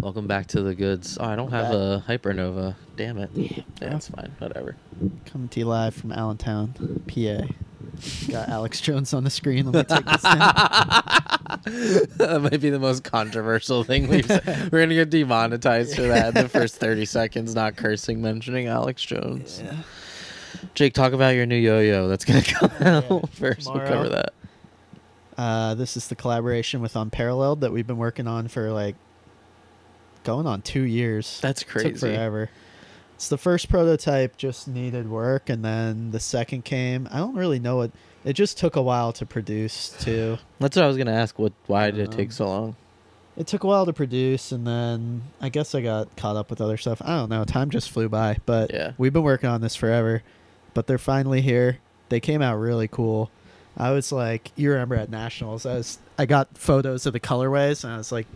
Welcome back to the goods. Oh, I don't have a Hypernova. Damn it. Yeah, it's fine. Whatever. Coming to you live from Allentown, PA. Got Alex Jones on the screen. Let me take this down. That might be the most controversial thing we've said. We're going to get demonetized for that in the first 30 seconds, not cursing, mentioning Alex Jones. Yeah. Jake, talk about your new yo-yo that's going to come out first. Tomorrow. We'll cover that. This is the collaboration with Unparalleled that we've been working on for like going on 2 years. That's crazy. Took forever. It's the first prototype, just needed work, and then the second came. I don't really know it just took a while to produce too. That's what I was going to ask. Why did it take so long? It took a while to produce, and then I guess I got caught up with other stuff. I don't know. Time just flew by, but yeah. We've been working on this forever. But they're finally here. They came out really cool. I was like, you remember at Nationals, I got photos of the colorways, and I was like,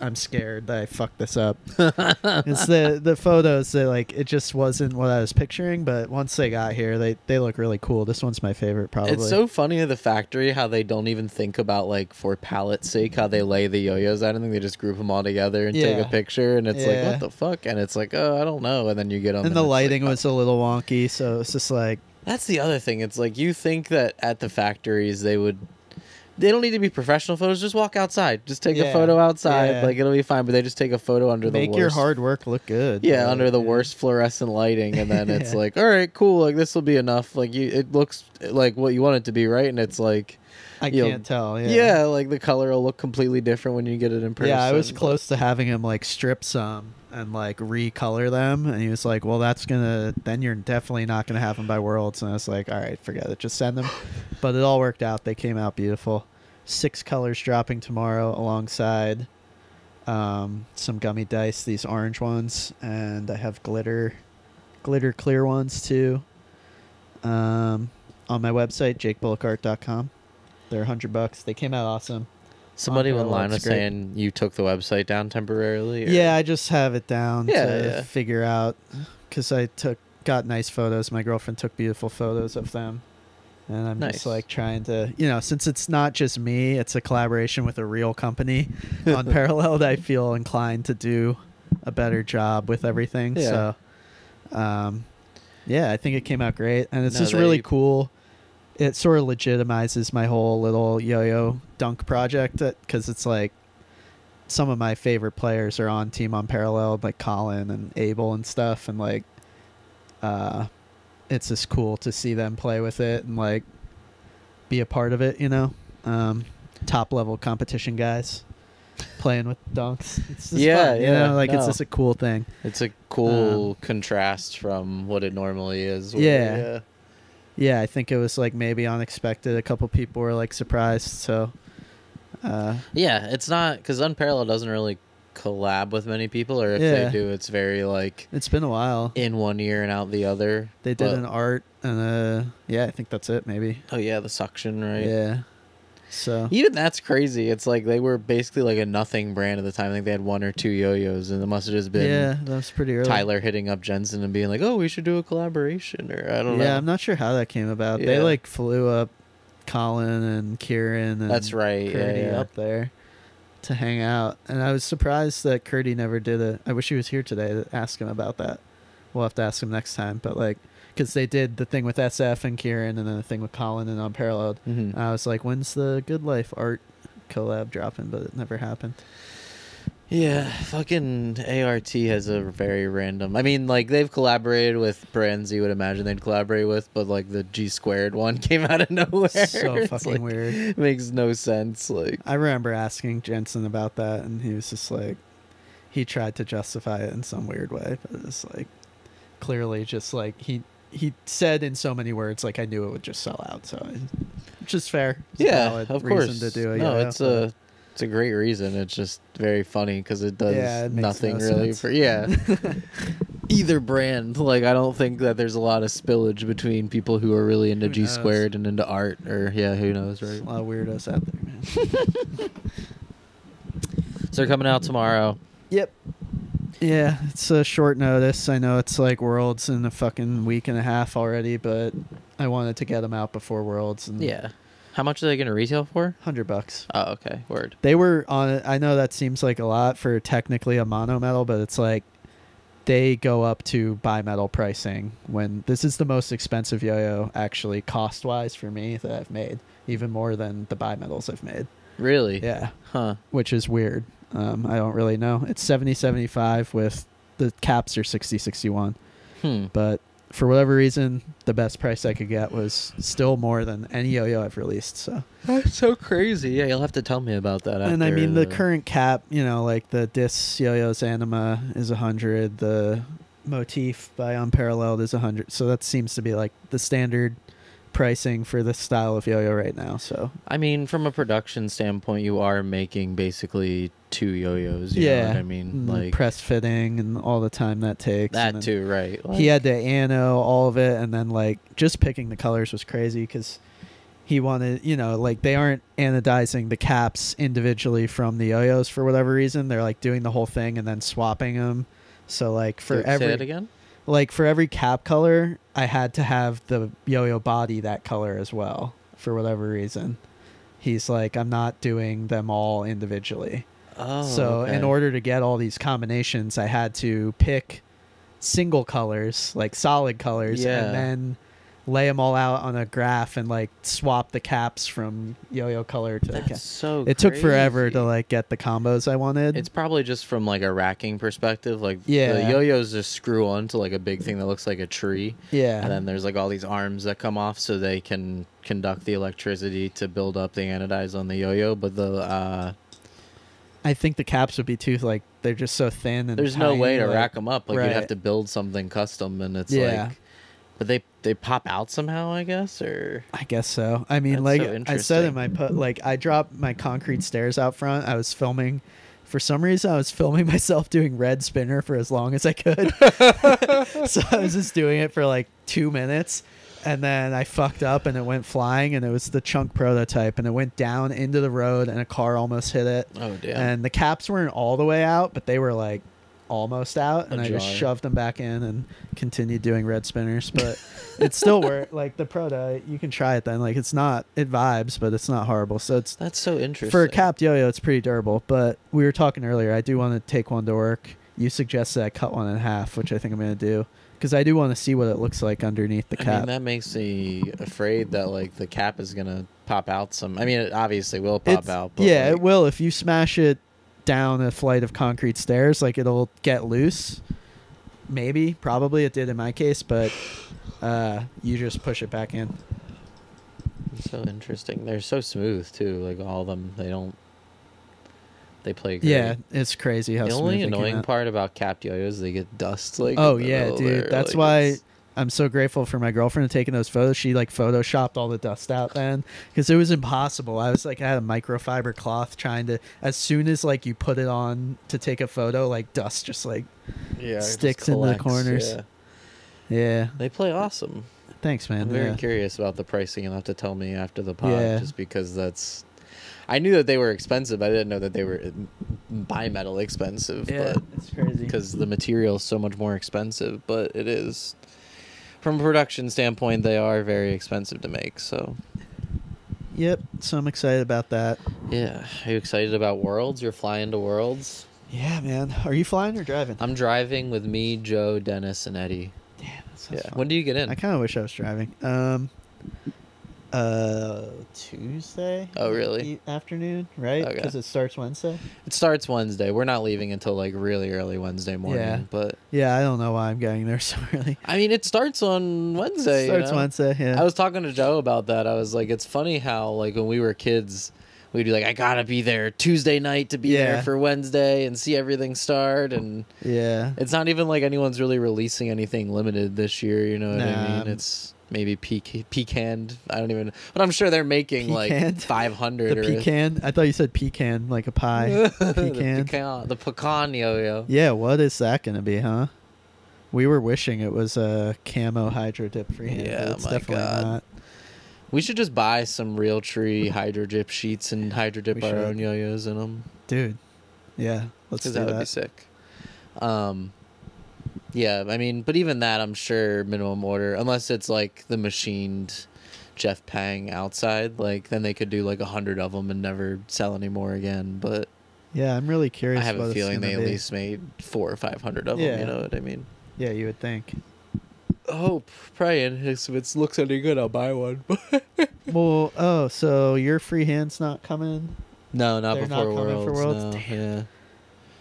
I'm scared that I fucked this up. It's the photos that like it just wasn't what I was picturing, but once they got here, they look really cool. This one's my favorite, probably. It's so funny at the factory how they don't even think about, like, for palett's sake, how they lay the yo-yos out. I think they just group them all together and take a picture, and it's like, what the fuck? And it's like, oh, I don't know. And then you get them. And the lighting was a little wonky, so it's just like. That's the other thing. It's like you think that at the factories they don't need to be professional photos. Just walk outside. Just take a photo outside. Yeah. Like, it'll be fine. But they just take a photo under the worst. Make your hard work look good. Yeah, under the worst fluorescent lighting. And then it's like, all right, cool. Like, this will be enough. Like, it looks like what you want it to be, right? And it's like. I can't tell. Yeah, like the color will look completely different when you get it in person. Yeah, I was close to having him like strip some and like recolor them, and he was like, "Well, then you're definitely not gonna have them by Worlds." And I was like, "All right, forget it, just send them." But it all worked out. They came out beautiful. 6 colors dropping tomorrow alongside some gummy dice, these orange ones, and I have glitter clear ones too. On my website, jakebullockart.com. They're $100. They came out awesome. Somebody online was saying you took the website down temporarily? Or? Yeah, I just have it down to figure out, because I got nice photos. My girlfriend took beautiful photos of them. And I'm just like trying to, since it's not just me, it's a collaboration with a real company. Unparalleled, I feel inclined to do a better job with everything. Yeah. So, I think it came out great. And it's just really cool. It sort of legitimizes my whole little yo-yo dunk project, because it's like some of my favorite players are on Team Unparalleled, like Colin and Abel and stuff, and like it's just cool to see them play with it and like be a part of it, top level competition guys playing with dunks. It's just fun, it's just a cool thing. It's a cool contrast from what it normally is. Yeah, I think it was like maybe unexpected. A couple people were like surprised. So, it's not, because Unparalleled doesn't really collab with many people, or if they do, it's very like it's been a while in one ear and out the other. They did an art, and I think that's it. Maybe. Oh yeah, the suction, right? Yeah. So even that's crazy. It's like they were basically like a nothing brand at the time. I think they had 1 or 2 yo-yos, and it must have just been that was pretty early. Tyler hitting up Jensen and being like, "Oh, we should do a collaboration," or I don't know. Yeah, I'm not sure how that came about. They like flew up Colin and Kieran and that's right, Curdy up there to hang out, and I was surprised that Curdy never did it. I wish he was here today to ask him about that. We'll have to ask him next time, but like. Because they did the thing with SF and Kieran, and then the thing with Colin and Unparalleled. Mm-hmm. I was like, when's the Good Life art collab dropping? But it never happened. Yeah, fucking ART has a very random... I mean, like, they've collaborated with brands you would imagine they'd collaborate with, but, like, the G2 one came out of nowhere. So fucking weird. It makes no sense. Like, I remember asking Jensen about that, and he was just like... He tried to justify it in some weird way, but it's like... Clearly just, like, he said in so many words, like, I knew it would just sell out, so which is fair. It's a valid of reason course. To do it. No, it's a great reason. It's just very funny because it does it nothing no really sense. For either brand. Like, I don't think that there's a lot of spillage between people who are really into G2 and into art, or who knows, right? There's a lot of weirdos out there, man. So they're coming out tomorrow. Yep. Yeah, it's a short notice. I know it's like Worlds in a fucking week and a half already, but I wanted to get them out before Worlds. And How much are they going to retail for? $100. Oh, okay. Word. They were on. I know that seems like a lot for technically a mono metal, but it's like they go up to bimetal pricing when this is the most expensive yo-yo actually cost wise for me that I've made, even more than the bimetals I've made. Really? Yeah. Huh. Which is weird. I don't really know. It's 70-75 with the caps are 60-61. But for whatever reason, the best price I could get was still more than any yo-yo I've released. So that's so crazy. Yeah, you'll have to tell me about that. And I mean, the current cap, you know, like the Dis Yo-Yo's Anima is 100. The Motif by Unparalleled is 100. So that seems to be like the standard pricing for this style of yo-yo right now. So I mean, from a production standpoint, you are making basically 2 yo-yos. You know what I mean, like press fitting and all the time that takes. That too, right? Like, he had to ano all of it, and then like just picking the colors was crazy because he wanted, you know, like they aren't anodizing the caps individually from the yo-yos for whatever reason. They're like doing the whole thing and then swapping them. So like for say it again. Like for every cap color, I had to have the yo-yo body that color as well for whatever reason. He's like, I'm not doing them all individually. Oh, so okay. In order to get all these combinations, I had to pick single colors, like solid colors, and then lay them all out on a graph and like swap the caps from yo-yo color to That's so it took forever to like get the combos I wanted. It's probably just from like a racking perspective. Like the yo-yos just screw onto like a big thing that looks like a tree. Yeah. And then there's like all these arms that come off so they can conduct the electricity to build up the anodize on the yo-yo. But the I think the caps would be too, like, they're just so thin and there's tiny, no way to like, rack them up. Like you'd have to build something custom, and it's like, but they pop out somehow, I guess, or I guess so. I mean, that's like I said in my like I dropped my concrete stairs out front. I was filming. For some reason, I was filming myself doing red spinner for as long as I could. So I was just doing it for like 2 minutes. And then I fucked up and it went flying, and it was the chunk prototype, and it went down into the road and a car almost hit it. Oh, damn. And the caps weren't all the way out, but they were like almost out, and I just shoved them back in and continued doing red spinners. But it still worked. Like the proto, you can try it then. Like it vibes, but it's not horrible. So that's so interesting. For a capped yo-yo, it's pretty durable. But we were talking earlier, I do want to take one to work. You suggested I cut one in half, which I think I'm going to do. Because I do want to see what it looks like underneath the cap. I mean, that makes me afraid that like the cap is gonna pop out some. I mean, it obviously will pop out. But yeah, like, it will. If you smash it down a flight of concrete stairs, like it'll get loose. Maybe, probably it did in my case, but you just push it back in. It's so interesting. They're so smooth too. Like all of them, they play great. Yeah, it's crazy how the smooth only they annoying came out. part about capped yo-yos, they get dust. Like oh yeah, dude. There. That's like, why I'm so grateful for my girlfriend taking those photos. She like photoshopped all the dust out then, because it was impossible. I was like, I had a microfiber cloth trying to. As soon as like you put it on to take a photo, like dust just like sticks in the corners. Yeah, they play awesome. Thanks, man. I'm very curious about the pricing. You'll have to tell me after the pod, just because that's. I knew that they were expensive. I didn't know that they were bimetal expensive. Yeah, but it's crazy because the material is so much more expensive. But it is, from a production standpoint, they are very expensive to make. So. Yep. So I'm excited about that. Yeah. Are you excited about Worlds? You're flying to Worlds? Yeah, man. Are you flying or driving? I'm driving with me, Joe, Dennis, and Eddie. Damn, that sounds fun. When do you get in? I kind of wish I was driving. Tuesday. Oh, really? Afternoon, right? Because it starts Wednesday. It starts Wednesday. We're not leaving until like really early Wednesday morning. Yeah. But yeah, I don't know why I'm getting there so early. I mean, it starts on Wednesday. It starts Wednesday. Yeah. I was talking to Joe about that. I was like, it's funny how like when we were kids, we'd be like, I gotta be there Tuesday night to be there for Wednesday and see everything start. And it's not even like anyone's really releasing anything limited this year. You know what I mean? It's maybe pecanned. I don't even. But I'm sure they're making like 500. The pecan. I thought you said pecan, like a pie. Pecan. The pecan yo-yo. Yeah. What is that gonna be, huh? We were wishing it was a camo hydro dip freehand. Yeah, it's definitely not. We should just buy some real tree hydro dip sheets and hydro dip our own yo-yos in them. Dude. Yeah. Let's do that. That would be sick. Yeah, I mean, but even that, I'm sure minimum order, unless it's like the machined Jeff Pang outside, like then they could do like 100 of them and never sell any more again. But yeah, I'm really curious. I have a feeling they at least made 400 or 500 of them. You know what I mean? Yeah, you would think. Hope, praying. If it looks any good, I'll buy one. Well, so your freehand's not coming? No, not They're before not coming for Worlds. No, yeah.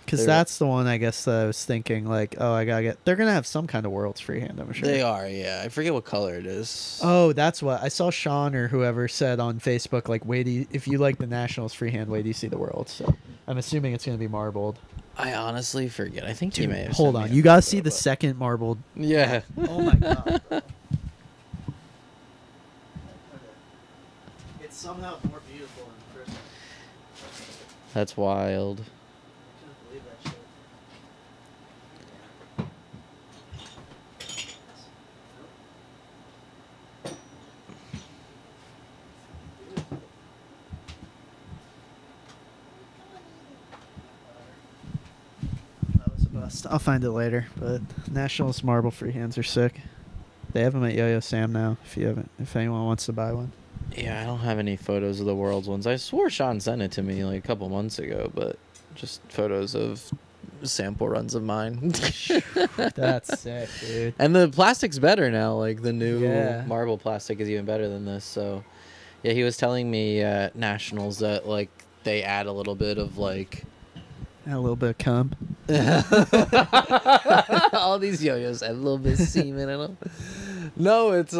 Because that's the one, I guess, that I was thinking, like, oh, I gotta get... They're gonna have some kind of Worlds freehand, I'm sure. They are, yeah. I forget what color it is. Oh, that's what... I saw Sean or whoever said on Facebook, like, if you like the Nationals freehand, wait till you see the Worlds. So I'm assuming it's gonna be marbled. I honestly forget. I think you may have... Hold on. You gotta see the second marbled... Yeah. Oh, my God. It's somehow more beautiful in person. That's wild. I'll find it later, but Nationals marble freehands are sick. They have them at Yo-Yo Sam now. If anyone wants to buy one. Yeah, I don't have any photos of the Worlds ones. I swore Sean sent it to me like a couple months ago, but just photos of sample runs of mine. That's sick, dude. And the plastic's better now. Like the new marble plastic is even better than this. So, yeah, he was telling me at Nationals that like they add a little bit of like. A little bit of cum. All these yo-yos have a little bit of semen in them. No, it's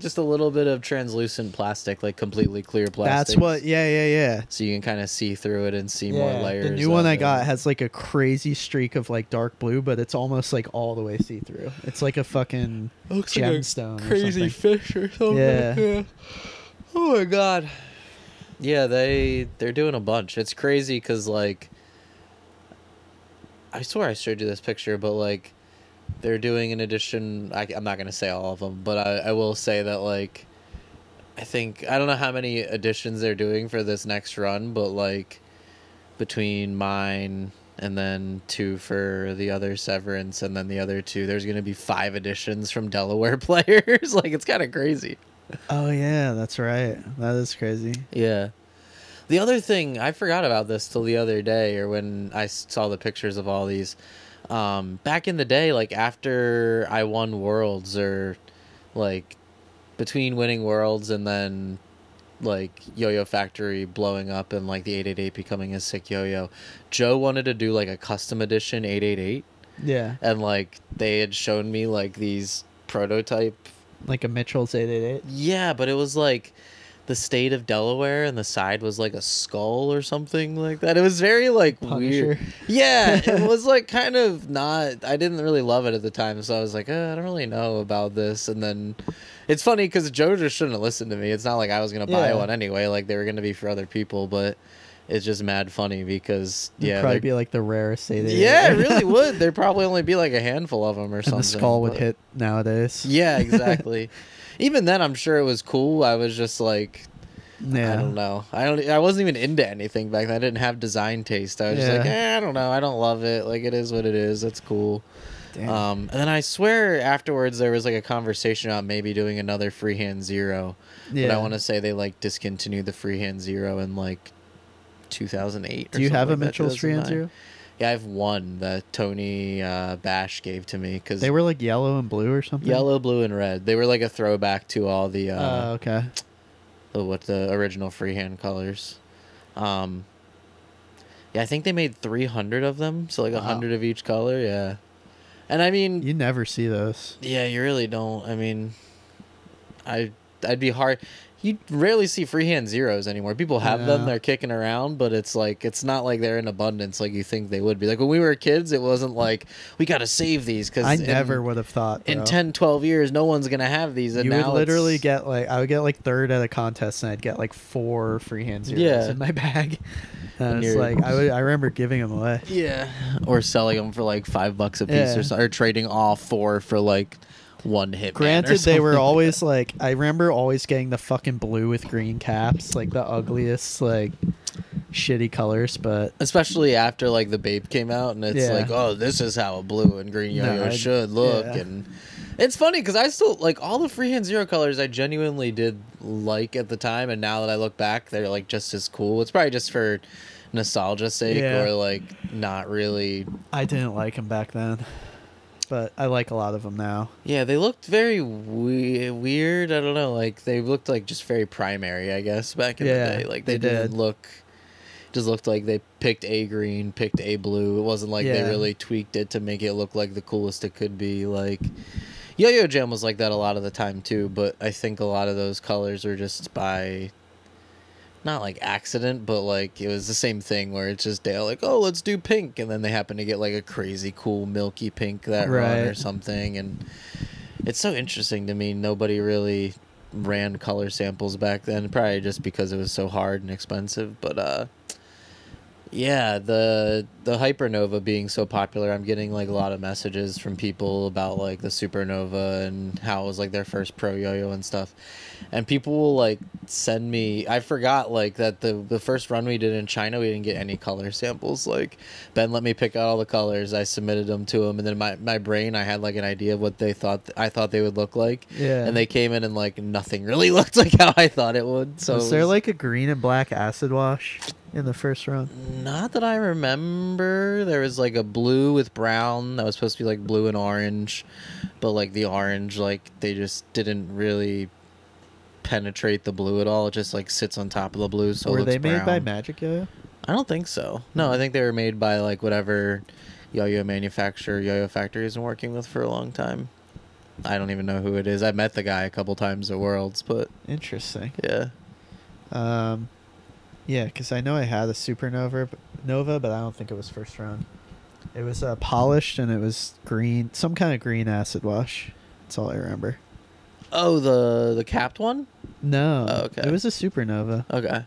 just a little bit of translucent plastic, like completely clear plastic. That's what, yeah. So you can kind of see through it and see more layers. The new one I got has like a crazy streak of like dark blue, but it's almost like all the way see-through. It's like a fucking gemstone, like a crazy fish or something. Yeah. Oh my god. Yeah, they're doing a bunch. It's crazy because like. I swear I showed you this picture, but like they're doing an edition. I'm not going to say all of them, but I will say that like I don't know how many editions they're doing for this next run, but like between mine and then 2 for the other Severance and then the other 2, there's going to be 5 editions from Delaware players. Like it's kind of crazy. Oh yeah, that's right. That is crazy. Yeah. The other thing, I forgot about this till the other day, or when I saw the pictures of all these. Back in the day, like after I won Worlds, or like between winning Worlds and then like Yo-Yo Factory blowing up and like the 888 becoming a sick yo-yo, Joe wanted to do like a custom edition 888. Yeah. And like they had shown me like these prototype. Like a Mitchell's 888? Yeah, but it was like the state of Delaware and the side was like a skull or something like that. It was very like Punisher. Weird. Yeah, it was like kind of not. I didn't really love it at the time, so I was like, I don't really know about this. And then it's funny because Joe just shouldn't have listened to me. It's not like I was gonna buy one anyway. Like they were gonna be for other people, but it's just mad funny because it'd probably be like the rarest 888. Yeah, it really would. There'd probably only be like a handful of them or something. And the skull would hit nowadays. Yeah, exactly. Even then, I'm sure it was cool. I was just like, I don't know. I wasn't even into anything back then. I didn't have design taste. I was just like, I don't know. I don't love it. Like, it is what it is. It's cool. Damn. And then I swear afterwards there was like a conversation about maybe doing another Freehand Zero. Yeah. But I want to say they like discontinued the Freehand Zero in like 2008. Do you have a Mitchell's Freehand Zero? Yeah, I have one that Tony Bash gave to me because they were like yellow and blue or something. Yellow, blue, and red. They were like a throwback to all the okay, the original freehand colors. Yeah, I think they made 300 of them, so like 100 of each color. Yeah, and I mean, you never see those. Yeah, you really don't. I mean, I'd be hard. You rarely see freehand zeros anymore. People have them; they're kicking around, but it's like it's not like they're in abundance like you think they would be. Like when we were kids, it wasn't like we got to save these because I never would have thought in 10, 12 years no one's gonna have these. And you now would literally get like I would get like third at a contest, and I'd get like 4 freehand zeros in my bag. And it's like I remember giving them away. Yeah, or selling them for like $5 a piece, or trading all 4 for like one hit. Granted, they were always like I remember always getting the fucking blue with green caps, like the ugliest, like shitty colors. But especially after like the Babe came out, and it's like, oh, this is how a blue and green yo-yo should look, and It's funny because I still like all the freehand zero colors I genuinely did like at the time, and now that I look back, they're like just as cool. It's probably just for nostalgia's sake or like not really. I didn't like them back then, but I like a lot of them now. Yeah, they looked very weird. I don't know, like they looked like just very primary, I guess, back in the day. Like they didn't look. Just looked like they picked a green, picked a blue. It wasn't like they really tweaked it to make it look like the coolest it could be. Like Yo-Yo Jam was like that a lot of the time too, but I think a lot of those colors were just by not like accident, but like it was the same thing where it's just they're like, oh, let's do pink, and then they happen to get like a crazy cool milky pink that run or something. And it's so interesting to me. Nobody really ran color samples back then, probably just because it was so hard and expensive. But yeah, the Hypernova being so popular, I'm getting like a lot of messages from people about like the Supernova and how it was like their first pro yo-yo and stuff. And people will like send me, I forgot like that the first run we did in China, we didn't get any color samples. Like Ben let me pick out all the colors, I submitted them to him, and then my brain, I had like an idea of what I thought they would look like. Yeah. And they came in and like nothing really looked like how I thought it would. So was there like a green and black acid wash in the first round? Not that I remember. There was like a blue with brown that was supposed to be like blue and orange, but like the orange, like they just didn't really penetrate the blue at all. It just like sits on top of the blue, so were it looks they made brown. by Magic Yo-Yo? I don't think so. No, I think they were made by like whatever yo-yo manufacturer Yo-Yo Factory has been working with for a long time. I don't even know who it is. I met the guy a couple times at Worlds, but interesting. Yeah. Yeah, because I know I had a Supernova, but I don't think it was first round. It was polished and it was green, some kind of green acid wash. That's all I remember. Oh, the capped one? No. Oh, okay. It was a Supernova. Okay.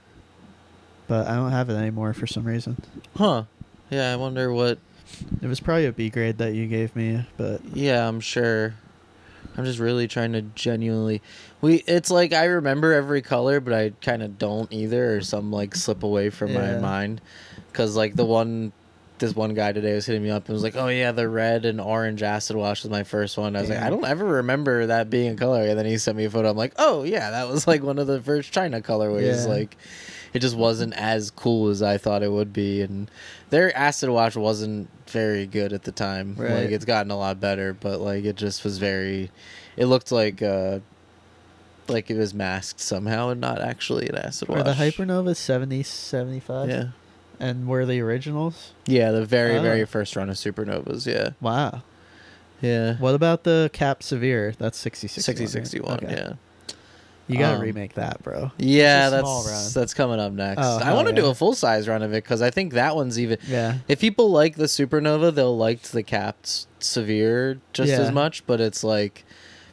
But I don't have it anymore for some reason. Huh. Yeah, I wonder what... It was probably a B grade that you gave me, but... Yeah, I'm sure. I'm just really trying to genuinely... It's like I remember every color, but I kind of don't either, or some like slip away from my mind. Because like this one guy today was hitting me up and was like, oh yeah, the red and orange acid wash was my first one. I was like, I don't ever remember that being a color. And then he sent me a photo. I'm like, oh yeah, that was like one of the first China colorways. Like it just wasn't as cool as I thought it would be. And their acid wash wasn't very good at the time. Right. Like it's gotten a lot better, but like it just was it looked like it was masked somehow and not actually an acid wash. Are the Hypernovas 70, 75? Yeah. And were the originals? Yeah, the very first run of Supernovas, yeah. Wow. Yeah. What about the Cap Severe? That's 6061. 6061, okay. Yeah. You gotta remake that, bro. Yeah, that's coming up next. Oh, I want to do a full size run of it because I think that one's even. Yeah. If people like the Supernova, they'll like the Capped Severe just as much. But it's like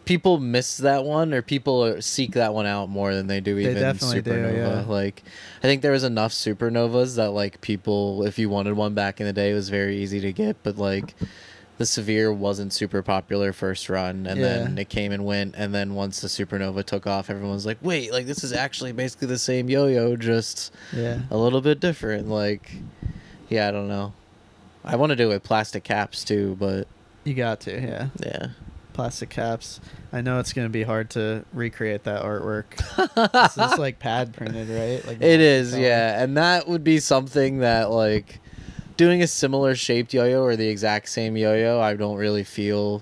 people miss that one, or people seek that one out more than they do even Supernova. Do, yeah. Like, I think there was enough Supernovas that like people, if you wanted one back in the day, it was very easy to get. But like, the Severe wasn't super popular first run, and then it came and went, and then once the Supernova took off, everyone was like, wait, like this is actually basically the same yo-yo, just a little bit different. Like, yeah, I don't know. I want to do it with plastic caps too, but you got to, yeah, plastic caps. I know it's gonna be hard to recreate that artwork. This is like pad printed, right? Like it is, yeah, and that would be something that like. Doing a similar shaped yo-yo or the exact same yo-yo, I don't really feel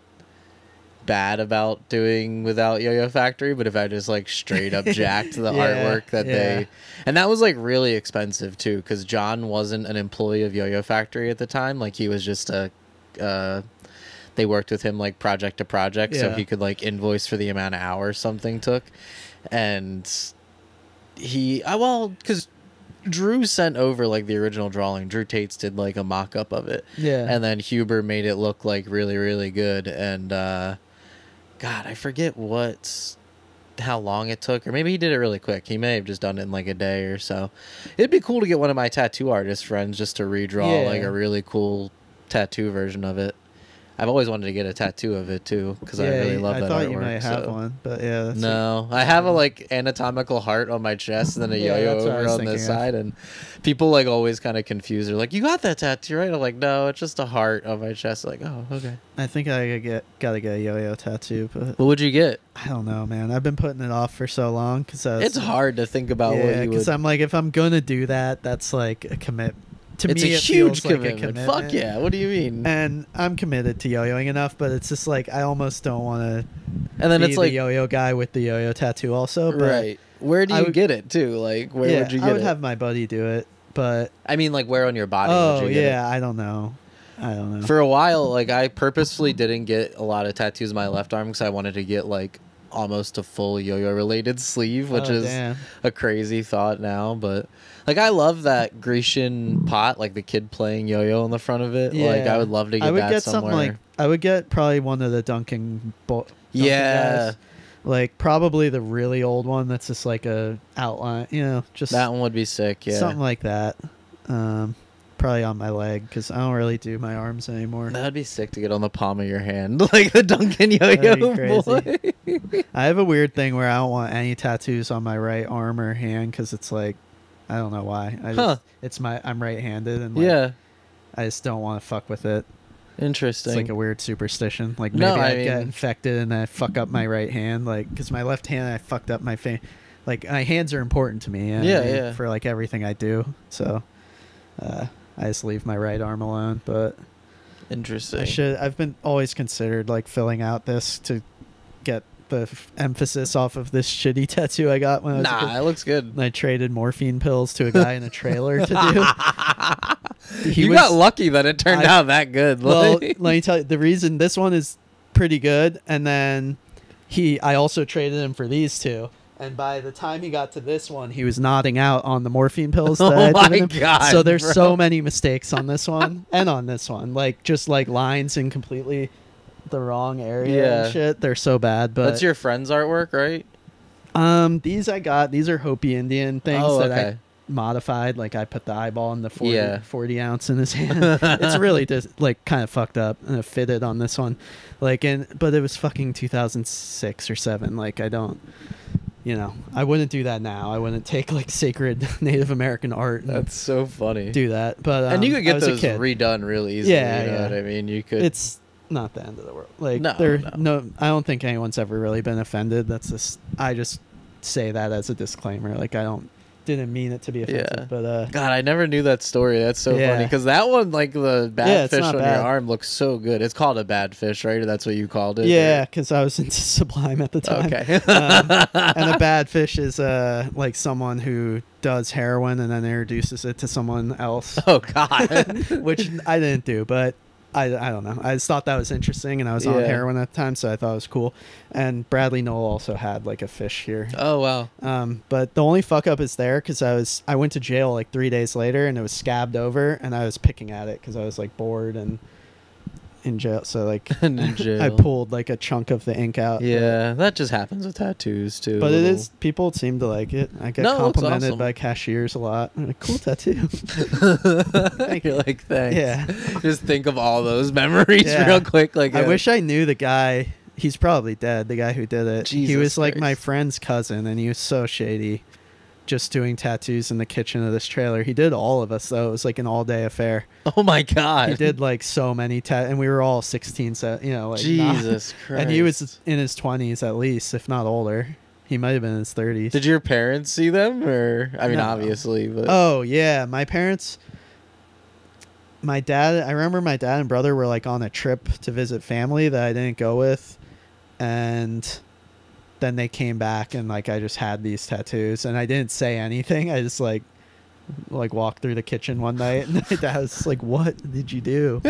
bad about doing without Yo-Yo Factory, but if I just like straight up jacked the artwork that they... And that was like really expensive too, because John wasn't an employee of Yo-Yo Factory at the time. Like he was just they worked with him like project to project, so he could like invoice for the amount of hours something took. And because Drew sent over like the original drawing. Drew Tates did like a mock-up of it. Yeah. And then Huber made it look like really, really good. And God, I forget how long it took, or maybe he did it really quick. He may have just done it in like a day or so. It'd be cool to get one of my tattoo artist friends just to redraw like a really cool tattoo version of it. I've always wanted to get a tattoo of it too because I really love that artwork. I thought you might have one, but yeah. No, I have a like anatomical heart on my chest and then a yo-yo over on this side, and people like always kind of confused. They're like, "You got that tattoo, right?" I'm like, "No, it's just a heart on my chest." Like, oh, okay. I think I gotta get a yo-yo tattoo, but what would you get? I don't know, man. I've been putting it off for so long because it's hard to think about. Yeah, because I'm like, if I'm gonna do that, that's like a commit. To it's me, a huge commitment. Like fuck yeah! What do you mean? And I'm committed to yo-yoing enough, but it's just like I almost don't want to. And then it's like the yo-yo guy with the yo-yo tattoo, also. But right? Where do you get it too? Like where would you get it? I would have my buddy do it, but I mean, like where on your body? Oh would you get it? I don't know. For a while, like I purposefully didn't get a lot of tattoos on my left arm because I wanted to get like almost a full yo-yo related sleeve, which is a crazy thought now, but like I love that Grecian pot, like the kid playing yo-yo on the front of it. Like I would love to get that somewhere. Something like I would get probably one of the Duncan guys. Like probably the really old one that's just like a outline, just that one would be sick. Yeah, something like that. Probably on my leg because I don't really do my arms anymore. That'd be sick to get on the palm of your hand, like the Duncan yo-yo boy. I have a weird thing where I don't want any tattoos on my right arm or hand because it's like, I don't know why. I'm right-handed and like, I just don't want to fuck with it. Interesting. It's like a weird superstition. Like maybe I get infected and I fuck up my right hand, like because my left hand I fucked up my face. Like my hands are important to me. For like everything I do. So. I just leave my right arm alone, but interesting. I've been always considered like filling out this to get the emphasis off of this shitty tattoo I got when I was a kid. It looks good. And I traded morphine pills to a guy in a trailer to do. You got lucky that it turned out that good. Well, let me tell you, the reason this one is pretty good, and then I also traded him for these two. And by the time he got to this one, he was nodding out on the morphine pills. Oh my God. So there's so many mistakes on this one and on this one. Like just like lines in completely the wrong area and shit. They're so bad. But that's your friend's artwork, right? These are Hopi Indian things I modified. Like I put the eyeball in the 40 ounce in his hand. It's really just like kind of fucked up and it fitted on this one. But it was fucking 2006 or 7. Like I don't. I wouldn't do that now. I wouldn't take like sacred Native American art. That's so funny. Do that, but and you could get those redone really easily. Yeah, you know what I mean. You could. It's not the end of the world. Like no. I don't think anyone's ever really been offended. I just say that as a disclaimer. Like didn't mean it to be offensive, but God, I never knew that story. That's so funny because that one, like the bad fish on your arm, looks so good. It's called a bad fish, right? Or that's what you called it. Yeah, because I was into Sublime at the time. Okay, and a bad fish is like someone who does heroin and then introduces it to someone else. Oh God, which I didn't do, but. I don't know. I just thought that was interesting, and I was on heroin at the time, so I thought it was cool. And Bradley Noel also had like a fish here. Oh wow. But the only fuck up is there because I went to jail like 3 days later, and it was scabbed over, and I was picking at it because I was like bored and in jail. So like I pulled like a chunk of the ink out. Yeah, that just happens with tattoos too. But people seem to like it. I get complimented by cashiers a lot. I'm like, cool tattoo. You're like, thanks. Yeah. Just think of all those memories real quick. Like I wish I knew the guy. He's probably dead. The guy who did it. Jesus he was Christ. Like my friend's cousin, and he was so shady. Just doing tattoos in the kitchen of this trailer. He did all of us though. It was like an all-day affair. Oh my God. He did like so many and we were all 16, so like Jesus Christ. And he was in his 20s at least, if not older. He might have been in his 30s. Did your parents see them or I mean obviously, but oh yeah, my parents I remember my dad and brother were like on a trip to visit family that I didn't go with, and then they came back and like I just had these tattoos and I didn't say anything. I just like walked through the kitchen one night and my dad was like, "What did you do?"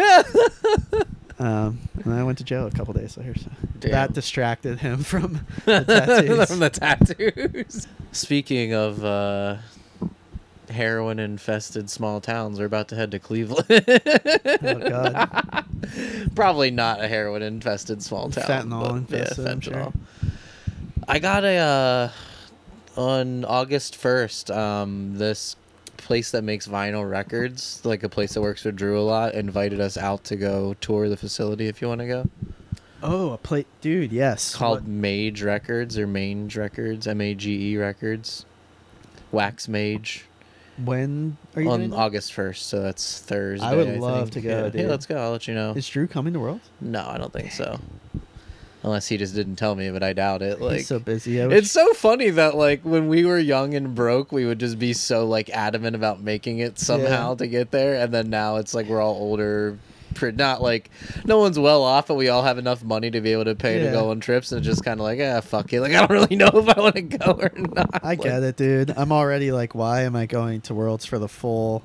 And I went to jail a couple days later. So that distracted him from the tattoos. From the tattoos. Speaking of heroin infested small towns, we're about to head to Cleveland. Oh God. Probably not a heroin infested small town. Fentanyl infested. Yeah, fentanyl. Sure. I got on August 1st, this place that makes vinyl records, like a place that works with Drew a lot, invited us out to go tour the facility if you want to go. Oh, a plate, dude. Yes. It's called Mage Records or Mange Records, MAGE Records. Wax Mage. When are you on August 1st? So that's Thursday. I would love to go. Yeah, let's go. I'll let you know. Is Drew coming to Worlds? No, I don't think so. Unless he just didn't tell me, but I doubt it. Like, he's so busy. It's so funny that like when we were young and broke, we would just be so like adamant about making it somehow to get there, and then now it's like we're all older. Not like no one's well off, but we all have enough money to be able to pay to go on trips, and just kind of like, fuck it. Like, I don't really know if I want to go or not. I get it, dude. I'm already like, why am I going to Worlds for the full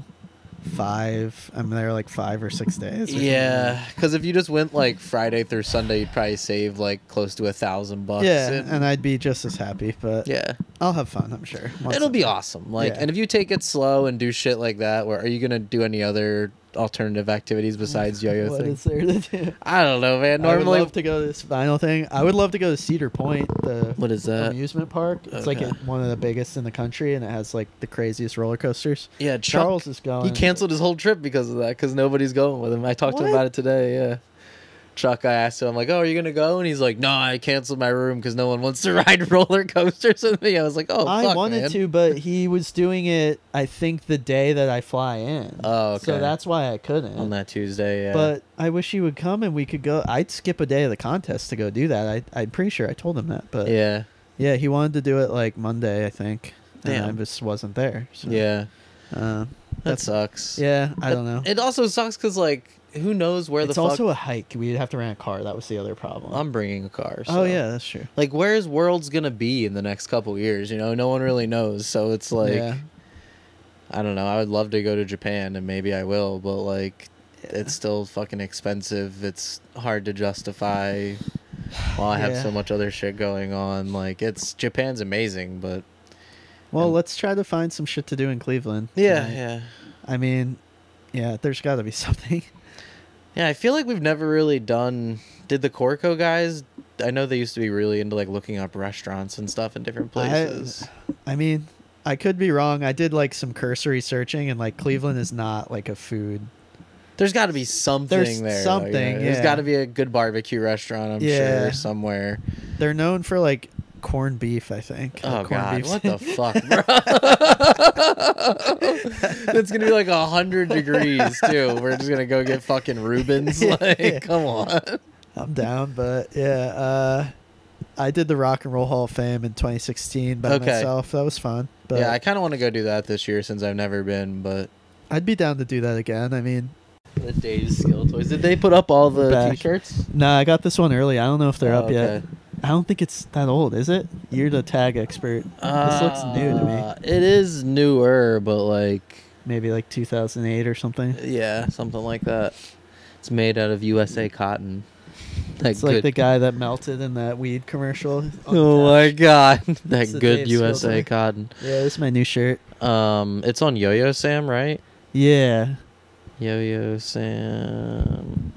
5? I'm there like 5 or 6 days. Yeah, because if you just went like Friday through Sunday, you'd probably save like close to $1,000. Yeah, and I'd be just as happy. But yeah, I'll have fun. I'm sure it'll be awesome. Like, and if you take it slow and do shit like that, where are you gonna do any other alternative activities besides yo-yo What thing? is there to do? I don't know, man. Normally, I would love to go to this vinyl thing. I would love to go to Cedar Point, the what is that amusement park. It's like one of the biggest in the country, and it has like the craziest roller coasters. Yeah, Charles is going. He canceled his whole trip because of that, because nobody's going with him. I talked to him about it today. Yeah. Chuck, I asked him, I'm like, oh, are you going to go? And he's like, no, I canceled my room because no one wants to ride roller coasters with me. I was like, oh, I wanted to, but he was doing it, I think, the day that I fly in. Oh, okay. So that's why I couldn't. On that Tuesday, yeah. But I wish he would come and we could go. I'd skip a day of the contest to go do that. I'm pretty sure I told him that. But yeah, he wanted to do it like Monday, I think. Damn. And I just wasn't there. So. Yeah. That sucks. Yeah, I don't know. It also sucks because, like, who knows where it's also a hike. We'd have to rent a car. That was the other problem. I'm bringing a car. So. Oh, yeah, that's true. Like, where's Worlds going to be in the next couple years? You know, no one really knows. So it's like, I don't know. I would love to go to Japan, and maybe I will. But, like, it's still fucking expensive. It's hard to justify while I have so much other shit going on. Like, Japan's amazing, but... Well, let's try to find some shit to do in Cleveland. Yeah. I mean, there's got to be something. Yeah, I feel like we've never really did the Corco guys, I know they used to be really into like looking up restaurants and stuff in different places. I mean, I could be wrong. I did like some cursory searching, and like Cleveland is not like a food. There's got to be something there. Something, There's got to be a good barbecue restaurant, I'm sure, somewhere. They're known for like corned beef, I think. Oh God, what the fuck, bro? It's gonna be like 100 degrees too. We're just gonna go get fucking Reubens. Like, come on. I'm down, but I did the Rock and Roll Hall of Fame in 2016 by myself. That was fun. But yeah, I kind of want to go do that this year since I've never been. But I'd be down to do that again. I mean, the Dave's Skill Toys. Did they put up all the T-shirts? Nah, I got this one early. I don't know if they're up yet. I don't think it's that old, is it? You're the tag expert. This looks new to me. It is newer, but like... Maybe like 2008 or something? Yeah, something like that. It's made out of USA cotton. It's like the guy that melted in that weed commercial. Oh my God. That good USA cotton. Yeah, this is my new shirt. It's on Yo-Yo Sam, right? Yeah. Yo-Yo Sam.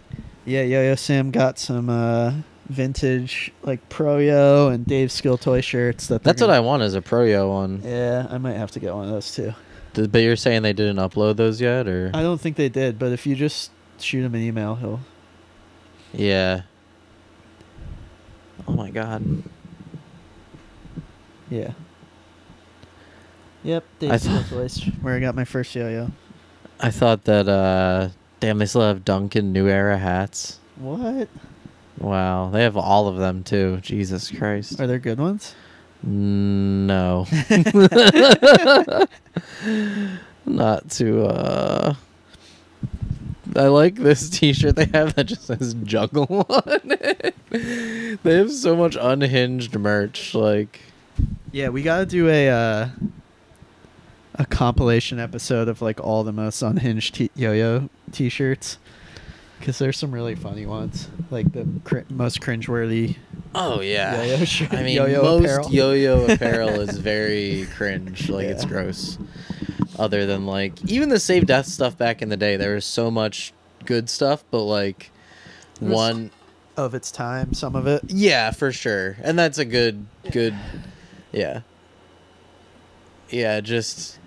Yeah, Yo-Yo Sam got some... vintage like Pro-Yo and Dave's Skill Toy shirts. That's what I want, is a Pro-Yo one. Yeah, I might have to get one of those too. But you're saying they didn't upload those yet, or? I don't think they did, but if you just shoot him an email, he'll... Yeah. Oh my God. Yeah. Yep, Dave's Skill Toys, where I got my first yo-yo. I thought that, damn, they still have Duncan New Era hats. What? Wow, they have all of them too. Jesus Christ. Are there good ones? No. Not too I like this t-shirt they have that just says juggle on it. They have so much unhinged merch, like. Yeah, we gotta do a compilation episode of like all the most unhinged yo-yo t-shirts. Because there's some really funny ones, like the most cringeworthy. Oh yeah, yo-yo shirt. I mean, most yo-yo apparel is very cringe. Like, it's gross. Other than like even the Save Death stuff back in the day, there was so much good stuff, but like one of its time, some of it. Yeah, for sure, and that's a good. Yeah. Just.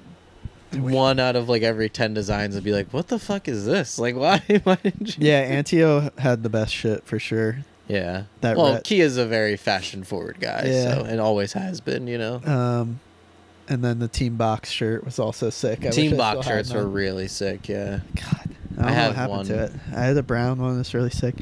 1 out of like every 10 designs would be like, what the fuck is this? Like, why didn't you? Yeah, Antio had the best shit for sure. Yeah. Kia's a very fashion forward guy, so and always has been, you know. And then the Team Box shirt was also sick. Team Box shirts were really sick, yeah. God, I don't know what happened to it. I had a brown one that's really sick.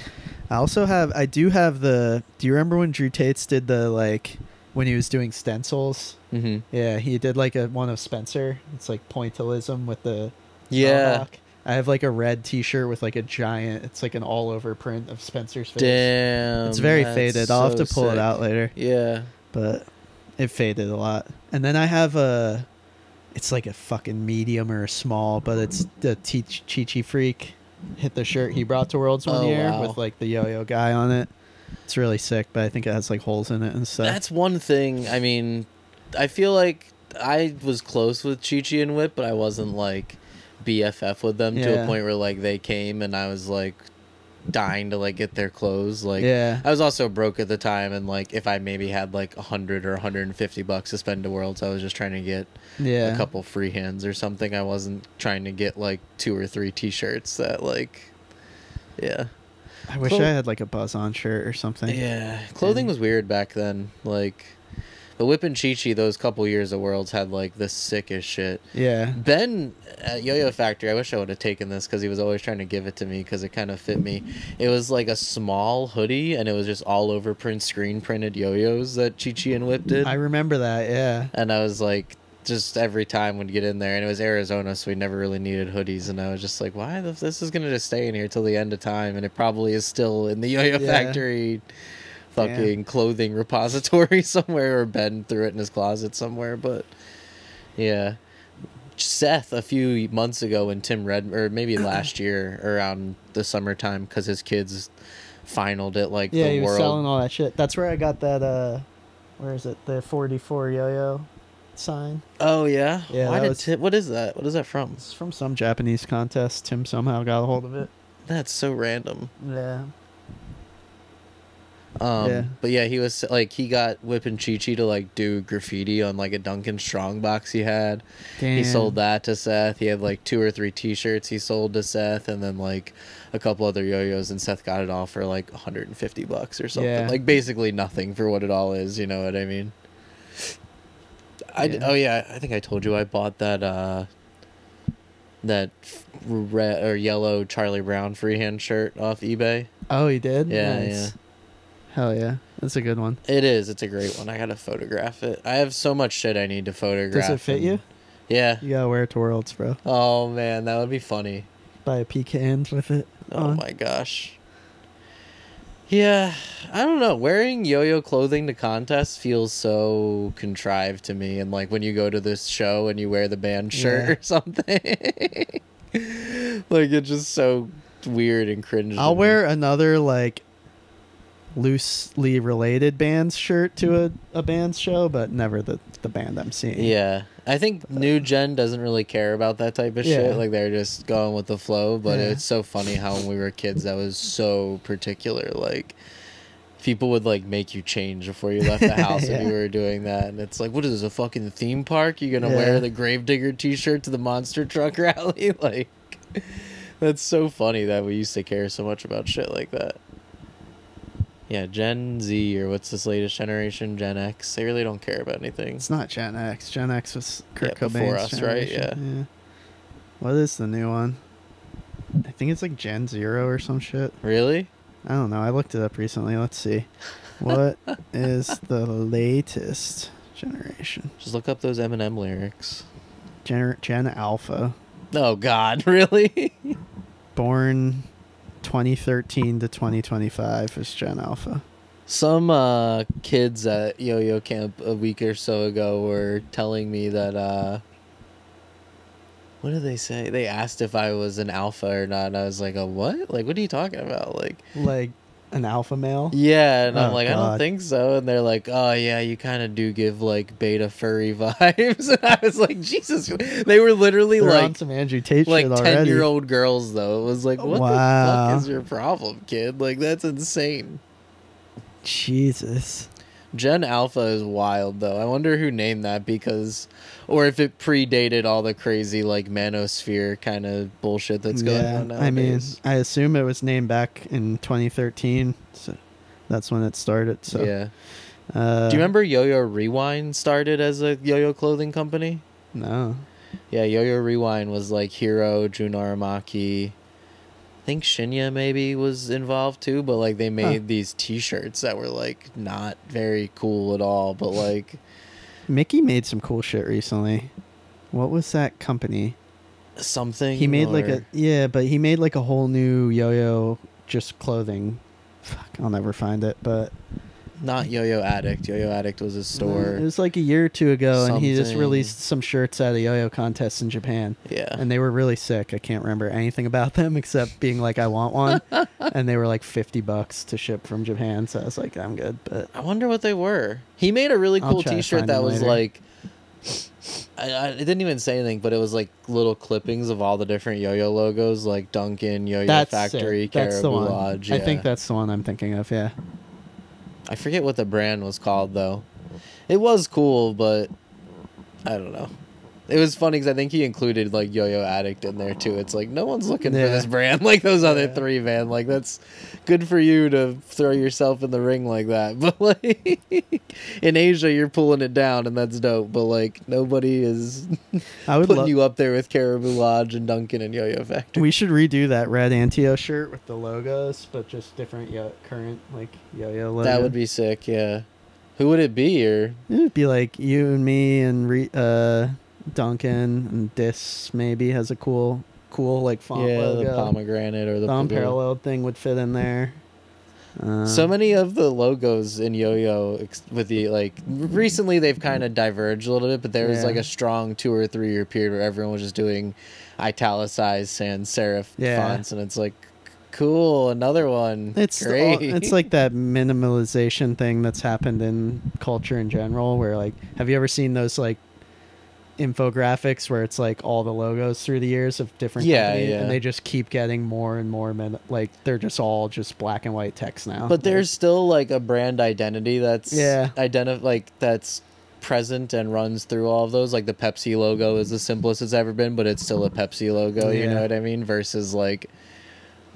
I do have do you remember when Drew Tates did the, like, when he was doing stencils? Mm-hmm. Yeah, he did like one of Spencer. It's like pointillism with the Tomahawk. I have like a red t-shirt with like a giant, it's like an all over print of Spencer's face. Damn. It's very faded. I'll have to pull it out later. Yeah. But it faded a lot. And then I have it's like a fucking medium or a small, but it's the Chi-Chi Freak hit the shirt he brought to Worlds one year with like the yo-yo guy on it. It's really sick, but I think it has like holes in it and stuff. That's one thing. I mean, I feel like I was close with Chi-Chi and Whip, but I wasn't like BFF with them to a point where like they came and I was like dying to like get their clothes. Like, I was also broke at the time, and like if I maybe had like $100 or $150 to spend to Worlds, I was just trying to get a couple free hands or something. I wasn't trying to get like 2 or 3 t-shirts that like I wish I had like a Buzz On shirt or something. Yeah, clothing was weird back then. Like, but Whip and Chi-Chi, those couple years of Worlds had like the sickest shit. Yeah. Ben at Yo-Yo Factory, I wish I would have taken this because he was always trying to give it to me because it kind of fit me. It was like a small hoodie, and it was just all over screen printed yo-yos that Chi-Chi and Whip did. I remember that, yeah. And I was like, just every time we'd get in there, and it was Arizona, so we never really needed hoodies, and I was just like, why this is gonna just stay in here till the end of time, and it probably is still in the Yo-Yo Factory fucking clothing repository somewhere, or Ben threw it in his closet somewhere. But yeah, Seth a few months ago when Tim Red, or maybe last year around the summertime, because his kids finaled it like the he was world. Selling all that shit. That's where I got that where is it, the 44 yo-yo sign. Oh yeah. What is that? What is that from? It's from some Japanese contest. Tim somehow got a hold of it. That's so random. Yeah. But yeah, he was like, he got Whip and Chi-Chi to like do graffiti on like a Duncan Strongbox he had. Damn. He sold that to Seth. He had like 2 or 3 t-shirts he sold to Seth, and then like a couple other yo-yos, and Seth got it all for like $150 or something. Yeah. Like basically nothing for what it all is, you know what I mean? I think I told you I bought that red or yellow Charlie Brown freehand shirt off eBay. Oh, he did? Yeah, nice. yeah. Hell yeah. That's a good one. It is. It's a great one. I gotta photograph it. I have so much shit I need to photograph. Does it fit you? Yeah. You gotta wear it to Worlds, bro. Oh, man. That would be funny. Buy a pecan with it. Oh, my gosh. Yeah. I don't know. Wearing yo-yo clothing to contests feels so contrived to me. And, like, when you go to this show and you wear the band shirt or something. Like, it's just so weird and cringe. I'll wear another, like, loosely related band's shirt to a band's show, but never the band I'm seeing. Yeah. I think new gen doesn't really care about that type of shit. Like, they're just going with the flow. But it's so funny how when we were kids, that was so particular. Like, people would, like, make you change before you left the house if you were doing that. And it's like, what is this, a fucking theme park? You're going to wear the Gravedigger t-shirt to the monster truck rally? Like, that's so funny that we used to care so much about shit like that. Yeah, Gen Z, or what's this latest generation? Gen X. They really don't care about anything. It's not Gen X. Gen X was Kurt Cobain's before us, generation. right? Yeah. What is the new one? I think it's like Gen Zero or some shit. Really? I don't know. I looked it up recently. Let's see. What is the latest generation? Just look up those Eminem lyrics. Gen Alpha. Oh, God. Really? Born 2013 to 2025 is Gen Alpha. Some kids at Yo-Yo Camp a week or so ago were telling me that, what did they say? They asked if I was an alpha or not, and I was like, a what? Like, what are you talking about? Like an alpha male? Yeah, and I'm like, God. I don't think so. And they're like, oh, yeah, you kind of do give, like, beta furry vibes. And I was like, Jesus. They were literally They're like, on some Andrew Tate like shit already. 10-year-old girls, though. It was like, what the fuck is your problem, kid? Like, that's insane. Jesus. Gen Alpha is wild, though. I wonder who named that, because, or if it predated all the crazy, like, manosphere kind of bullshit that's going on nowadays. I mean, I assume it was named back in 2013, so that's when it started, so. Yeah. Do you remember Yo-Yo Rewind started as a yo-yo clothing company? No. Yeah, Yo-Yo Rewind was, like, Hiro, Jun Aramaki... I think Shinya maybe was involved too, but like they made these t-shirts that were like not very cool at all, but like Mickey made some cool shit recently. What was that company? Something he made but he made like a whole new yo-yo just clothing. Fuck, I'll never find it, but not Yo-Yo Addict. Yo-Yo Addict was a store. It was like a year or two ago, and he just released some shirts at a yo-yo contest in Japan. Yeah. And they were really sick. I can't remember anything about them except being like, I want one. And they were like $50 to ship from Japan. So I was like, I'm good. But I wonder what they were. He made a really cool t-shirt that was like, it didn't even say anything, but it was like little clippings of all the different yo-yo logos, like Dunkin', Yo-Yo Factory, Caribou Lodge. I think that's the one I'm thinking of, yeah. I forget what the brand was called, though. It was cool, but I don't know. It was funny because I think he included, like, Yo-Yo Addict in there, too. It's like, no one's looking for this brand like those other three, man. Like, that's good for you to throw yourself in the ring like that. But, like, in Asia, you're pulling it down, and that's dope. But, like, nobody is putting you up there with Caribou Lodge and Dunkin' and Yo-Yo Factory. We should redo that red Antio shirt with the logos, but just different current, like, yo-yo logo. That would be sick, yeah. Who would it be? Or it would be, like, you and me and Duncan and Dis maybe has a cool like font logo. The pomegranate or the unparalleled thing would fit in there. So many of the logos in Yo-Yo with the like recently they've kind of diverged a little bit, but there was like a strong 2 or 3 year period where everyone was just doing italicized sans serif fonts, and it's like cool, another one. It's great. It's like that minimalization thing that's happened in culture in general, where like, have you ever seen those like infographics where it's like all the logos through the years of different companies, and they just keep getting more and more like they're just all just black and white text now, but there's still like a brand identity that's that's present and runs through all of those. Like the Pepsi logo is the simplest it's ever been, but it's still a Pepsi logo, you know what I mean, versus like,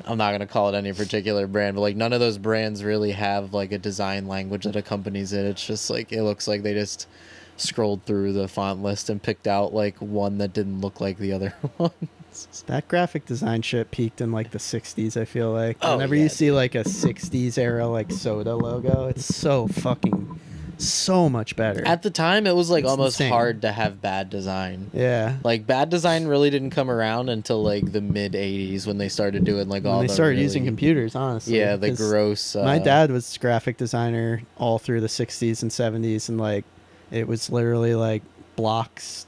I'm not going to call it any particular brand, but like none of those brands really have like a design language that accompanies it. It's just like, it looks like they just scrolled through the font list and picked out like one that didn't look like the other ones. That graphic design shit peaked in like the 60s, I feel like. Whenever you see like a 60s era like soda logo, it's so much better. At the time, it was like almost hard to have bad design. Yeah. Like bad design really didn't come around until like the mid 80s when they started doing like all the they started using computers, honestly. Yeah, the gross. My dad was graphic designer all through the 60s and 70s, and like it was literally like blocks,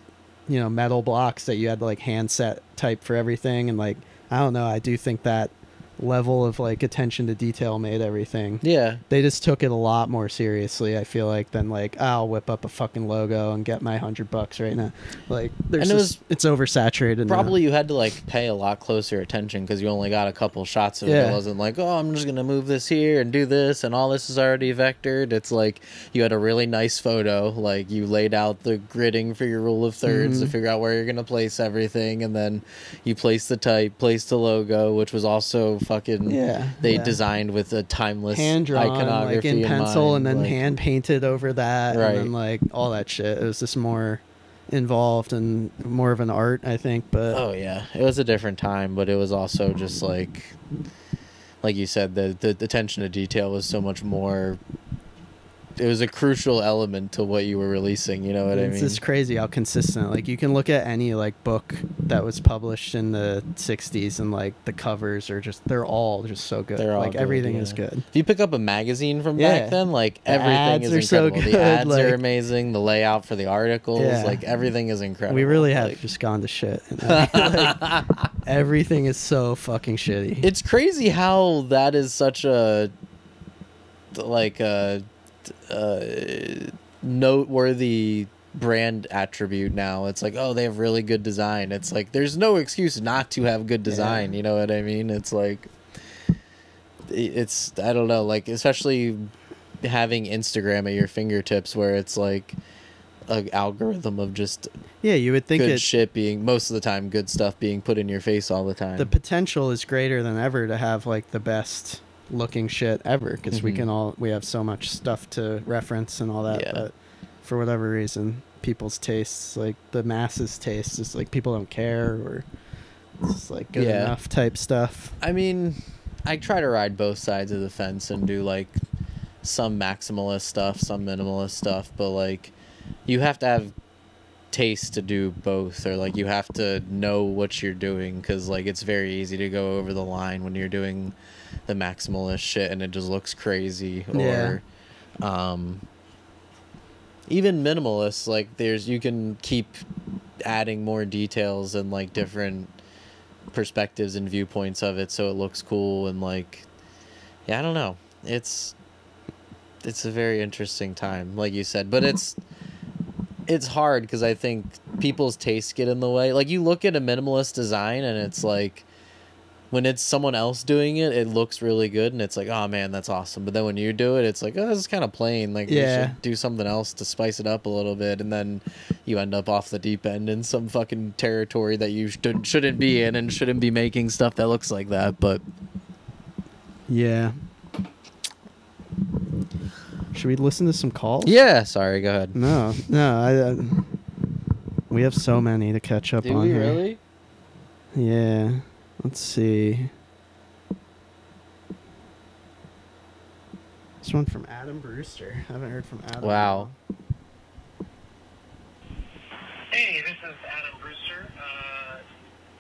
you know, metal blocks that you had to like hand set type for everything. And like, I don't know, I do think that level of like attention to detail made everything. Yeah. They just took it a lot more seriously, I feel like, than like, I'll whip up a fucking logo and get my $100 right now. Like, it's oversaturated. Probably now. You had to like pay a lot closer attention because you only got a couple shots of it. It wasn't like, oh, I'm just gonna move this here and do this and all this is already vectored. It's like you had a really nice photo, like you laid out the gridding for your rule of thirds to figure out where you're gonna place everything, and then you place the type, place the logo, which was also fucking designed with a timeless hand-drawn, iconography like in pencil, mind, and then like, hand painted over that, and then like all that shit. It was just more involved and more of an art, I think. But it was a different time, but it was also just like you said, the attention to detail was so much more. It was a crucial element to what you were releasing, you know what I mean? It's just crazy how consistent. Like, you can look at any, like, book that was published in the 60s, and, like, the covers are just, they're all just so good. They're all like, good, everything is good. If you pick up a magazine from back then, like, everything is incredible. So the ads are amazing. The layout for the articles, like, everything is incredible. We really have just gone to shit. Like, everything is so fucking shitty. It's crazy how that is such a, like, noteworthy brand attribute now. It's like, oh, they have really good design. It's like there's no excuse not to have good design, you know what I mean? It's like, it's I don't know, like, especially having Instagram at your fingertips, where it's like an algorithm of just you would think good shit being, most of the time, good stuff being put in your face all the time. The potential is greater than ever to have like the best looking shit ever, because we have so much stuff to reference and all that. But for whatever reason, people's tastes, like the masses' tastes, is like people don't care, or it's like good enough type stuff. I mean, I try to ride both sides of the fence and do like some maximalist stuff, some minimalist stuff, but like you have to have taste to do both, or like you have to know what you're doing, because like it's very easy to go over the line when you're doing the maximalist shit and it just looks crazy. Or even minimalist, like you can keep adding more details and like different perspectives and viewpoints of it so it looks cool, and like I don't know, it's a very interesting time, like you said, but it's hard because I think people's tastes get in the way. Like you look at a minimalist design and it's like, when it's someone else doing it, it looks really good and it's like, oh man, that's awesome. But then when you do it, it's like, oh, this is kind of plain. Like we should do something else to spice it up a little bit. And then you end up off the deep end in some fucking territory that you shouldn't be in, and shouldn't be making stuff that looks like that. But yeah. Should we listen to some calls? Yeah, sorry, go ahead. No, we have so many to catch up on here. Really? Yeah. Let's see. This one from Adam Brewster. I haven't heard from Adam. Wow. Hey, this is Adam Brewster.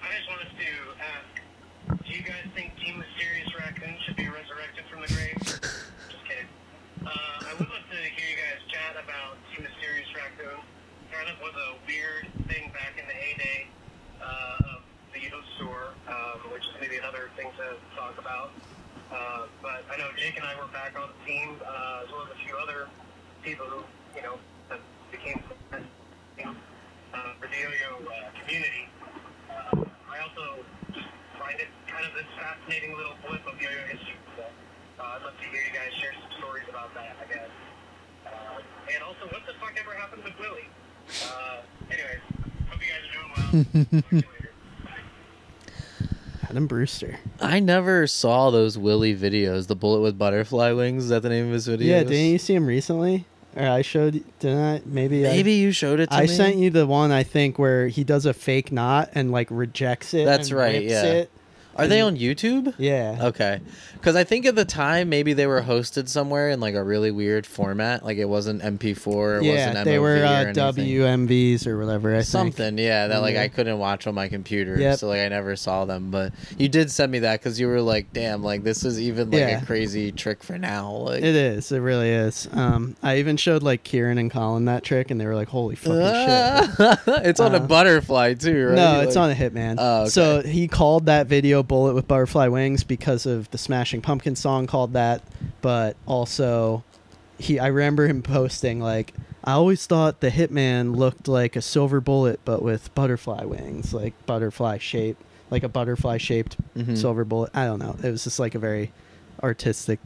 I just wanted to ask, do you guys think Team Mysterious Raccoon should be resurrected from the grave? Just kidding. I would love to hear you guys chat about Team Mysterious Raccoon. Kind of was a weird thing back in the heyday of the youth store, which is maybe another thing to talk about. But I know Jake and I were back on the team, as well as a few other people who, that became friends for the yo-yo community. I also just find it kind of this fascinating little blip of yo-yo history. So I'd love to hear you guys share some stories about that, I guess. And also, what the fuck ever happened with Willie? Anyways, hope you guys are doing well. Talk to you later. Adam Brewster. I never saw those Willie videos. The bullet with butterfly wings, is that the name of his video? Yeah, didn't you see him recently? Or I showed, didn't I? Maybe you showed it to me. I sent you the one, I think, where he does a fake knot and like rejects it. That's and right, rips yeah. it. Are they on YouTube? Yeah. Okay. Because I think at the time, maybe they were hosted somewhere in like a really weird format. Like it wasn't MP4, or it wasn't MOV, they were or WMVs or whatever, I think. Something, yeah, that like I couldn't watch on my computer. So like I never saw them. But you did send me that because you were like, damn, like this is even like a crazy trick for now. Like it is. It really is. I even showed like Kieran and Colin that trick and they were like, holy fucking shit. It's on a butterfly too, right? No, it's on a Hitman. Oh, okay. So he called that video Bullet with Butterfly Wings because of the Smashing Pumpkins song called that, but also I remember him posting like, I always thought the Hitman looked like a silver bullet but with butterfly wings, like butterfly shape, like a butterfly shaped silver bullet. I don't know. It was just like a very artistic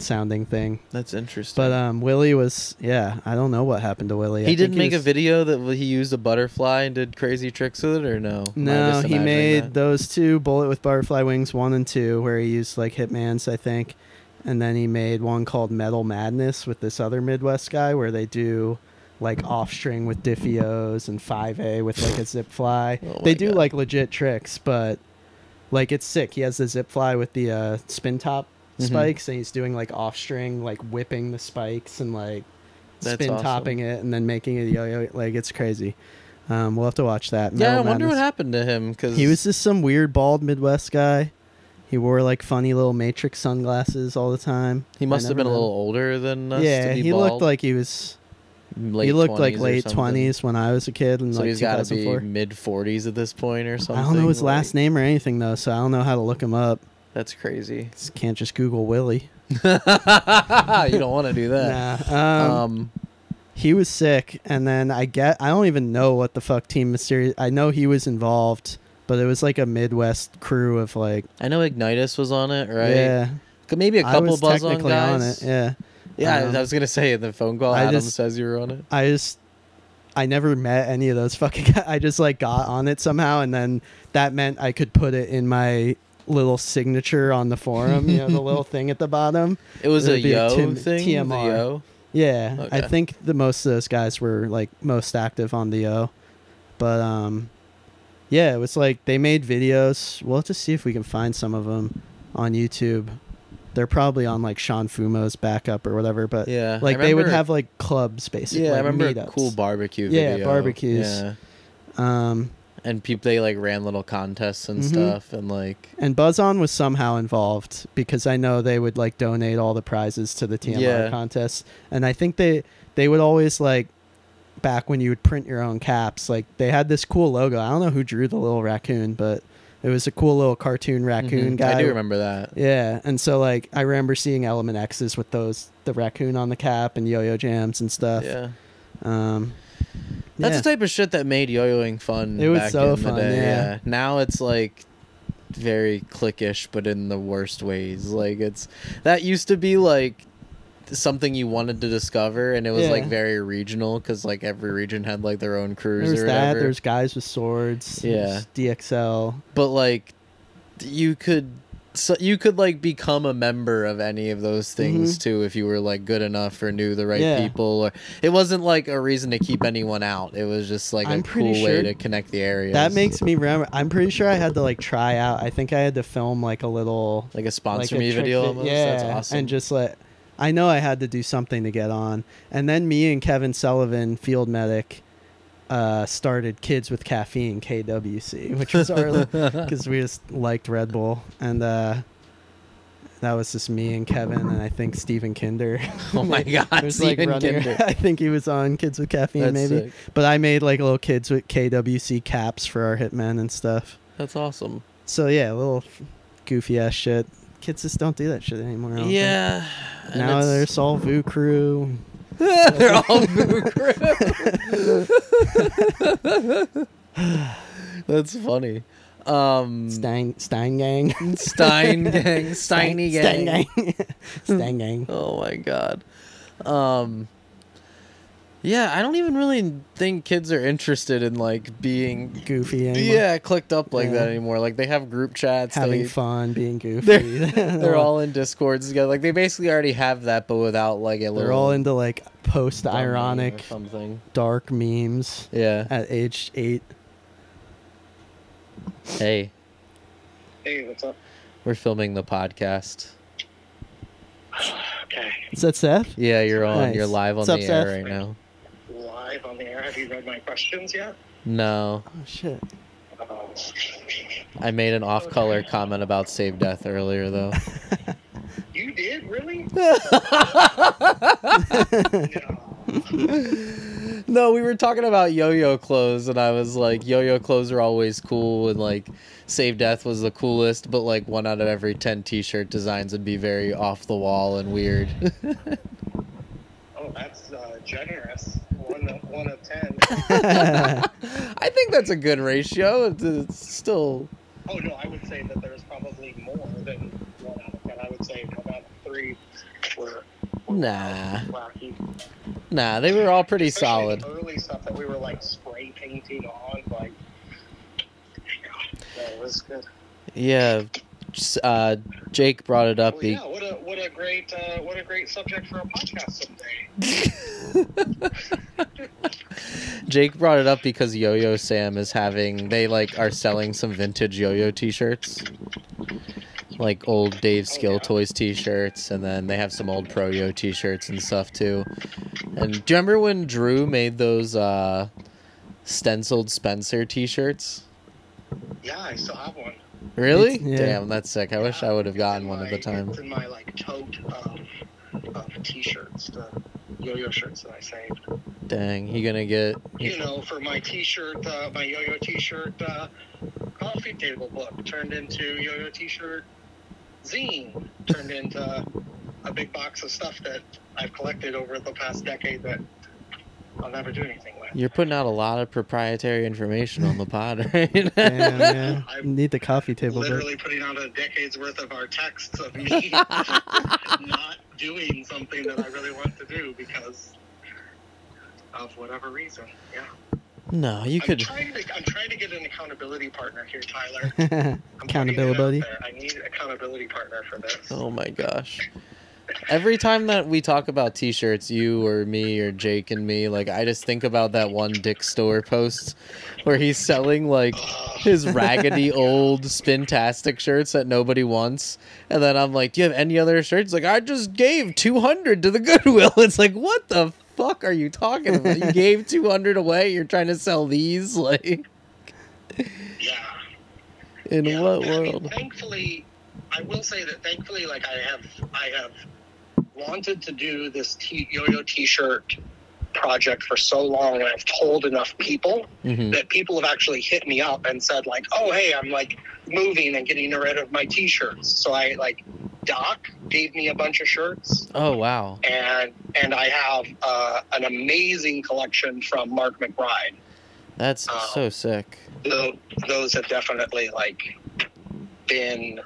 sounding thing. That's interesting. But Willie was, I don't know what happened to Willie. He didn't make a video that he used a butterfly and did crazy tricks with it, or no? No, he made those two, Bullet with Butterfly Wings 1 and 2, where he used like Hitmans, I think. And then he made one called Metal Madness with this other Midwest guy where they do like off string with Diffios and 5A with like a zip fly. They do like legit tricks, but like it's sick. He has the zip fly with the spin top spikes, and he's doing like off string, like whipping the spikes and like spin topping it and then making it yo-yo. Like it's crazy. We'll have to watch that. I wonder what happened to him, because he was just some weird bald Midwest guy. He wore like funny little Matrix sunglasses all the time. He must have been a little older than us. Yeah, to be he bald. Looked like he was. He looked like late 20s when I was a kid. So like he's got to be mid 40s at this point or something. I don't know his last name or anything though, so I don't know how to look him up. That's crazy. Can't just Google Willie. You don't want to do that. Nah. He was sick, and then I don't even know what the fuck Team Mysterious. I know he was involved, but it was like a Midwest crew of like. I know Ignitus was on it, right? Yeah. Maybe a couple I was Buzz technically on guys. On it. Yeah. Yeah, I was gonna say in the phone call, Adam says you were on it. I never met any of those fucking guys. I just like got on it somehow, and then that meant I could put it in my little signature on the forum, the little thing at the bottom. It was a yo thing? TMR. Yo? Yeah. Okay. I think the most of those guys were like most active on the yo. But yeah, it was like they made videos. We'll have to see if we can find some of them on YouTube. They're probably on like Sean Fumo's backup or whatever, but yeah, like they would have like clubs basically. Yeah, like I remember meetups. A cool barbecue video. Yeah, barbecues. Yeah. And people, they like ran little contests and stuff, and like. And Buzz-On was somehow involved because I know they would like donate all the prizes to the TMR contests, and I think they would always like, back when you would print your own caps, like they had this cool logo. I don't know who drew the little raccoon, but it was a cool little cartoon raccoon guy. I do remember that. Yeah, and so like I remember seeing Element X's with the raccoon on the cap and Yo-Yo Jams and stuff. Yeah. That's the type of shit that made yo-yoing fun. It was back so in fun. The day. Yeah. Now it's like very cliquish, but in the worst ways. Like that used to be like something you wanted to discover, and it was like very regional because like every region had like their own crews. There's or whatever. There's guys with swords. Yeah. DXL. But like you could like become a member of any of those things too if you were like good enough or knew the right people, or it wasn't like a reason to keep anyone out. It was just like a cool way to connect the areas. That makes me remember. I'm pretty sure I had to like try out. I think I had to film like a little like a sponsor me video almost. Yeah, that's awesome. and just like I know I had to do something to get on, and then me and Kevin Sullivan, field medic, started Kids with Caffeine, KWC, which was our because we just liked Red Bull, and that was just me and Kevin and I think Stephen Kinder. Oh my god, Stephen Kinder! I think he was on Kids with Caffeine. That's maybe sick. But I made like little Kids with KWC caps for our hitmen and stuff. That's awesome. So yeah, a little goofy ass shit. Kids just don't do that shit anymore. Yeah. Now there's all VU crew. They're all VU crew. That's funny. Stein gang. Stein gang. Steiny gang. Stein gang. Oh my god. Yeah, I don't even really think kids are interested in like being goofy anymore. Yeah, clicked up like that anymore. Like they have group chats, having fun, being goofy. They're all in Discords together. Like they basically already have that, but without like a little. They're all into like post-ironic, something dark memes. Yeah. At age 8. Hey. Hey, what's up? We're filming the podcast. Okay. Is that Seth? Yeah, you're on. Nice. You're live on What's the up, air Seth? right now. Live on the air. Have you read my questions yet? No. Oh shit. I made an off-color comment about Save Death earlier, though. You did? Really? No, we were talking about yo-yo clothes, and I was like, yo-yo clothes are always cool, and like Save Death was the coolest, but like 1 out of every 10 t-shirt designs would be very off the wall and weird. Oh, that's generous. 1 of 10. I think that's a good ratio. It's still. Oh no, I would say that there's probably more than 1 out of 10. I would say 1 out of 3 were Nah. wacky. Nah, they were all pretty Especially solid. The early stuff that we were like spray painting on, like, God, that was good. Yeah. Jake brought it up. Well, yeah, what a great subject for a podcast someday. Jake brought it up because Yo-Yo Sam is they are selling some vintage Yo-Yo t-shirts. Like old Dave Skill Toys t-shirts, and then they have some old Pro Yo t-shirts and stuff too. And do you remember when Drew made those stenciled Spencer t-shirts? Yeah, I still have one. Really? Yeah. Damn, that's sick. I wish I would have gotten one at the time. It's in my like tote of t-shirts, the yo-yo shirts that I saved. Dang, you gonna get... You know, for my t-shirt, my yo-yo t-shirt coffee table book turned into yo-yo t-shirt zine, turned into a big box of stuff that I've collected over the past decade that I'll never do anything with. You're putting out a lot of proprietary information on the pod, right? Damn, yeah. You need the coffee table. Literally putting out a decade's worth of our texts of me not doing something that I really want to do because of whatever reason. Yeah. No, you could. I'm trying to get an accountability partner here, Tyler. Accountability. I need an accountability partner for this. Oh my gosh. Every time that we talk about t-shirts, you or me or Jake and me, like, I just think about that one Dick Store post where he's selling, like, his raggedy old Spintastic shirts that nobody wants. And then I'm like, do you have any other shirts? Like, I just gave 200 to the Goodwill. It's like, what the fuck are you talking about? You gave 200 away? You're trying to sell these? Like, yeah. In what world? I mean, thankfully, I will say that thankfully, like, I have wanted to do this yo-yo t-shirt project for so long, and I've told enough people that people have actually hit me up and said, like, oh, hey, I'm, like, moving and getting rid of my t-shirts. So I, like, Doc gave me a bunch of shirts. Oh, wow. And I have an amazing collection from Mark McBride. That's so sick. Those have definitely, like, been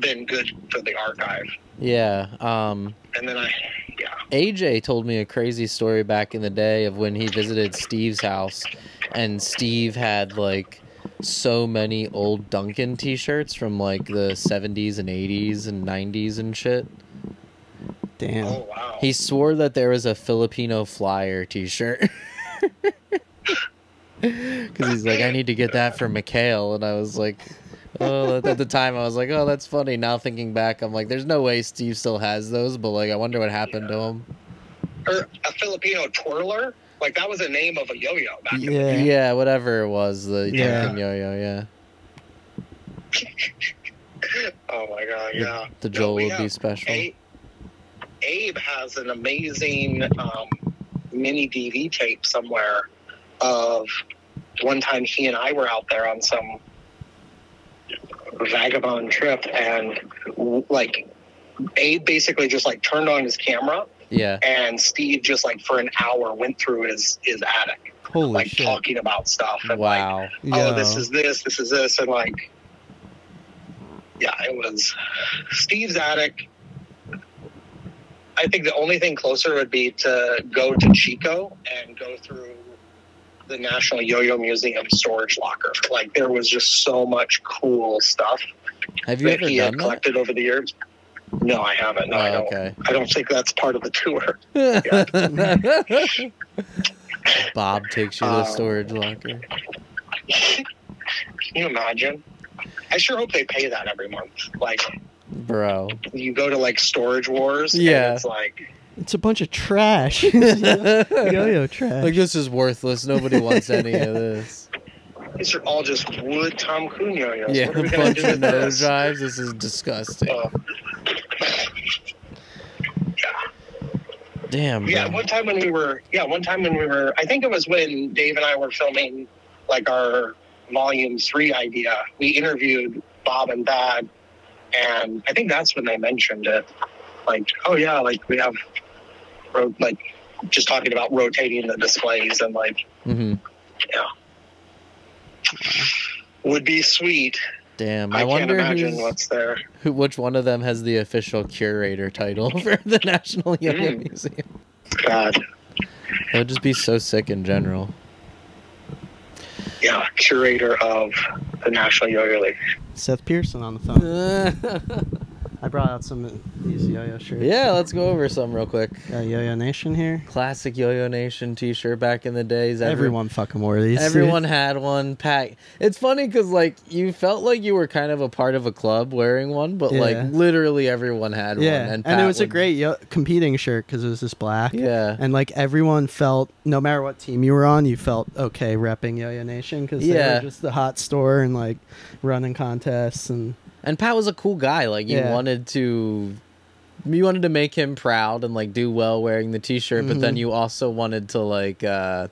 been good for the archive. Yeah. And then AJ told me a crazy story back in the day of when he visited Steve's house, and Steve had, like, so many old Duncan t-shirts from, like, the 70s and 80s and 90s and shit. Damn. Oh, wow. He swore that there was a Filipino Flyer t-shirt. Because he's like, I need to get that for Mikhail. And I was like, oh, at the time I was like, oh, that's funny. Now thinking back, I'm like, there's no way Steve still has those, but, like, I wonder what happened to him. Or a Filipino twirler? Like, that was a name of a yo-yo back in the Yeah. day. Yeah, whatever it was, the Duncan yo-yo, yeah. Oh, my God, yeah. The Joel would be special. Abe has an amazing mini DV tape somewhere of one time he and I were out there on some vagabond trip, and, like, Abe basically just, like, turned on his camera. Yeah. And Steve just, like, for an hour went through his attic. Holy like, shit. talking about stuff. And, wow. like, oh, this is this. And, like, yeah, it was Steve's attic. I think the only thing closer would be to go to Chico and go through the National Yo-Yo Museum storage locker. Like, there was just so much cool stuff Have you ever he done had collected over the years. No, I haven't. No, I don't. Okay. I don't think that's part of the tour. Bob takes you to the storage locker. Can you imagine? I sure hope they pay that every month. Like, bro, you go to, like, Storage Wars. Yeah. And it's like, it's a bunch of trash. Yo-yo trash. Like, this is worthless. Nobody wants any of this. These are all just wood Tom Coon yo-yos. Yeah, a bunch of nose drives. This is disgusting. Damn. Yeah, bro. one time when we were, I think it was when Dave and I were filming, like, our Volume 3 idea. We interviewed Bob and Thad, and I think that's when they mentioned it. Like, oh yeah, like, we have, like, just talking about rotating the displays and, like, yeah. Would be sweet. Damn, I wonder can't imagine what's there. Which one of them has the official curator title for the National Yo-Yo Museum? God. That would just be so sick in general. Yeah, curator of the National Yo-Yo League. Seth Pearson on the phone. I brought out some of these yo-yo shirts. Yeah, let's go over some real quick. Got Yo-Yo Nation here. Classic Yo-Yo Nation t-shirt back in the days. Everyone fucking wore these. Everyone had one. Pat. It's funny because, like, you felt like you were kind of a part of a club wearing one, but like literally everyone had one. And it was a great competing shirt because it was just black. Yeah. And, like, everyone felt, no matter what team you were on, you felt okay repping Yo-Yo Nation because they were just the hot store and, like, running contests And Pat was a cool guy. Like, you wanted to make him proud and, like, do well wearing the t-shirt, but then you also wanted to, like, it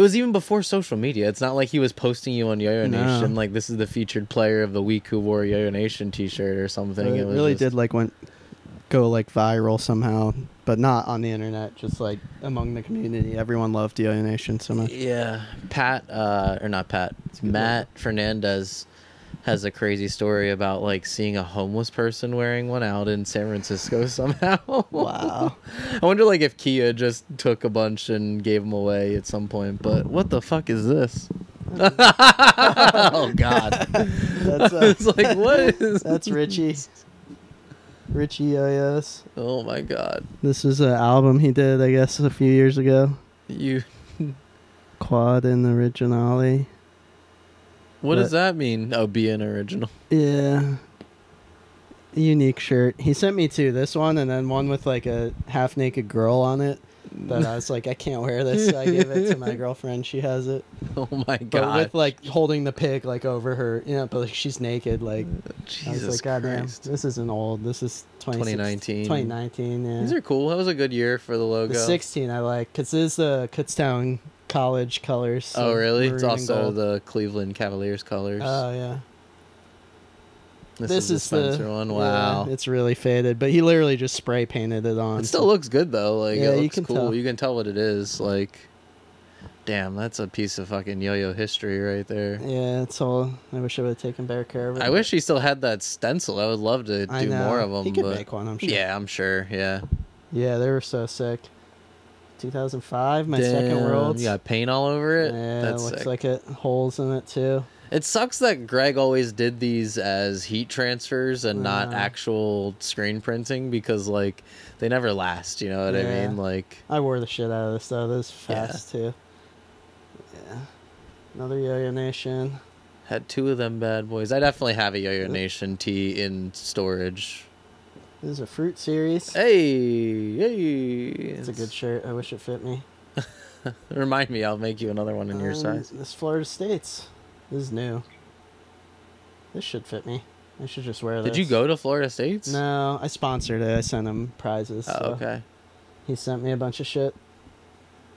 was even before social media. It's not like he was posting you on Yo-Yo Nation, like, this is the featured player of the week who wore a Yo-Yo Nation t-shirt or something. It really did, like, go go like viral somehow, but not on the internet, just like among the community. Everyone loved Yo-Yo Nation so much. Yeah. Matt Fernandez has a crazy story about like seeing a homeless person wearing one out in San Francisco somehow. Wow. I wonder like if Kia just took a bunch and gave them away at some point, but what the fuck is this? Oh God. That's it's like, what is that's Richie Yo-Yos. Oh my God. This is an album he did, I guess, a few years ago. Quad in Originale. What does that mean? Oh, be an original. Yeah. Unique shirt. He sent me two. This one and then one with like a half naked girl on it. But I was like, I can't wear this. So I gave it to my girlfriend. She has it. Oh my God. But with like holding the pig like over her, but like she's naked. Like, Jesus I was like, God damn, this isn't old. This is 2019. 2019, yeah. These are cool. That was a good year for the logo. The 16 I like, because this is the Kutztown College colors. So oh, really? It's also the Cleveland Cavaliers colors. Oh, yeah. This is the Spencer one. Wow. Yeah, it's really faded, but he literally just spray painted it on. It still looks good, though. Like, yeah, it looks you can cool. tell. You can tell what it is. Like, damn, that's a piece of fucking yo-yo history right there. Yeah, it's all. I wish I would have taken better care of it. I wish he still had that stencil. I would love to do more of them. He could make one, I'm sure. Yeah, I'm sure. Yeah. Yeah, they were so sick. 2005, my second Worlds. You got paint all over it? Yeah, that's it looks sick. like it. Holes in it, too. It sucks that Greg always did these as heat transfers and not actual screen printing because, like, they never last, you know what I mean? Like, I wore the shit out of this, though. This is fast, too. Yeah. Another Yo-Yo Nation. Had two of them bad boys. I definitely have a Yo-Yo Nation tee in storage. This is a Fruit series. Hey! It's a good shirt. I wish it fit me. Remind me, I'll make you another one in your size. This Florida States. This is new. This should fit me. I should just wear this. Did you go to Florida States? No, I sponsored it. I sent him prizes. Oh, okay. He sent me a bunch of shit.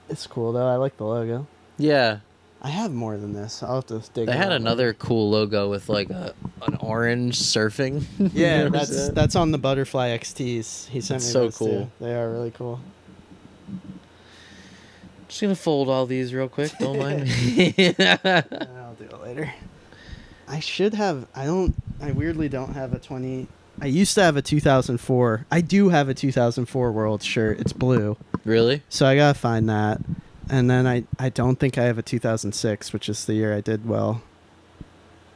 It's cool, though. I like the logo. Yeah. I have more than this. I'll have to dig They had another cool logo with, like, an orange surfing. Yeah, that's on the Butterfly XTs. He sent me so those, cool. Too. They are really cool. Just gonna fold all these real quick. Don't mind me. I'll do it later. I weirdly don't have a 20. I used to have a 2004. I do have a 2004 World shirt. It's blue. Really? So I gotta find that. And then I don't think I have a 2006, which is the year I did well.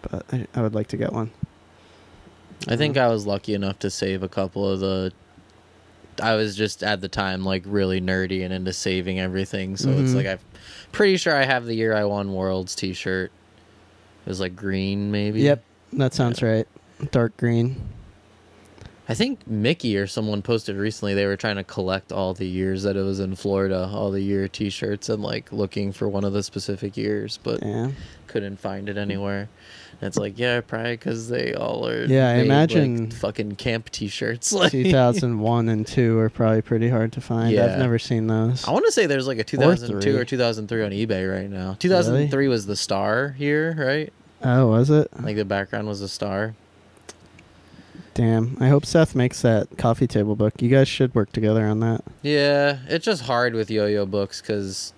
But I would like to get one. I think I was lucky enough to save a couple of the... I was just at the time like really nerdy and into saving everything, so it's like I'm pretty sure I have the year I won Worlds t-shirt. It was like green, maybe. Yep, that sounds right. Dark green. I think Mickey or someone posted recently they were trying to collect all the years that it was in Florida, all the year t-shirts, and like looking for one of the specific years, but couldn't find it anywhere. And it's like, yeah, probably because they all are. Yeah, I imagine like, fucking camp t-shirts. Like 2001 and 2 are probably pretty hard to find. Yeah. I've never seen those. I want to say there's like a 2002 or 2003 on eBay right now. 2003 was the star here, right? Oh, was it? Like the background was a star. Damn. I hope Seth makes that coffee table book. You guys should work together on that. Yeah, it's just hard with yo-yo books because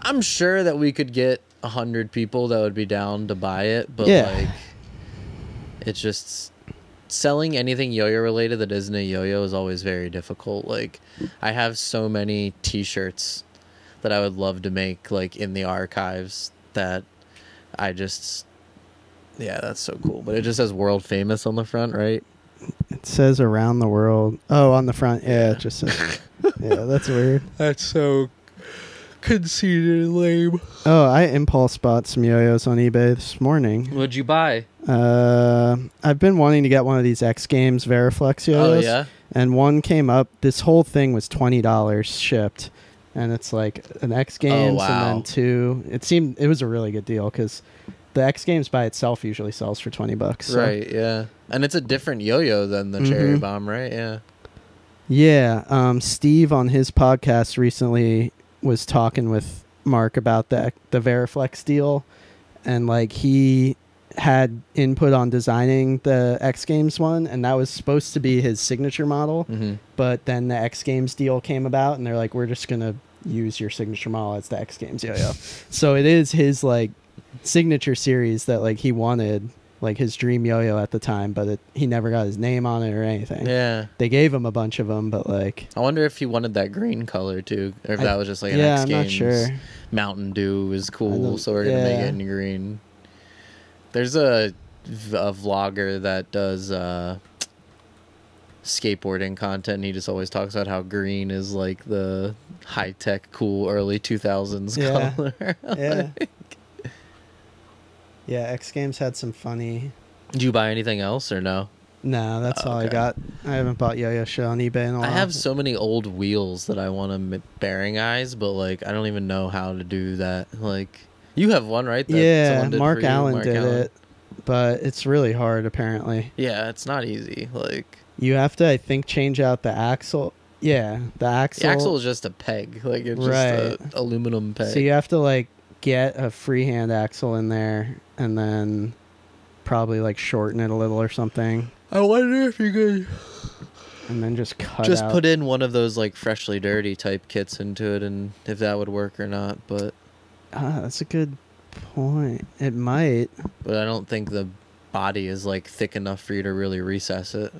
I'm sure that we could get 100 people that would be down to buy it, but like it's just selling anything yo-yo related that isn't a yo-yo is always very difficult. Like I have so many t-shirts that I would love to make like in the archives that I just that's so cool. But it just says world famous on the front, right? It says around the world. Oh, on the front. Yeah, it just says. Yeah, that's weird. That's so conceited and lame. Oh, I impulse bought some yo-yos on eBay this morning. What'd you buy? I've been wanting to get one of these X Games Veriflex yo-yos. Oh, yeah? And one came up. This whole thing was $20 shipped. And it's like an X Games and then two. It was a really good deal because the X Games by itself usually sells for $20. So. Right, yeah. And it's a different yo-yo than the Cherry Bomb, right? Yeah. Yeah. Steve on his podcast recently was talking with Mark about the Veriflex deal, and like he had input on designing the X Games one, and that was supposed to be his signature model. But then the X Games deal came about, and they're like, we're just gonna use your signature model as the X Games yo-yo. So it is his like signature series that like he wanted, like his dream yo-yo at the time, but he never got his name on it or anything. Yeah, they gave him a bunch of them, but like I wonder if he wanted that green color too, or if that was just like an X Games. I'm not sure. Mountain Dew is cool, so we're gonna make it in green. There's a vlogger that does skateboarding content, and he just always talks about how green is like the high-tech, cool early 2000s color. Yeah. Yeah, X Games had some funny... Did you buy anything else or no? No, that's all I got. I haven't bought Yo-Yo Shell on eBay in a while. I have so many old wheels that I want to bearing eyes, but like I don't even know how to do that. Like, you have one, right? That Mark Allen did it, but it's really hard apparently. Yeah, it's not easy. Like, you have to, I think, change out the axle. Yeah, the axle. The axle is just a peg. Like, it's just an aluminum peg. So you have to like get a freehand axle in there and then probably like shorten it a little or something. I wonder if you could, and then just put in one of those like Freshly Dirty type kits into it, and if that would work or not. But that's a good point. It might, but I don't think the body is like thick enough for you to really recess it.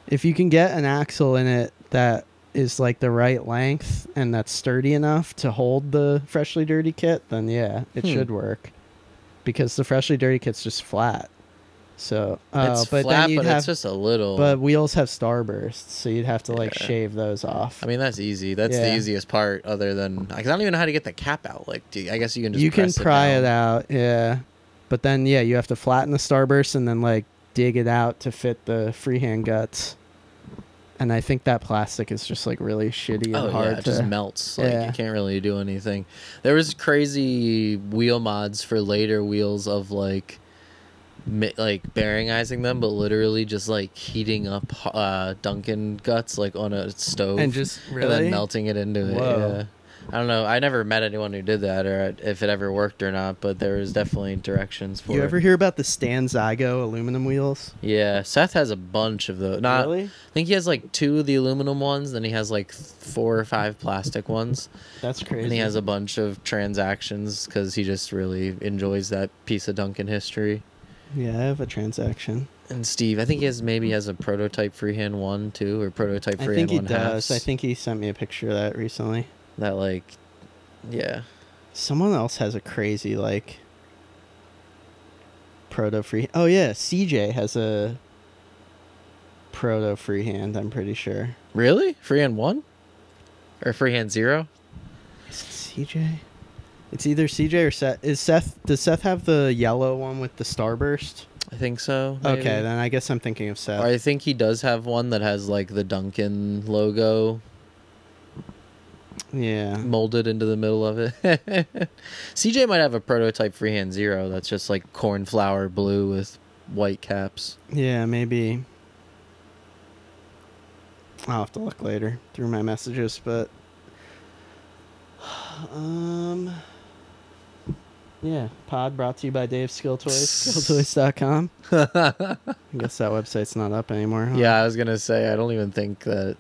If you can get an axle in it that is like the right length and that's sturdy enough to hold the Freshly Dirty kit, then yeah, it should work. Because the Freshly Dirty kit's just flat. So, it's but flat, then but it's just a little. But wheels have starbursts, so you'd have to like shave those off. I mean, that's easy. That's the easiest part. Other than, because I don't even know how to get the cap out. Like, I guess you can just pry it out, yeah. But then you have to flatten the starburst and then like dig it out to fit the freehand guts. And I think that plastic is just like really shitty and hard. It just melts. Like, you can't really do anything. There was crazy wheel mods for later wheels of like bearingizing them, but literally just like heating up Dunkin' guts like on a stove and just and then melting it into it. Yeah. I don't know. I never met anyone who did that, or if it ever worked or not. But there was definitely directions for it. You ever hear about the Stan Zygo aluminum wheels? Yeah, Seth has a bunch of those. Really? I think he has like 2 of the aluminum ones, then he has like 4 or 5 plastic ones. That's crazy. And he has a bunch of transactions because he just really enjoys that piece of Dunkin' history. Yeah, I have a transaction. And Steve, I think he has a prototype freehand 1 too, or prototype freehand 1 halves. I think he does. I think he sent me a picture of that recently. That like, yeah. Someone else has a crazy like proto free. Oh yeah, CJ has a proto freehand. I'm pretty sure. Really? Freehand 1 or freehand 0? Is it CJ? It's either CJ or Seth. Does Seth have the yellow one with the starburst? I think so. Maybe. Okay, then I guess I'm thinking of Seth. Or I think he does have one that has like the Dunkin' logo. Yeah. Molded into the middle of it. CJ might have a prototype freehand 0 that's just like cornflower blue with white caps. Yeah, maybe. I'll have to look later through my messages, but yeah, pod brought to you by Dave's Skill Toys, skilltoys.com. I guess that website's not up anymore. Huh? Yeah, I was gonna say I don't even think that.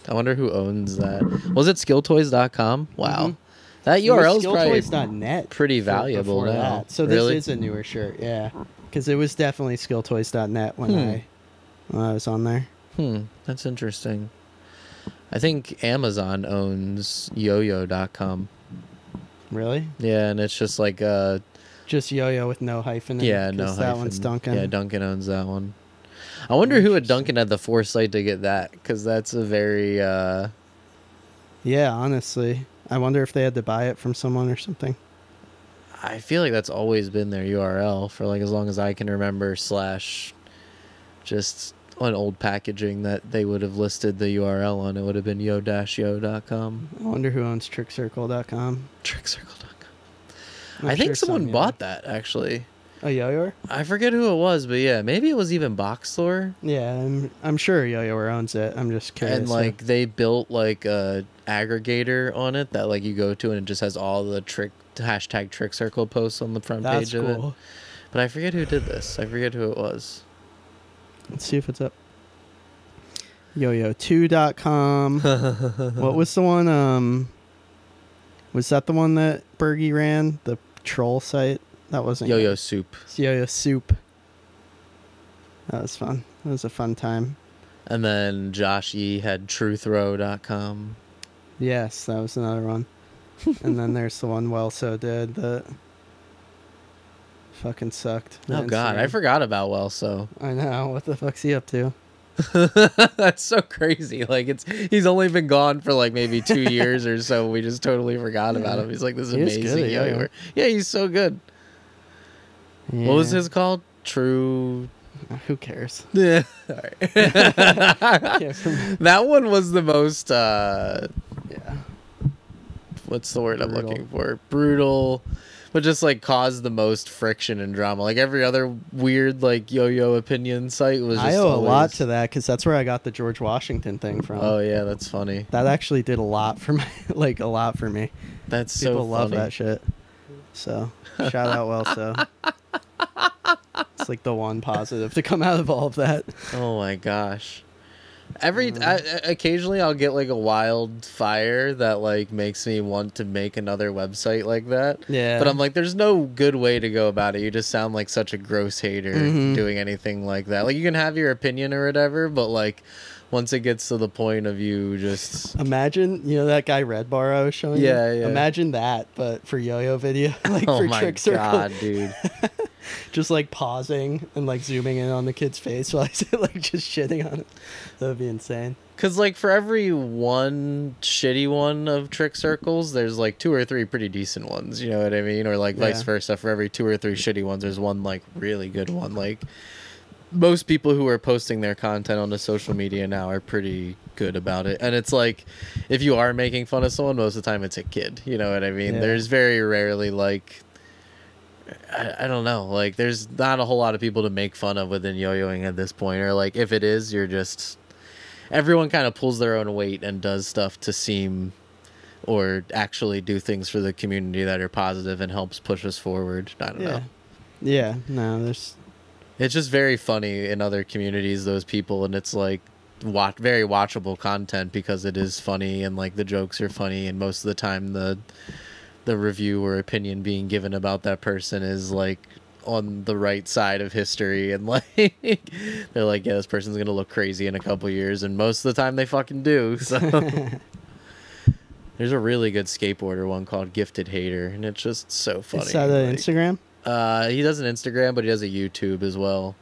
I wonder who owns that. Was it skilltoys.com? Wow. Mm-hmm. That URL is probably skilltoys.net pretty valuable now. That. So this is a newer shirt, yeah. Because it was definitely skilltoys.net when I was on there. That's interesting. I think Amazon owns yoyo.com. Really? Yeah, and it's just like just yo-yo with no hyphen in it. Yeah, no hyphen. That one's Dunkin'. Yeah, Dunkin' owns that one. I wonder who at Dunkin' had the foresight to get that, because that's a very... Yeah, honestly. I wonder if they had to buy it from someone or something. I feel like that's always been their URL for like as long as I can remember, / just on old packaging that they would have listed the URL on. It would have been yo-yo.com. I wonder who owns trickcircle.com. Trickcircle.com. I think someone bought that, actually. A yo-yo? I forget who it was, but yeah, maybe it was even Box Store. Yeah, I'm sure yo-yo owns it. I'm just curious. And like they built like a aggregator on it that like you go to and it just has all the hashtag trick circle posts on the front page of it. But I forget who did this. I forget who it was. Let's see if it's up. Yo2.com. What was the one? Was that the one that Bergie ran? The troll site? That wasn't Yo-Yo Soup. It's Yo-Yo Soup. That was fun. It was a fun time. And then Josh E had truthrow.com. Yes, that was another one. And then there's the one Welso did that fucking sucked. Oh, God. I forgot about Welso. I know. What the fuck's he up to? That's so crazy. Like, he's only been gone for like maybe 2 years or so. We just totally forgot about him. He's like this amazing yo-yo. Yeah, he's so good. Yeah. What was his called? True. Who cares? Yeah. All right. That one was the most what's the word brutal. I'm looking for? Brutal. But just like caused the most friction and drama. Like every other weird like yo-yo opinion site was just I owe a lot to that because that's where I got the George Washington thing from. Oh yeah, that's funny. That actually did a lot for me. Like a lot for me. That's People so funny. love that shit. So shout out Welso. It's like the one positive to come out of all of that. Oh my gosh. Occasionally I'll get like a wildfire that like makes me want to make another website like that. Yeah. But I'm like, there's no good way to go about it. You just sound like such a gross hater doing anything like that. Like you can have your opinion or whatever, but like once it gets to the point of you just imagine, you know that guy Red Bar I was showing you? Yeah. Imagine that, but for yo-yo video. Like oh for my Trick Circle. God, dude. Just like pausing and like zooming in on the kid's face while he's like just shitting on it. That would be insane. Because like for every one shitty one of Trick Circles, there's like 2 or 3 pretty decent ones. You know what I mean? Or like vice versa. For every 2 or 3 shitty ones, there's one like really good one. Like most people who are posting their content on the social media now are pretty good about it. And it's like if you are making fun of someone, most of the time it's a kid. You know what I mean? There's very rarely like I don't know, like there's not a whole lot of people to make fun of within yo-yoing at this point, or like if it is, you're just everyone kind of pulls their own weight and does stuff to seem or actually do things for the community that are positive and helps push us forward. I don't know. Yeah, no, it's just very funny in other communities, those people, and it's like very watchable content because it is funny and like the jokes are funny, and most of the time the review or opinion being given about that person is like on the right side of history, and like they're like, yeah, this person's gonna look crazy in a couple years, and most of the time they fucking do. So there's a really good skateboarder one called Gifted Hater, and it's just so funny. Is that an Instagram? He does an Instagram, but he does a YouTube as well.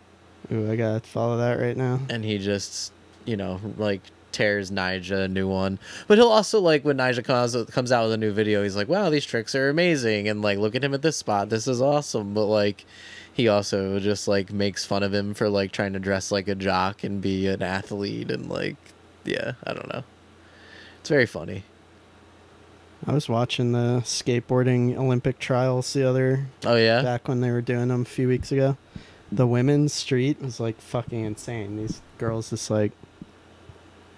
Ooh, I gotta follow that right now. And he just, you know, like tears Nyjah a new one, but he'll also like when Nyjah comes out with a new video, he's like, wow, these tricks are amazing, and like look at him at this spot, this is awesome. But like he also just like makes fun of him for like trying to dress like a jock and be an athlete, and like I don't know, it's very funny. I was watching the skateboarding Olympic trials back when they were doing them a few weeks ago. The women's street was like fucking insane. These girls just like,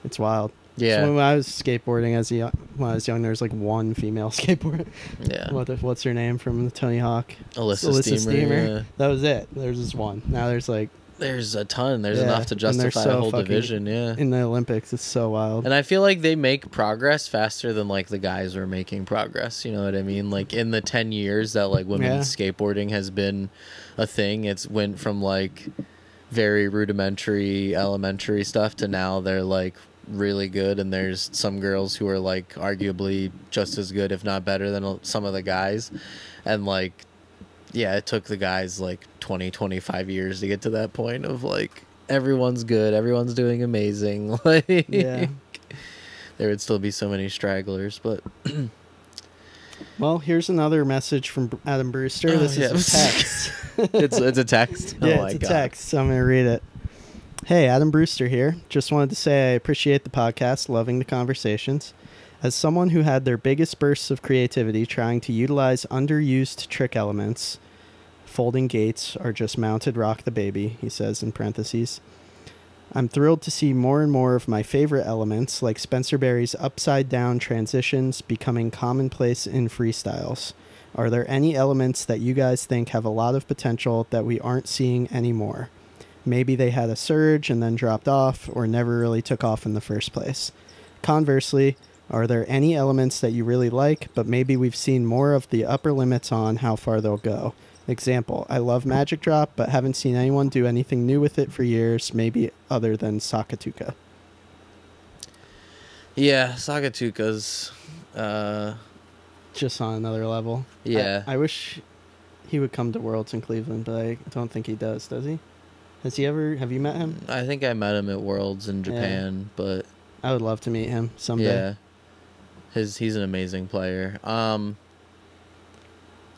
it's wild. Yeah. So when I was skateboarding when I was young, there was like one female skateboarder. Yeah. What's her name from the Tony Hawk? Alyssa Steamer. Yeah. That was it. There's just one. Now there's a ton. There's enough to justify a whole division. Yeah. In the Olympics, it's so wild. And I feel like they make progress faster than like the guys were making progress. You know what I mean? Like in the 10 years that like women's skateboarding has been a thing, it's went from like very rudimentary elementary stuff to now they're like really good, and there's some girls who are like arguably just as good if not better than some of the guys, and like it took the guys like 20-25 years to get to that point of like everyone's good, everyone's doing amazing. Like there would still be so many stragglers, but well, here's another message from Adam Brewster. This is a text. It's a text. Yeah, it's a text, so I'm gonna read it. Hey, Adam Brewster here. Just wanted to say I appreciate the podcast, loving the conversations. As someone who had their biggest bursts of creativity trying to utilize underused trick elements, folding gates or just mounted rock the baby, he says in parentheses, I'm thrilled to see more and more of my favorite elements, like Spencer Berry's upside-down transitions, becoming commonplace in freestyles. Are there any elements that you guys think have a lot of potential that we aren't seeing anymore? Maybe they had a surge and then dropped off or never really took off in the first place. Conversely, are there any elements that you really like, but maybe we've seen more of the upper limits on how far they'll go? Example, I love Magic Drop, but haven't seen anyone do anything new with it for years, maybe other than Sakatuka. Yeah, Sakatuka's just on another level. Yeah. I wish he would come to Worlds in Cleveland, but I don't think he does he? Has he ever... Have you met him? I think I met him at Worlds in Japan, but... I would love to meet him someday. Yeah. He's an amazing player.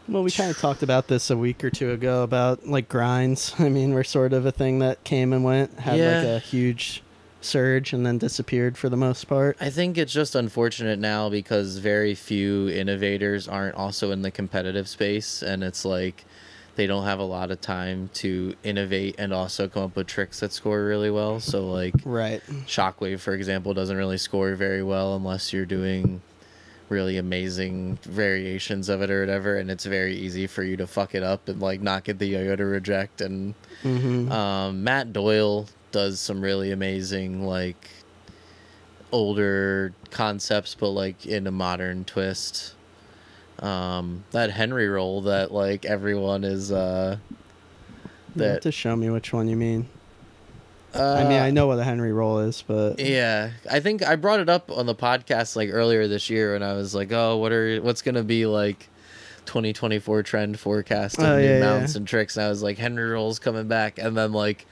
Well, we kind of talked about this a week or two ago about, like, grinds. I mean, we're sort of a thing that came and went, had, like, a huge surge and then disappeared for the most part. I think it's just unfortunate now because very few innovators aren't also in the competitive space, and it's like they don't have a lot of time to innovate and also come up with tricks that score really well. So, like, Shockwave, for example, doesn't really score very well unless you're doing really amazing variations of it or whatever, and it's very easy for you to fuck it up and, like, not get the yo-yo to reject. And Matt Doyle does some really amazing, like, older concepts, but, like, in a modern twist. That Henry roll that, like, everyone is you have to show me which one you mean. I mean, I know what a Henry roll is, but yeah, I think I brought it up on the podcast, like, earlier this year, and I was like, oh, what's gonna be, like, 2024 trend forecast of new mounts and tricks, and I was like, Henry roll's coming back. And then, like,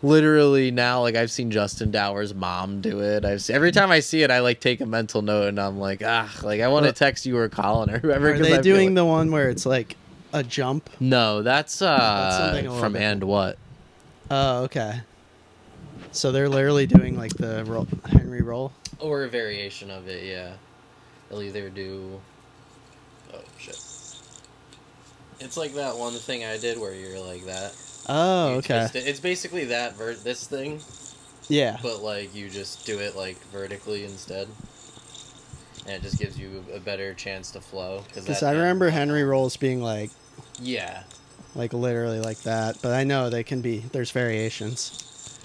literally now, like, I've seen Justin Dower's mom do it. Every time I see it, I, like, take a mental note, and I'm like, like, I want to text you or Colin or whoever. Are they doing the one where it's like a jump? No, that's from And What. Oh, okay. So they're literally doing, like, the Henry roll? Or a variation of it, yeah. They'll either do... Oh, shit. It's like that one thing I did where you're like that. Oh, okay. It's basically that, this thing. Yeah. But, like, you just do it, like, vertically instead. And it just gives you a better chance to flow. Because I remember Henry rolls being, like... Yeah. Like, literally like that. But I know they can be... There's variations.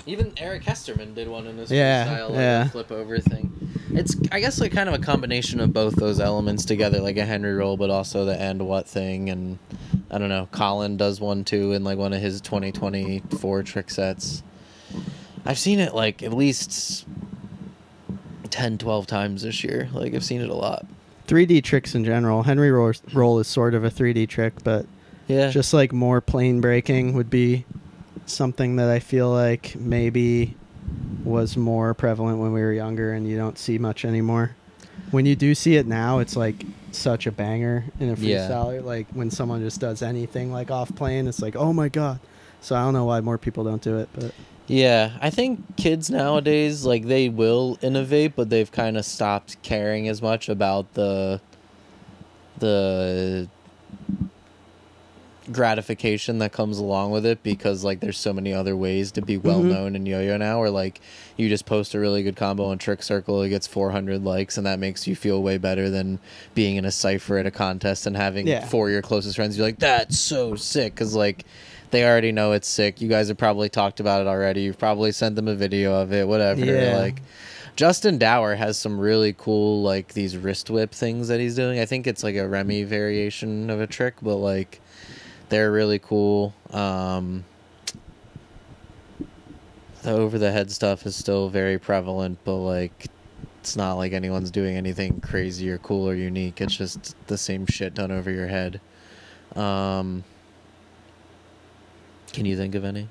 Even Eric Hesterman did one in this style, like, flip over thing. It's, I guess, like, kind of a combination of both those elements together, like a Henry roll, but also the And What thing. And I don't know, Colin does one too in, like, one of his 2024 trick sets. I've seen it, like, at least 10, 12 times this year. Like, I've seen it a lot. 3D tricks in general. Henry roll is sort of a 3D trick, but just, like, more plane breaking would be something that I feel like maybe was more prevalent when we were younger and you don't see much anymore. When you do see it now, it's like such a banger in a freestyler. Like, when someone just does anything, like, off plane, it's like, oh my god. So I don't know why more people don't do it, but yeah, I think kids nowadays, like, they will innovate, but they've kind of stopped caring as much about the gratification that comes along with it, because, like, there's so many other ways to be well known in yo-yo now, where, like, you just post a really good combo on Trick Circle, it gets 400 likes, and that makes you feel way better than being in a cipher at a contest and having 4 of your closest friends be like, that's so sick, because, like, they already know it's sick. You guys have probably talked about it already. You've probably sent them a video of it, whatever. Like, Justin Dower has some really cool, like, these wrist whip things that he's doing. I think it's like a Remy variation of a trick, but, like, they're really cool. The over-the-head stuff is still very prevalent, but, like, it's not like anyone's doing anything crazy or cool or unique. It's just the same shit done over your head. Can you think of any?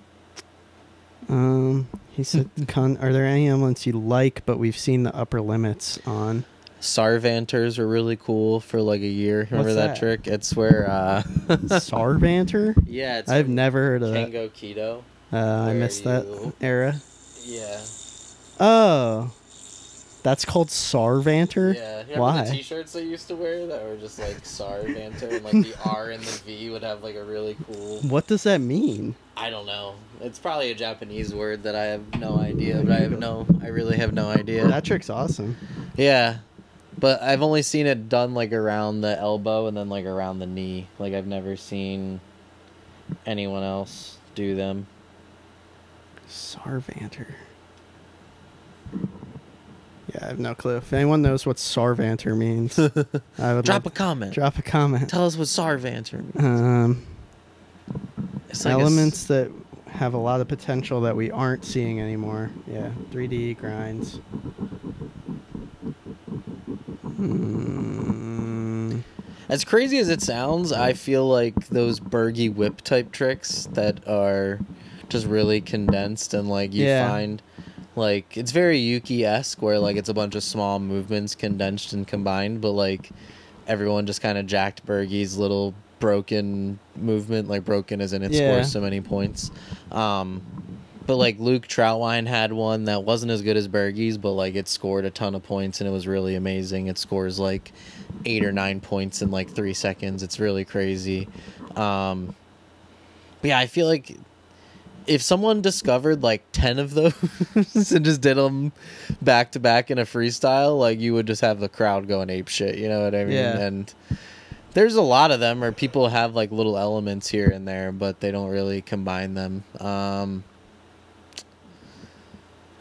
He said, are there any elements you like, but we've seen the upper limits on? Sarvanters are really cool for, like, a year. Remember that trick? It's where Sarvanter? Yeah, I've never heard of that. Kengo Keto. I missed that era. Yeah. Oh. That's called Sarvanter? Yeah. Why? The t-shirts they used to wear that were just, like, Sarvanter, and, like, the R and the V would have, like, a really cool... What does that mean? I don't know. It's probably a Japanese word that I have no idea, but I really have no idea. That trick's awesome. Yeah. But I've only seen it done like around the elbow and then like around the knee. Like I've never seen anyone else do them. Sarvanter. Yeah, I have no clue. If anyone knows what Sarvanter means, I would drop a comment. Drop a comment. Tell us what Sarvanter means. It's like elements that have a lot of potential that we aren't seeing anymore. Yeah, 3D grinds. As crazy as it sounds, I feel like those Bergie whip type tricks that are just really condensed and like you find like it's very Yuki-esque where like it's a bunch of small movements condensed and combined, but like everyone just kind of jacked Bergie's little broken movement, like broken as in it scores so many points. But like Luke Troutwine had one that wasn't as good as Bergie's, but like it scored a ton of points and it was really amazing. It scores like 8 or 9 points in like 3 seconds. It's really crazy. But yeah, I feel like if someone discovered like 10 of those and just did them back to back in a freestyle, like you would just have the crowd going ape shit. You know what I mean? Yeah. And there's a lot of them where people have like little elements here and there, but they don't really combine them.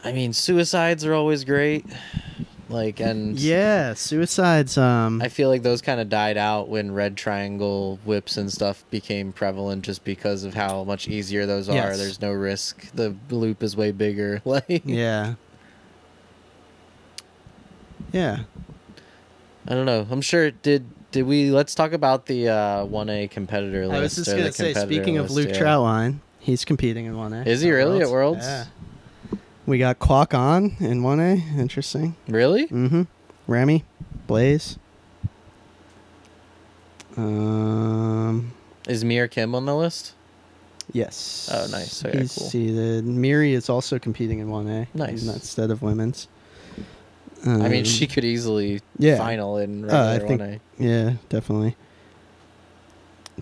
I mean, suicides are always great. Like, and yeah, suicides. I feel like those kind of died out when red triangle whips and stuff became prevalent, just because of how much easier those are. Yes. There's no risk. The loop is way bigger. Like, yeah. I don't know. I'm sure. Did we? Let's talk about the 1A competitor list. I was just gonna say, speaking of Luke Troutwine, he's competing in 1A. Is he really at Worlds? Yeah. We got Quack on in 1A. Interesting. Really? Mm-hmm. Remy, Blaze. Is Mir Kim on the list? Yes. Oh, nice. Okay, he's cool. seated. Miri is also competing in 1A. Nice. Instead of women's. I mean, she could easily final in regular 1A. Yeah, definitely.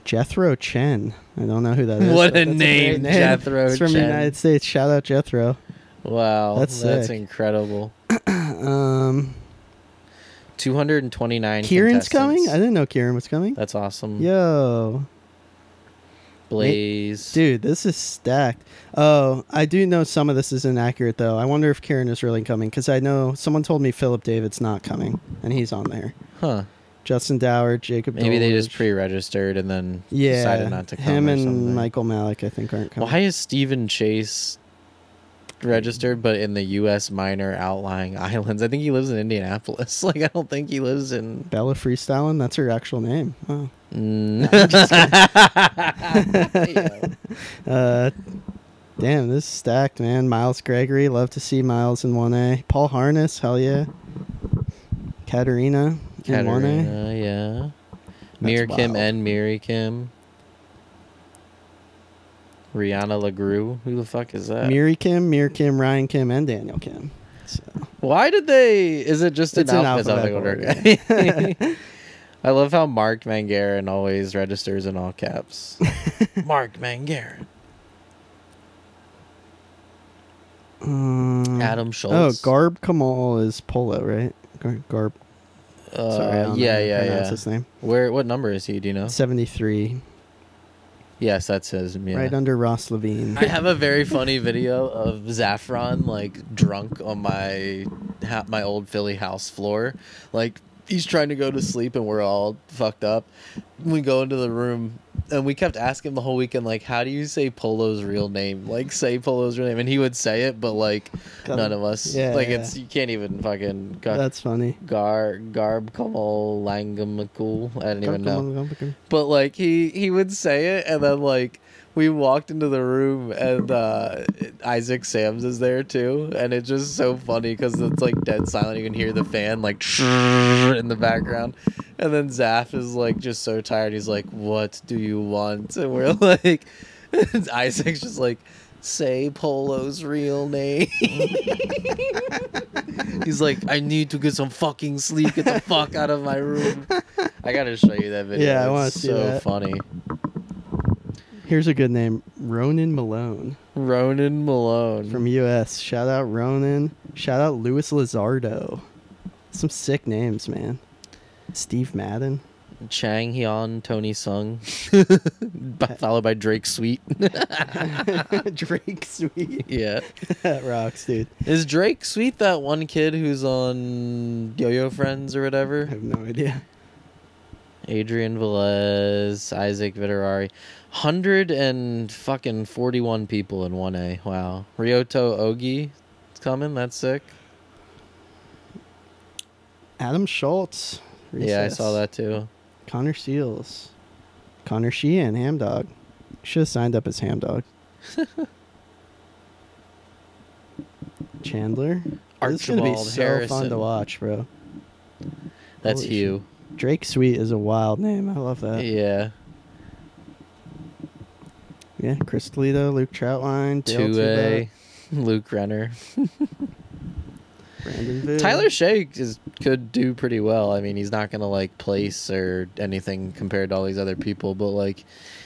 Jethro Chen. I don't know who that is. What a name, Jethro Chen. It's from the United States. Shout out Jethro. Wow, that's incredible. 229 Kieran's coming? I didn't know Kieran was coming. That's awesome. Yo. Blaze. Dude, this is stacked. Oh, I do know some of this is inaccurate, though. I wonder if Kieran is really coming, because I know someone told me Philip David's not coming, and he's on there. Huh. Justin Dower, Jacob Maybe Dolich. they just pre-registered and then decided not to come. Him and something. Michael Malik, I think, aren't coming. Why is Stephen Chase registered but in the U.S. minor outlying islands? I think he lives in Indianapolis. Like, I don't think he lives in Bella Freestyling. That's her actual name. Oh. Damn, this is stacked, man. Miles Gregory, love to see Miles in 1A. Paul Harness, hell yeah. Katarina in 1A. Yeah. Mir Kim and Miri Kim. Rihanna LaGrue. Who the fuck is that? Mir Kim, Ryan Kim, and Daniel Kim. So. Why did they... Is it just it's an alphabetical order? Yeah. I love how Mark Mangarin always registers in all caps. Mark Mangarin. Adam Schultz. Oh, Garb Kamal is Polo, right? Garb. Sorry, yeah. That's his name. What number is he? Do you know? 73. Yes, that's his. Yeah. Right under Ross Levine. I have a very funny video of Zaffron like drunk on my old Philly house floor. Like, he's trying to go to sleep and we're all fucked up. We go into the room and we kept asking him the whole weekend, like, how do you say Polo's real name? Like, say Polo's real name. And he would say it, but like none of us. It's you can't even fucking. That's funny. Garb Kamal Langamakul. I didn't even know. But like he would say it, and then like we walked into the room and Isaac Sams is there too, and it's just so funny because it's like dead silent. You can hear the fan like in the background, and then Zaff is like just so tired. He's like, "What do you want?" And we're like, Isaac's just like, "Say Polo's real name." He's like, "I need to get some fucking sleep. Get the fuck out of my room." I gotta show you that video. Yeah, I want to see that. So funny. Here's a good name. Ronan Malone. Ronan Malone. From U.S. Shout out Ronan. Shout out Luis Lizardo. Some sick names, man. Steve Madden. Chang Hyun, Tony Sung, followed by Drake Sweet. Drake Sweet. Yeah. That rocks, dude. Is Drake Sweet that one kid who's on Yo-Yo Friends or whatever? I have no idea. Adrian Velez, Isaac Vittorari. 141 people in 1A. Wow. Ryoto Ogi is coming. That's sick. Adam Schultz. Recess. Yeah, I saw that too. Connor Seals. Connor Sheehan, Ham Dog. Should have signed up as Ham Dog. Chandler. This is going to be so Harrison. fun to watch, bro. That's Holy Hugh. Shit. Drake Sweet is a wild name. I love that. Yeah. Yeah, Chris Toledo, Luke Troutline, 2A, Luke Renner. Brandon Vu. Tyler Shea could do pretty well. I mean, he's not going to, like, place or anything compared to all these other people, but, like,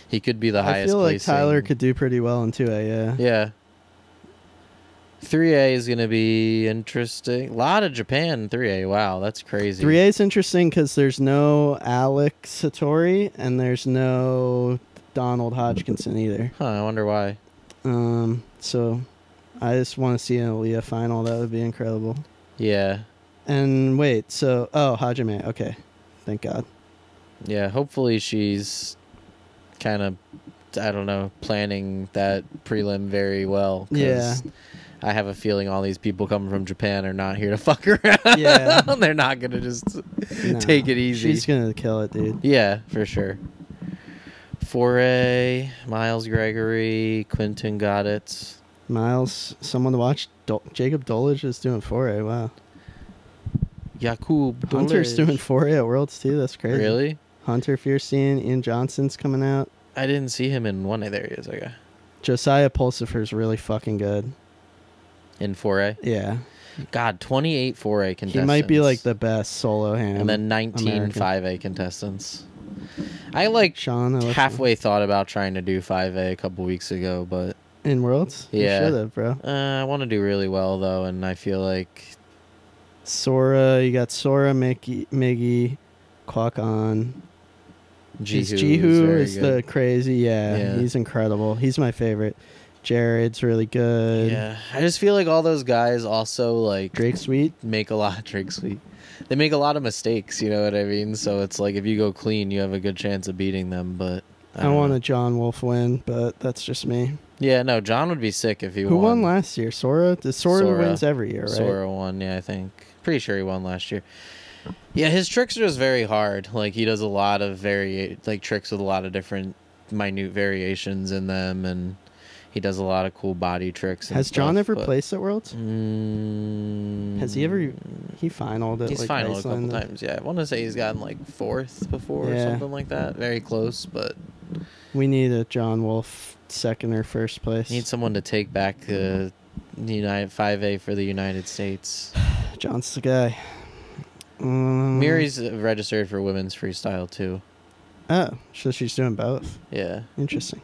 he could be the highest I feel like placing. Tyler could do pretty well in 2A, yeah. Yeah. 3A is going to be interesting. A lot of Japan in 3A. Wow, that's crazy. 3A is interesting because there's no Alex Satori and there's no Donald Hodgkinson either. Huh, I wonder why. So I just want to see an Aaliyah final. That would be incredible. Yeah. And wait, so Hajime. Okay, thank God. Yeah, hopefully she's kind of, I don't know, planning that prelim very well. Yeah. I have a feeling all these people coming from Japan are not here to fuck around. Yeah. They're not going to just take it easy. She's going to kill it, dude. Yeah, for sure. 4A, Miles Gregory, Quinton got it. Miles, someone to watch. Jacob Dolich is doing 4A. Wow. Jakub Hunter's doing 4A at Worlds too. That's crazy. Really? Hunter Fierstein, Ian Johnson's coming out. I didn't see him in 1A. There he is. Okay. Josiah Pulsifer's really fucking good. In 4A? Yeah. God, 28 4A contestants. He might be like the best solo ham. And then 19 American. 5A contestants. I like Sean, halfway thought about trying to do 5A a couple weeks ago, but in Worlds? Yeah. You should have, bro. I want to do really well though, and I feel like Sora, you got Sora, Miggy, Kwakon. Jihu is the crazy, yeah, he's incredible. He's my favorite. Jared's really good. Yeah, I just feel like all those guys also like Drake Sweet make a lot. Drake Sweet, they make a lot of mistakes. You know what I mean? So it's like if you go clean, you have a good chance of beating them. But I want a John Wolf win, but that's just me. Yeah, no, John would be sick if he won. Who won last year? Sora? Sora wins every year, right? Sora won, yeah, I think. Pretty sure he won last year. Yeah, his tricks are just very hard. Like he does a lot of tricks with a lot of different minute variations in them, and he does a lot of cool body tricks. Has John ever placed at Worlds? Has he ever? He finaled it. He's finaled a couple times. Yeah, I want to say he's gotten like 4th before or something like that. Very close, but we need a John Wolf 2nd or 1st place. Need someone to take back the United 5A for the United States. John's the guy. Miri's registered for women's freestyle too. Oh, so she's doing both. Yeah. Interesting.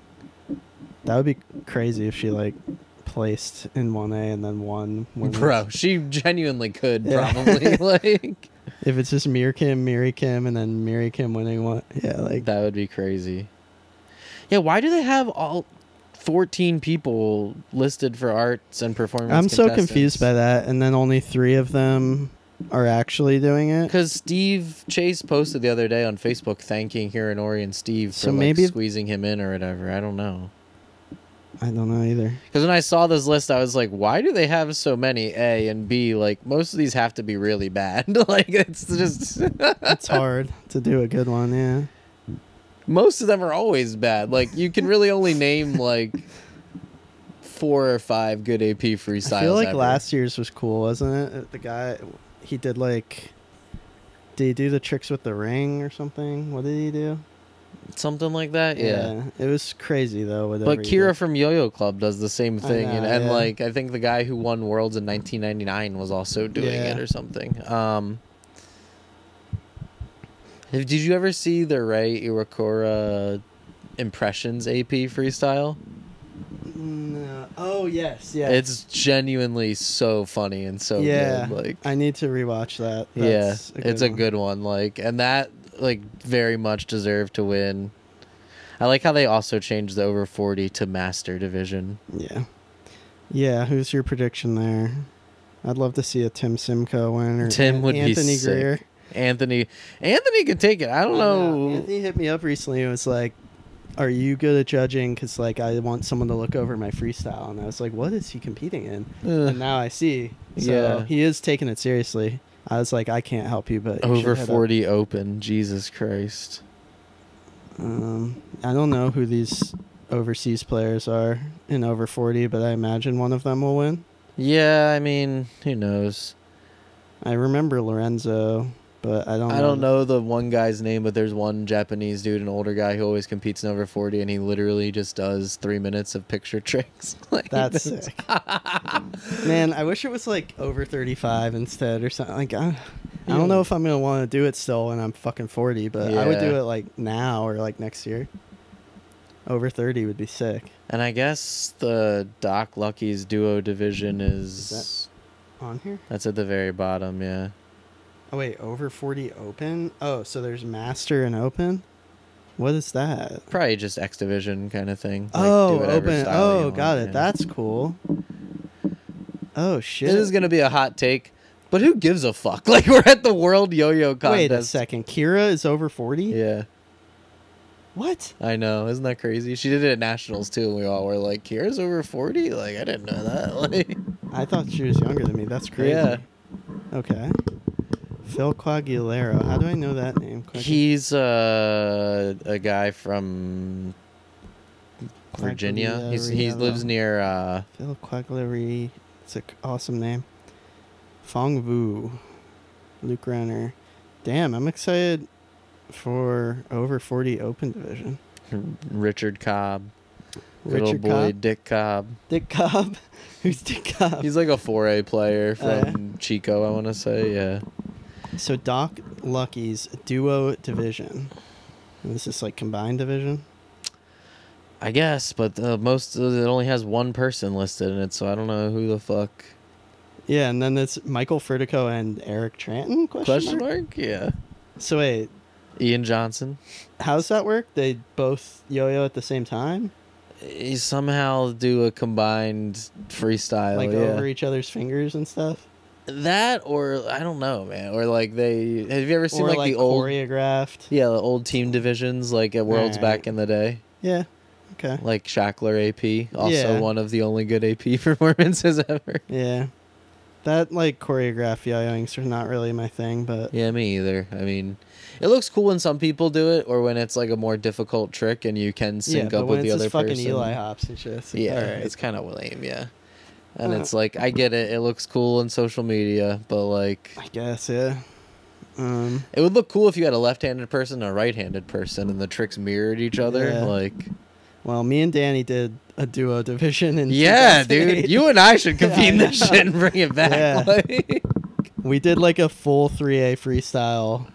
That would be crazy if she like placed in 1A and then won. Bro, she genuinely could probably like. If it's just Miri Kim, and then Miri Kim winning one, yeah, like that would be crazy. Yeah, why do they have all 14 people listed for arts and performance? I'm so confused by that, and then only 3 of them are actually doing it. Because Steve Chase posted the other day on Facebook thanking Hironori and Steve for maybe squeezing him in or whatever. I don't know. I don't know either. Because when I saw this list, I was like, why do they have so many? A and B, like most of these have to be really bad. Like it's just it's hard to do a good one. Yeah. Most of them are always bad. Like you can really only name like 4 or 5 good AP freestyles. I feel like last year's was cool, wasn't it? The guy, he did like, did he do the tricks with the ring or something? What did he do? Something like that, yeah. It was crazy though. But Kira from Yo-Yo Club does the same thing, and like I think the guy who won Worlds in 1999 was also doing it or something. Did you ever see the Ray Iwakura Impressions AP freestyle? No. Oh yes, yes. It's genuinely so funny and so good. Like, I need to rewatch that. It's a good one. Like, and that like very much deserved to win. I like how they also changed the over 40 to master division. Yeah. Who's your prediction there? I'd love to see a Tim Simcoe win or Tim would Anthony be sick. Greer. Anthony could take it. I don't know. Anthony hit me up recently. It was like, "Are you good at judging? Because like I want someone to look over my freestyle." And I was like, "What is he competing in?" And now I see. So he is taking it seriously. I was like, I can't help you, but over 40 open. Jesus Christ. I don't know who these overseas players are in over 40, but I imagine one of them will win. Yeah, I mean, who knows? I remember Lorenzo, but I don't know the one guy's name, but there's one Japanese dude, an older guy who always competes in over 40, and he literally just does 3 minutes of picture tricks. Like, that's sick. Man, I wish it was like over 35 instead or something. Like, I don't know if I'm going to want to do it still when I'm fucking 40, but I would do it like now or like next year. Over 30 would be sick. And I guess the Doc Lucky's duo division is that on here? That's at the very bottom, yeah. Oh, wait, over 40 open? Oh, so there's master and open? What is that? Probably just X division kind of thing. Like, open. Oh, got it. That's cool. Oh, shit. This is going to be a hot take, but who gives a fuck? Like, we're at the World Yo-Yo Contest. Wait a second. Kira is over 40? Yeah. What? I know. Isn't that crazy? She did it at Nationals, too, and we all were like, Kira's over 40? Like, I didn't know that. Like, I thought she was younger than me. That's crazy. Yeah. Okay. Phil Quagliaro. How do I know that name? He's a guy from Virginia. He lives near... Phil Quagliaro. It's an awesome name. Fong Vu. Luke Renner. Damn, I'm excited for over 40 open division. Richard Cobb. Good old boy, Dick Cobb. Dick Cobb? Who's Dick Cobb? He's like a 4A player from Chico, I want to say, yeah. So Doc Lucky's duo division. Is this like combined division? I guess, but it only has one person listed in it, so I don't know who the fuck. Yeah, and then it's Michael Furtico and Eric Tranton? Question mark? Yeah. So wait. Ian Johnson. How's that work? They both yo-yo at the same time? You somehow do a combined freestyle. Like over each other's fingers and stuff? That, or I don't know, man. Or like have you ever seen like the old choreographed? Yeah, the old team divisions like at Worlds back in the day. Yeah. Okay. Like Shackler AP, also one of the only good AP performances ever. Yeah. That like choreographed yo-yoings are not really my thing, but yeah, me either. I mean, it looks cool when some people do it, or when it's like a more difficult trick and you can sync up with the other person. Fucking Eli hops and shit. Like, it's kind of lame, yeah. And it's like, I get it. It looks cool on social media, but like... I guess, yeah. It would look cool if you had a left-handed person and a right-handed person, and the tricks mirrored each other. Yeah. Like, well, me and Danny did a duo division. In dude. You and I should compete in this shit and bring it back. Yeah. Like, we did like a full 3A freestyle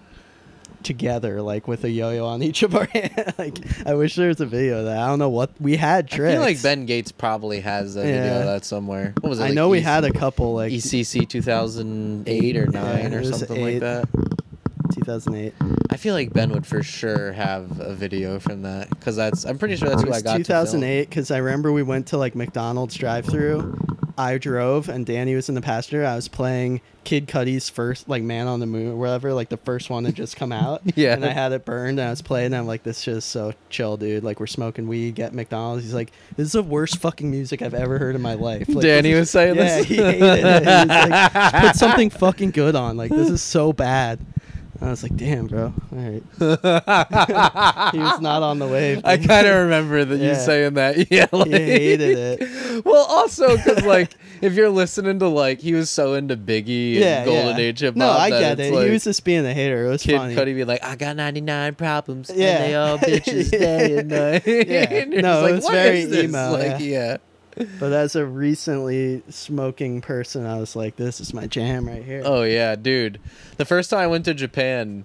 together, like with a yo-yo on each of our hands. Like, I wish there was a video of that. I don't know what we had tricks. I feel like Ben Gates probably has a video of that somewhere. What was it? I know we had a couple like ECC 2008 or 9 or something like that. 2008. I feel like Ben would for sure have a video from that because I'm pretty sure that's who I got. 2008 because I remember we went to like McDonald's drive-thru. I drove and Danny was in the passenger. I was playing Kid Cudi's first like Man on the Moon or whatever, like the first one to just come out. Yeah. And I had it burned and I was playing and I'm like, this shit is so chill, dude. Like we're smoking weed, get McDonald's. He's like, this is the worst fucking music I've ever heard in my life. Like, Danny was saying this? Yeah, he hated it. He was like, just put something fucking good on. Like this is so bad. I was like, damn, bro. All right. He was not on the wave. I kind of remember that you saying that. Yeah, like, he hated it. Well, also, because, like, if you're listening to, like, he was so into Biggie and Golden Age hip hop. No, I get it. Like, he was just being a hater. It was Kid funny. Cudi be like, I got 99 problems. And they all bitches day and night. Yeah. No, it was very emo. Like, yeah. But as a recently smoking person, I was like, this is my jam right here. Oh, yeah, dude. The first time I went to Japan,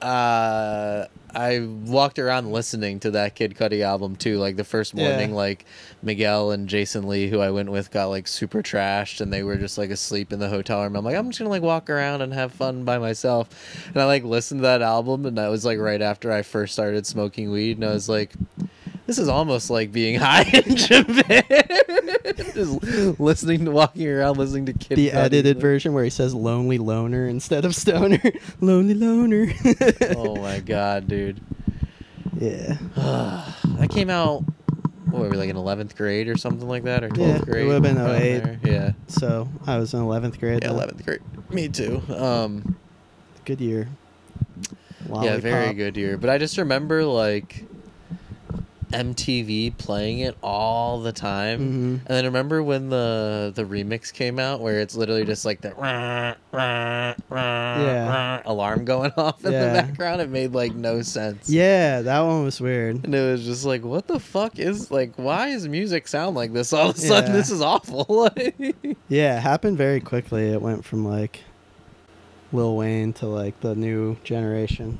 I walked around listening to that Kid Cudi album too. Like the first morning, like Miguel and Jason Lee, who I went with, got like super trashed, and they were just like asleep in the hotel room. I'm like, I'm just gonna like walk around and have fun by myself. And I like listened to that album, and that was like right after I first started smoking weed, and I was like, this is almost like being high in Japan. Just walking around, listening to Kid Cudi. The edited version where he says "lonely loner" instead of stoner. Lonely loner. Oh my god, dude. Yeah. That came out. What were we, like in 11th grade or something like that, or 12th grade? It would have been 08. Yeah. So I was in 11th grade. Yeah, 11th grade. Me too. Good year. Lollipop. Yeah, very good year. But I just remember like MTV playing it all the time, and then remember when the remix came out where it's literally just like the alarm going off in the background. It made like no sense. Yeah, that one was weird, and it was just like, what the fuck is, like, why does music sound like this all of a sudden? This is awful. Yeah, it happened very quickly. It went from like Lil Wayne to like the new generation.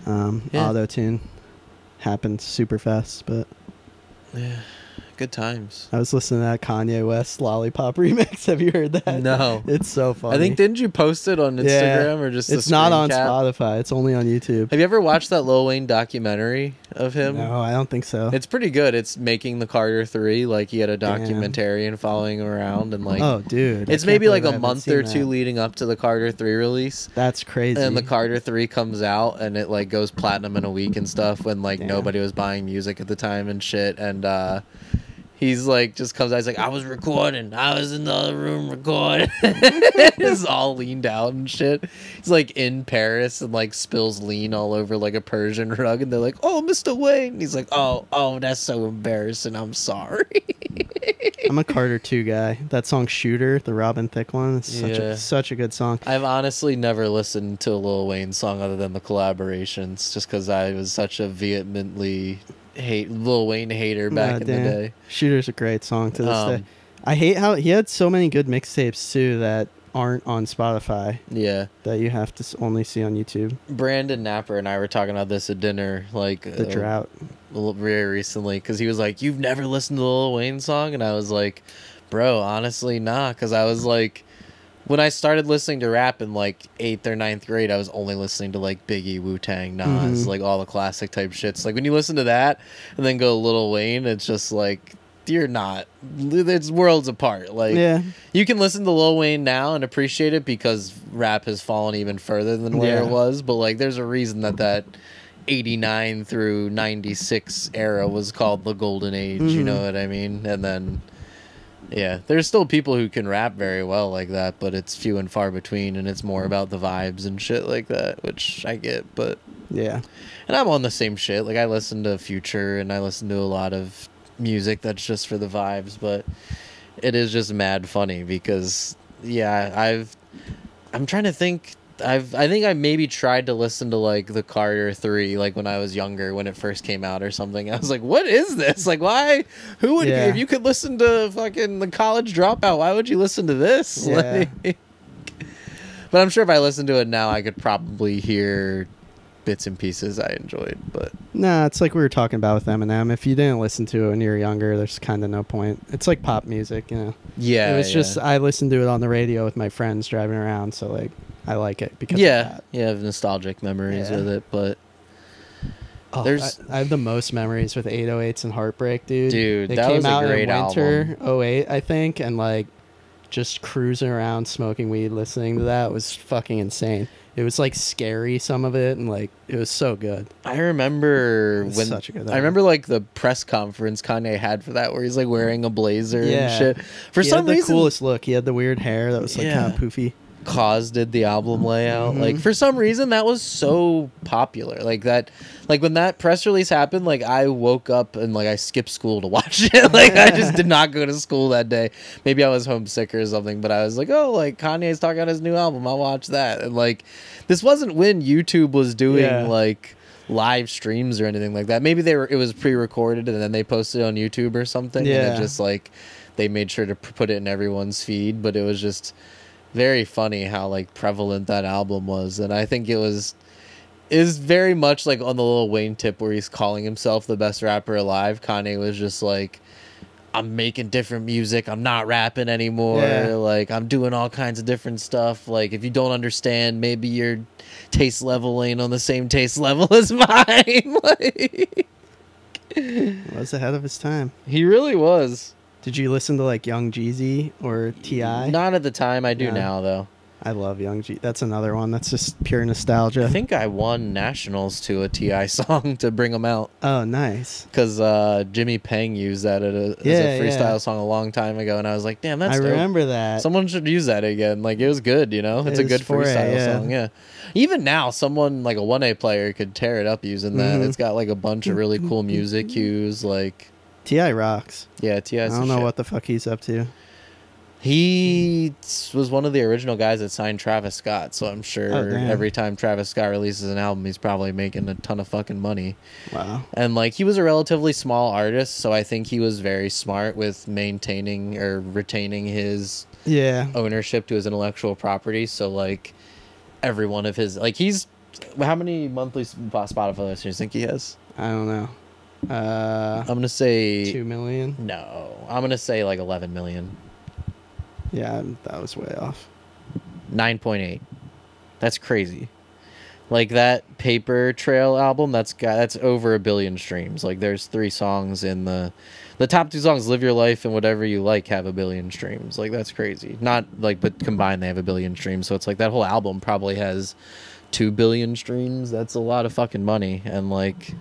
Auto-tune happened super fast, but yeah, good times. I was listening to that Kanye West Lollipop remix. Have you heard that? No. It's so funny. I think, didn't you post it on Instagram or just it's not on Spotify. It's only on YouTube. Have you ever watched that Lil Wayne documentary of him? No, I don't think so. It's pretty good. It's Making the Carter 3. Like, he had a documentarian following him around, and like, oh dude, it's maybe like a month or two leading up to the Carter 3 release. That's crazy. And the Carter 3 comes out, and it like goes platinum in a week and stuff, when like nobody was buying music at the time and shit. And he's like, just comes out, he's like, I was recording, I was in the other room recording. He's all leaned out and shit. He's like in Paris and like spills lean all over like a Persian rug, and they're like, oh, Mr. Wayne. And he's like, oh, that's so embarrassing, I'm sorry. I'm a Carter 2 guy. That song Shooter, the Robin Thicke one, it's such a good song. I've honestly never listened to a Lil Wayne song other than the collaborations, just because I was such a vehemently Lil Wayne hater back in the day. Shooter's a great song to this day. I hate how he had so many good mixtapes too that aren't on Spotify. Yeah, that you have to only see on YouTube. Brandon Napper and I were talking about this at dinner, like the drought, very recently, because he was like, "You've never listened to the Lil Wayne song?" And I was like, "Bro, honestly, nah," because I was like, when I started listening to rap in like 8th or 9th grade, I was only listening to like Biggie, Wu-Tang, Nas, like all the classic type shits. Like when you listen to that and then go Lil Wayne, it's just like, you're not. It's worlds apart. Like, you can listen to Lil Wayne now and appreciate it because rap has fallen even further than where it was. But like, there's a reason that 89 through 96 era was called the golden age. You know what I mean? And then, yeah, there's still people who can rap very well like that, but it's few and far between, and it's more about the vibes and shit like that, which I get. But yeah, and I'm on the same shit. Like, I listen to Future and I listen to a lot of music that's just for the vibes, but it is just mad funny because I'm trying to think. I think I maybe tried to listen to like the Carter 3 like when I was younger, when it first came out or something. I was like, what is this? Like, why? Who would if you could listen to fucking The College Dropout, why would you listen to this? Like, but I'm sure if I listened to it now, I could probably hear bits and pieces I enjoyed. But nah, it's like we were talking about with Eminem. If you didn't listen to it when you were younger, there's kind of no point. It's like pop music, you know. Yeah, it was just I listened to it on the radio with my friends driving around, so like I like it because of that. I have nostalgic memories with it, but I have the most memories with 808s and Heartbreak, dude. It that came was out a great in winter album. 08, I think, and like just cruising around smoking weed listening to that was fucking insane. It was like scary, some of it, and like it was so good. I remember such a good album. I remember like the press conference Kanye had for that, where he's like wearing a blazer and shit. For some reason, the coolest look. He had the weird hair that was like kind of poofy. Cause did the album layout, like for some reason that was so popular, like when that press release happened, like I woke up and like I skipped school to watch it. Like I just did not go to school that day. Maybe I was homesick or something, but I was like, oh, like Kanye's talking about his new album, I'll watch that. And like this wasn't when YouTube was doing like live streams or anything like that. Maybe it was pre-recorded and then they posted it on YouTube or something, and it just like they made sure to put it in everyone's feed. But it was just very funny how like prevalent that album was, and I think it was is very much like on the Lil Wayne tip where he's calling himself the best rapper alive. Kanye was just like, I'm making different music. I'm not rapping anymore. Yeah. Like, I'm doing all kinds of different stuff. Like, if you don't understand, maybe your taste level ain't on the same taste level as mine. Like, he was ahead of his time. He really was. Did you listen to like Young Jeezy or T.I.? Not at the time. I do now, though. I love Young Jeezy. That's another one that's just pure nostalgia. I think I won nationals to a T.I. song to bring them out. Oh, nice. Because Jimmy Pang used that as a freestyle song a long time ago, and I was like, damn, that's dope. I remember that. Someone should use that again. Like, it was good, you know? It's a good freestyle song, yeah. Even now, someone, like a 1A player, could tear it up using that. It's got, like, a bunch of really cool music cues, like... T.I. rocks. Yeah, T.I.'s I don't know what the fuck he's up to. He was one of the original guys that signed Travis Scott, so I'm sure every time Travis Scott releases an album, he's probably making a ton of fucking money. Wow. And, like, he was a relatively small artist, so I think he was very smart with maintaining or retaining his ownership to his intellectual property. So, like, every one of his... Like, he's... How many monthly Spotify listeners do you think he has? I don't know. I'm going to say... 2 million? No. I'm going to say, like, 11 million. Yeah, that was way off. 9.8. That's crazy. Like, that Paper Trail album, that's over 1 billion streams. Like, there's 3 songs in the top 2 songs, Live Your Life and Whatever You Like, have 1 billion streams. Like, that's crazy. Not, like, but combined they have 1 billion streams. So it's like that whole album probably has 2 billion streams. That's a lot of fucking money. And, like,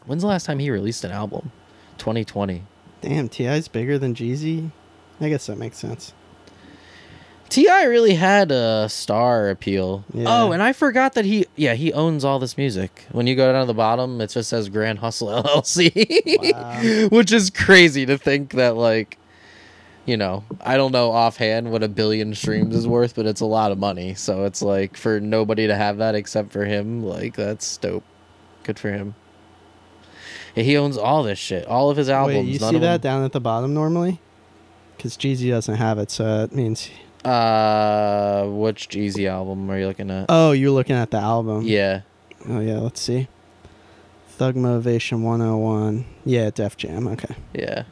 when's the last time he released an album? 2020. Damn, T.I.'s bigger than Jeezy? I guess that makes sense. T.I. really had a star appeal. Yeah. Oh, and I forgot that he owns all this music. When you go down to the bottom, it just says Grand Hustle LLC. Wow. Which is crazy to think that, like, you know, I don't know offhand what 1 billion streams is worth, but it's a lot of money. So it's like, for nobody to have that except for him, like, that's dope. Good for him. Yeah, he owns all this shit. All of his albums. Wait, you see that down at the bottom normally? Because Jeezy doesn't have it, so it means... Which Jeezy album are you looking at? Oh, you're looking at the album. Yeah. Oh, yeah, let's see. Thug Motivation 101. Yeah, Def Jam, okay. Yeah.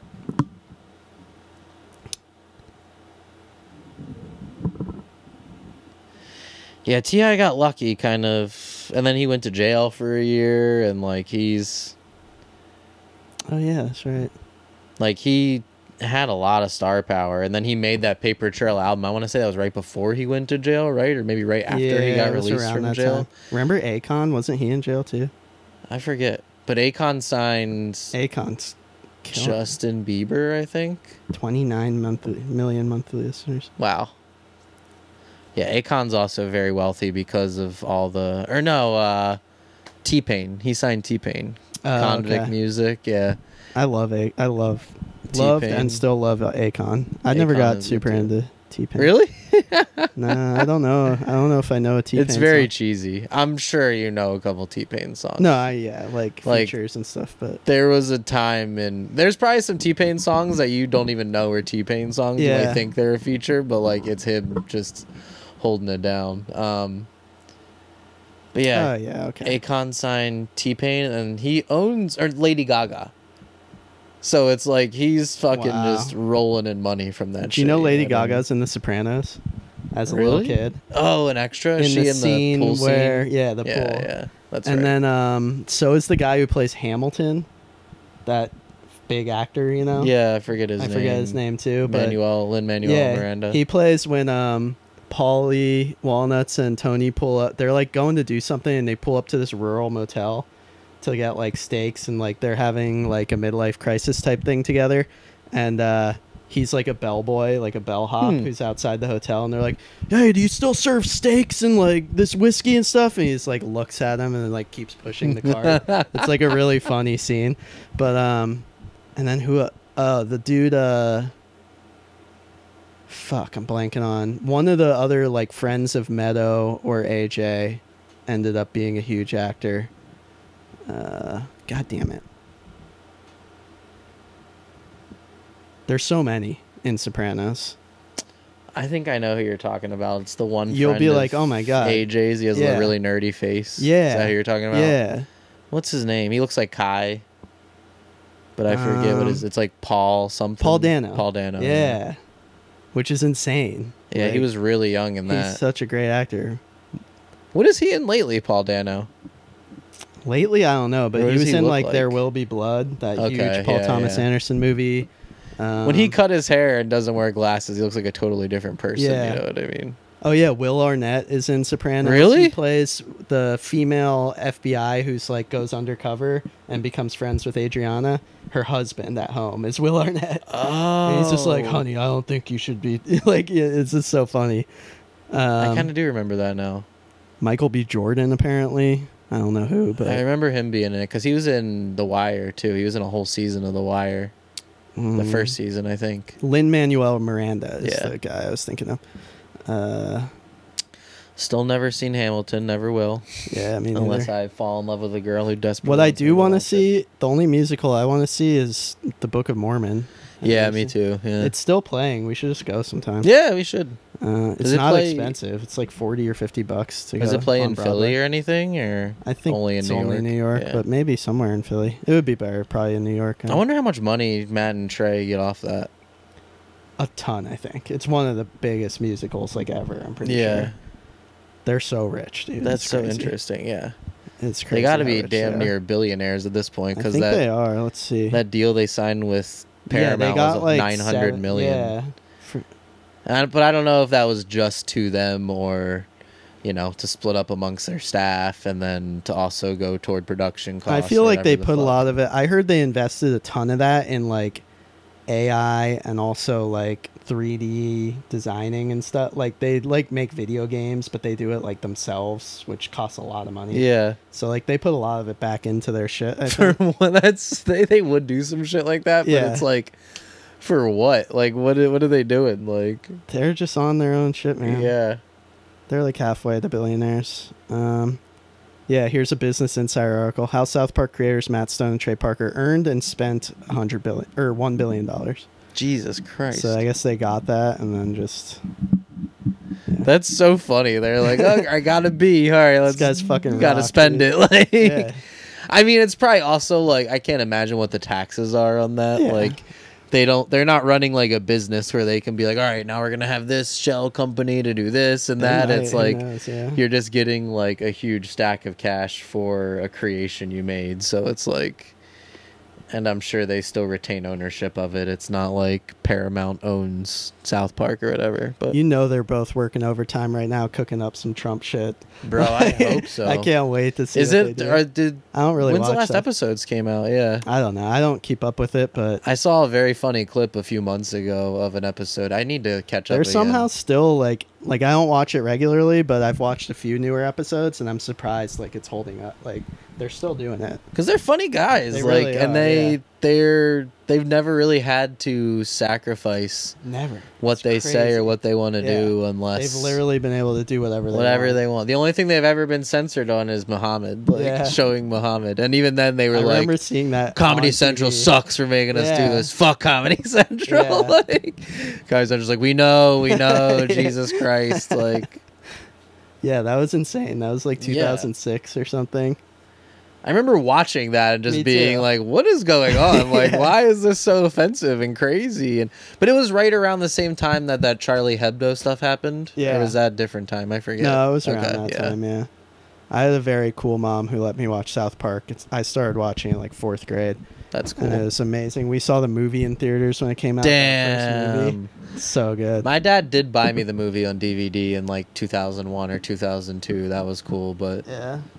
Yeah, T.I. got lucky, kind of. And then he went to jail for a year, and, like, he's... Oh, yeah, that's right. Like, he... had a lot of star power, and then he made that Paper Trail album. I want to say that was right before he went to jail, right? Or maybe right after he got released from jail. Time. Remember Akon? Wasn't he in jail too? I forget. But Akon's Justin Bieber, I think. 29 million monthly listeners. Wow. Yeah, Akon's also very wealthy because of all the... T-Pain. He signed T-Pain. Convict Music, yeah. Loved and still love Akon. I never got super into T-Pain. Really? Nah, I don't know. I don't know if I know a T-Pain It's very cheesy. I'm sure you know a couple T-Pain songs. No, like features and stuff, but... There was a time there's probably some T-Pain songs that you don't even know are T-Pain songs. Yeah. You might think they're a feature, but, like, it's him just holding it down. But yeah. Oh, yeah, okay. Akon signed T-Pain, and he owns... Or Lady Gaga. So it's like he's fucking just rolling in money from that shit. Do you know Lady Gaga's in The Sopranos as a little kid? Oh, an extra? In the scene where... Yeah, the pool. Yeah, that's right. And then so is the guy who plays Hamilton, that big actor, you know? Yeah, I forget his name. I forget his name too. Lin-Manuel Miranda. He plays when Paulie Walnuts and Tony pull up. They're like going to do something, and they pull up to this rural motel to get like steaks, and like they're having like a midlife crisis type thing together, and he's like a bellboy, like a bellhop who's outside the hotel, and they're like, hey, do you still serve steaks and like this whiskey and stuff? And he's like looks at him and then like keeps pushing the cart. It's like a really funny scene. But and then the dude fuck, I'm blanking on one of the other like friends of Meadow or AJ ended up being a huge actor. God damn it. There's so many in Sopranos. I think I know who you're talking about. It's the one. You'll be like, oh my god, AJ's. He has a really nerdy face. Yeah, is that who you're talking about? Yeah. What's his name? He looks like Kai, but I forget what his. It's like Paul something. Paul Dano. Paul Dano. Yeah, which is insane. Yeah, like, he was really young in that. He's such a great actor. What is he in lately, Paul Dano? Lately, I don't know, but he was in like There Will Be Blood, that huge Paul Thomas Anderson movie. When he cut his hair and doesn't wear glasses, he looks like a totally different person. Yeah. You know what I mean? Oh yeah, Will Arnett is in Sopranos. Really? He plays the female FBI who's like goes undercover and becomes friends with Adriana. Her husband at home is Will Arnett. Oh. And he's just like, honey, I don't think you should be like. It's just so funny. I kind of do remember that now. Michael B. Jordan, apparently. I don't know who, but I remember him being in it because he was in The Wire too. He was in a whole season of The Wire. The first season, I think. Lin-Manuel Miranda is the guy I was thinking of. Still never seen Hamilton, never will. Yeah, I mean, unless I fall in love with a girl who desperately. What I do want to see, the only musical I want to see is The Book of Mormon. Yeah, me too. Yeah. It's still playing. We should just go sometime. Yeah, we should. It's not expensive. It's like $40 or $50 to go. Does it play in Philly or anything, or I think only in it's New York? Only in New York, but maybe somewhere in Philly. It would be better probably in New York. I wonder how much money Matt and Trey get off that. A ton, I think. It's one of the biggest musicals like ever. I'm pretty sure. They're so rich, dude. That's so interesting. Yeah, it's crazy. They got to be damn near billionaires at this point because they are. Let's see. That deal they signed with Paramount was like 900 million. Yeah. But I don't know if that was just to them or, to split up amongst their staff and then to also go toward production costs. I feel like they put a lot of it. I heard they invested a ton of that in like AI and also like 3D designing and stuff. Like they like make video games, but they do it like themselves, which costs a lot of money. Yeah. So like they put a lot of it back into their shit. They would do some shit like that, but it's like, for what? Like what are they doing? Like they're just on their own shit, man. Yeah. They're like halfway to billionaires. Yeah, here's a Business Insider article. How South Park creators Matt Stone and Trey Parker earned and spent $1 billion. Jesus Christ. So I guess they got that and then just... Yeah. That's so funny. They're like, oh, I gotta be. All right, let's... This guy's fucking gotta spend it. Like, I mean, it's probably also like, I can't imagine what the taxes are on that. Yeah. Like... They're not running like a business where they can be like, all right, now we're going to have this shell company to do this and that. It's like, you're just getting like a huge stack of cash for a creation you made. So it's like, and I'm sure they still retain ownership of it. It's not like Paramount owns South Park or whatever. But they're both working overtime right now, cooking up some Trump shit. Bro, I hope so. I can't wait to see. Is it? Or did I don't really. When's watch the last that. episodes came out? Yeah, I don't know. I don't keep up with it, but I saw a very funny clip a few months ago of an episode. I need to catch up. They're somehow still like I don't watch it regularly, but I've watched a few newer episodes, and I'm surprised like it's holding up. Like they're still doing it because they're funny guys. They like really and are, they've never really had to sacrifice what they say or what they want to do unless they've literally been able to do whatever they want. The only thing they've ever been censored on is Muhammad, showing Muhammad, and even then they were I remember seeing that Comedy Central sucks for making us do this. Fuck Comedy Central. Like, guys are just like we know, Jesus Christ, like. Yeah, that was insane. That was like 2006 or something. I remember watching that and just being like, what is going on? Like, why is this so offensive and crazy? But it was right around the same time that Charlie Hebdo stuff happened. Yeah. Or was that a different time? I forget. No, it was around that time, yeah. I had a very cool mom who let me watch South Park. I started watching it like 4th grade. That's cool. And it was amazing. We saw the movie in theaters when it came out. Damn. First movie. So good. My dad did buy me the movie on DVD in like 2001 or 2002. That was cool, but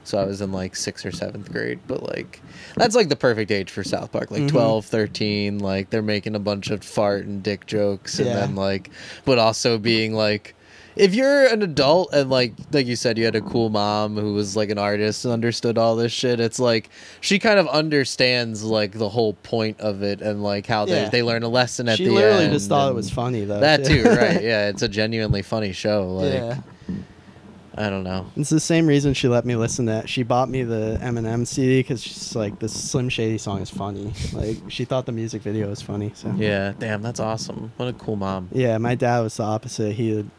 so I was in like 6th or 7th grade, but like that's like the perfect age for South Park, like 12, 13, like they're making a bunch of fart and dick jokes and then like but also being like if you're an adult and like you said, you had a cool mom who was like an artist and understood all this shit, it's like she kind of understands like the whole point of it and like how they learn a lesson at the end. She literally just thought it was funny though. That too, right? Yeah, it's a genuinely funny show. Like, I don't know. It's the same reason she let me listen to that. She bought me the Eminem CD because she's like, this Slim Shady song is funny. Like, she thought the music video was funny. So yeah, damn, that's awesome. What a cool mom. Yeah, my dad was the opposite. He would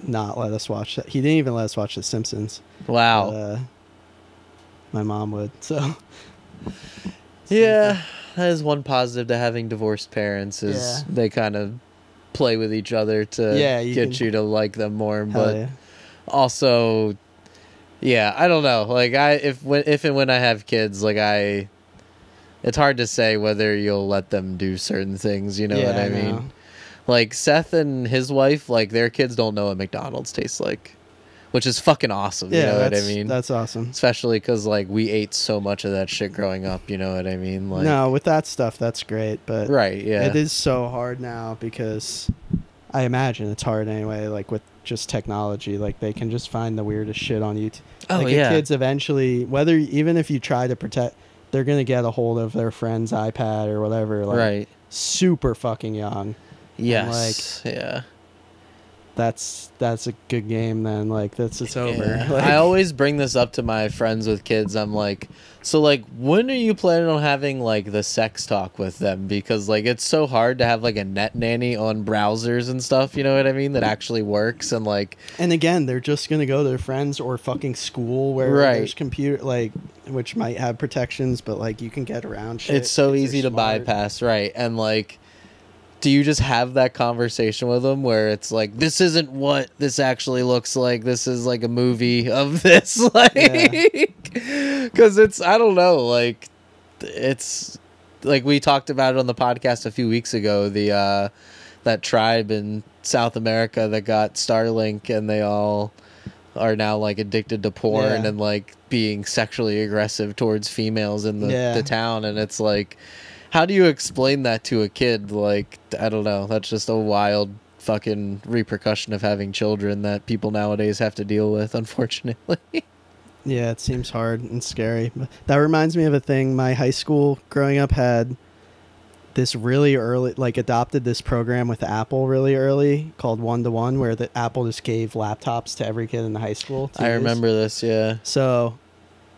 not let us watch that. He didn't even let us watch The Simpsons. Wow. But, my mom would. So yeah, that is one positive to having divorced parents is they kind of play with each other to get you to like them more. But also, yeah, I don't know. Like if and when I have kids, like it's hard to say whether you'll let them do certain things. You know what I mean? Like Seth and his wife, like their kids don't know what McDonald's tastes like, which is fucking awesome. You know what I mean? That's awesome. Especially because like we ate so much of that shit growing up. You know what I mean? Like, no, with that stuff, that's great. But it is so hard now because I imagine it's hard anyway. Like with just technology, like they can just find the weirdest shit on YouTube. Like kids eventually, even if you try to protect, they're gonna get a hold of their friend's iPad or whatever. Like, super fucking young. Yes. And, like, that's a good game then. Like it's over. Like, I always bring this up to my friends with kids. I'm like, so like when are you planning on having like the sex talk with them? Because like it's so hard to have like a net nanny on browsers and stuff, you know what I mean, that actually works. And like, and again, they're just gonna go to their friends or fucking school where there's computer, like, which might have protections, but like you can get around shit. It's so easy to bypass, and like, do you just have that conversation with them where it's like, this isn't what this actually looks like, this is like a movie of this, like, because it's, I don't know, like, it's like we talked about it on the podcast a few weeks ago, the that tribe in South America that got Starlink, and they all are now like addicted to porn and like being sexually aggressive towards females in the town. And it's like, how do you explain that to a kid? Like, I don't know. That's just a wild fucking repercussion of having children that people nowadays have to deal with, unfortunately. Yeah, it seems hard and scary. That reminds me of a thing. My high school growing up had this really early, like, adopted this program with Apple really early called 1-to-1, where the Apple just gave laptops to every kid in the high school. I remember this, yeah. So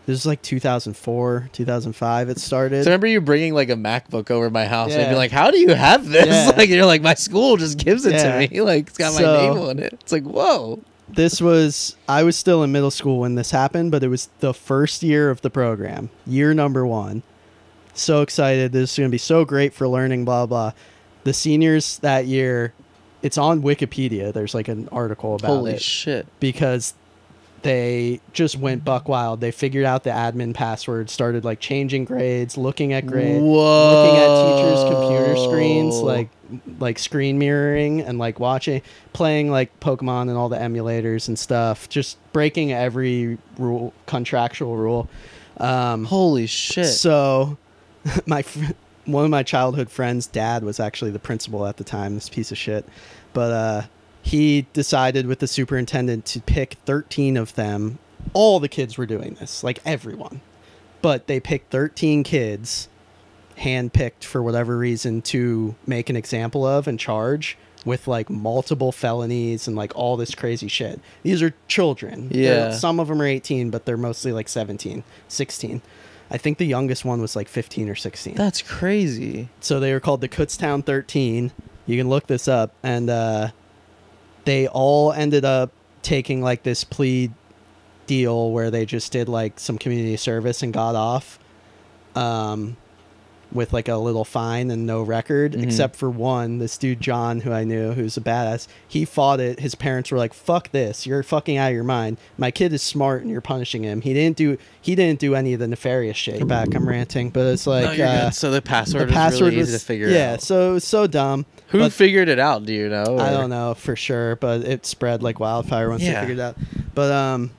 this was like 2004, 2005 it started. So I remember you bringing like a MacBook over my house and be like, how do you have this? Like, you're like, my school just gives it to me. Like, it's got my name on it. It's like, whoa. I was still in middle school when this happened, but it was the first year of the program, year number 1. So excited. This is going to be so great for learning, blah, blah. The seniors that year, it's on Wikipedia. There's like an article about it. Holy shit. Because they just went buck wild. They figured out the admin password, started like changing grades, looking at grades, looking at teachers' computer screens, like screen mirroring and like playing like Pokemon and all the emulators and stuff, just breaking every contractual rule. Holy shit. So one of my childhood friends' dad was actually the principal at the time, this piece of shit. But he decided with the superintendent to pick 13 of them. All the kids were doing this, like everyone. But they picked 13 kids, handpicked for whatever reason, to make an example of and charge with like multiple felonies and like all this crazy shit. These are children. Some of them are 18, but they're mostly like 17, 16. I think the youngest one was like 15 or 16. That's crazy. So they were called the Kutztown 13. You can look this up. And they all ended up taking like this plea deal where they just did like some community service and got off with like a little fine and no record, except for one, this dude John, who I knew, who's a badass. He fought it. His parents were like, fuck this, you're fucking out of your mind. My kid is smart and you're punishing him. He didn't do any of the nefarious shit. Back, I'm ranting, but it's like so the password was really easy to figure out. Yeah, so it was so dumb. Who figured it out, do you know? Or? I don't know for sure, but it spread like wildfire once they figured it out. But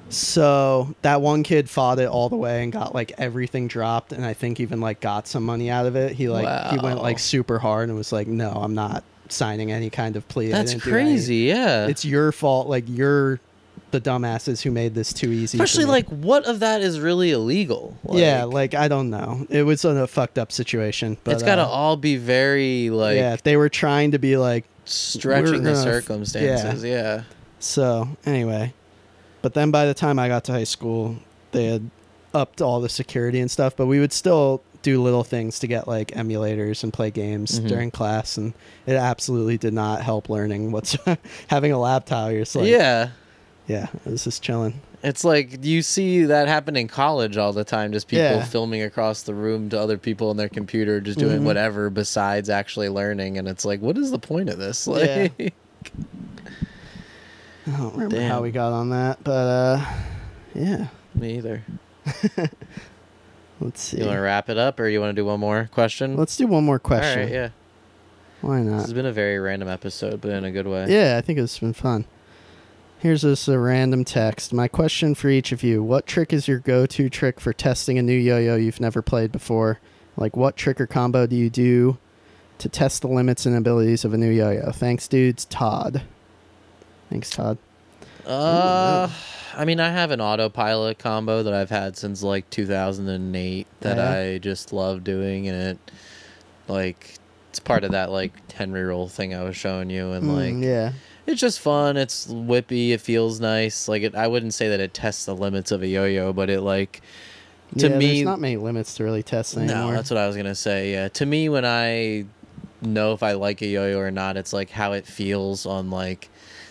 so that one kid fought it all the way and got like everything dropped, and I think even like got some money out of it. He went like super hard and was like, no, I'm not signing any kind of plea. That's crazy. It's your fault. Like, you're the dumbasses who made this too easy. Especially like, what of that is really illegal? Like, like, I don't know. It was a fucked up situation, but it's gotta all be very like, they were trying to be like stretching the circumstances. So anyway, But then by the time I got to high school, they had upped all the security and stuff, but we would still do little things to get like emulators and play games during class, and it absolutely did not help learning what's having a laptop. You're just like, yeah, it was just chilling. It's like you see that happen in college all the time, just people filming across the room to other people on their computer, just doing whatever besides actually learning, and it's like, what is the point of this? Like, I don't remember how we got on that, but yeah. Me either. Let's see. You want to wrap it up, or you want to do one more question? Let's do one more question. All right, yeah. Why not? This has been a very random episode, but in a good way. Yeah, I think it's been fun. Here's just a random text. My question for each of you. What trick is your go-to trick for testing a new yo-yo you've never played before? Like, what trick or combo do you do to test the limits and abilities of a new yo-yo? Thanks, dudes. Todd. Thanks, Todd. I mean, I have an autopilot combo that I've had since like 2008 that I just love doing, and it, like, it's part of that like Henry roll thing I was showing you, and it's just fun. It's whippy. It feels nice. Like, I wouldn't say that it tests the limits of a yo-yo, but it, like, to me, there's not many limits to really test anymore. No, that's what I was gonna say. Yeah, to me, when I know if I like a yo-yo or not, it's like how it feels on like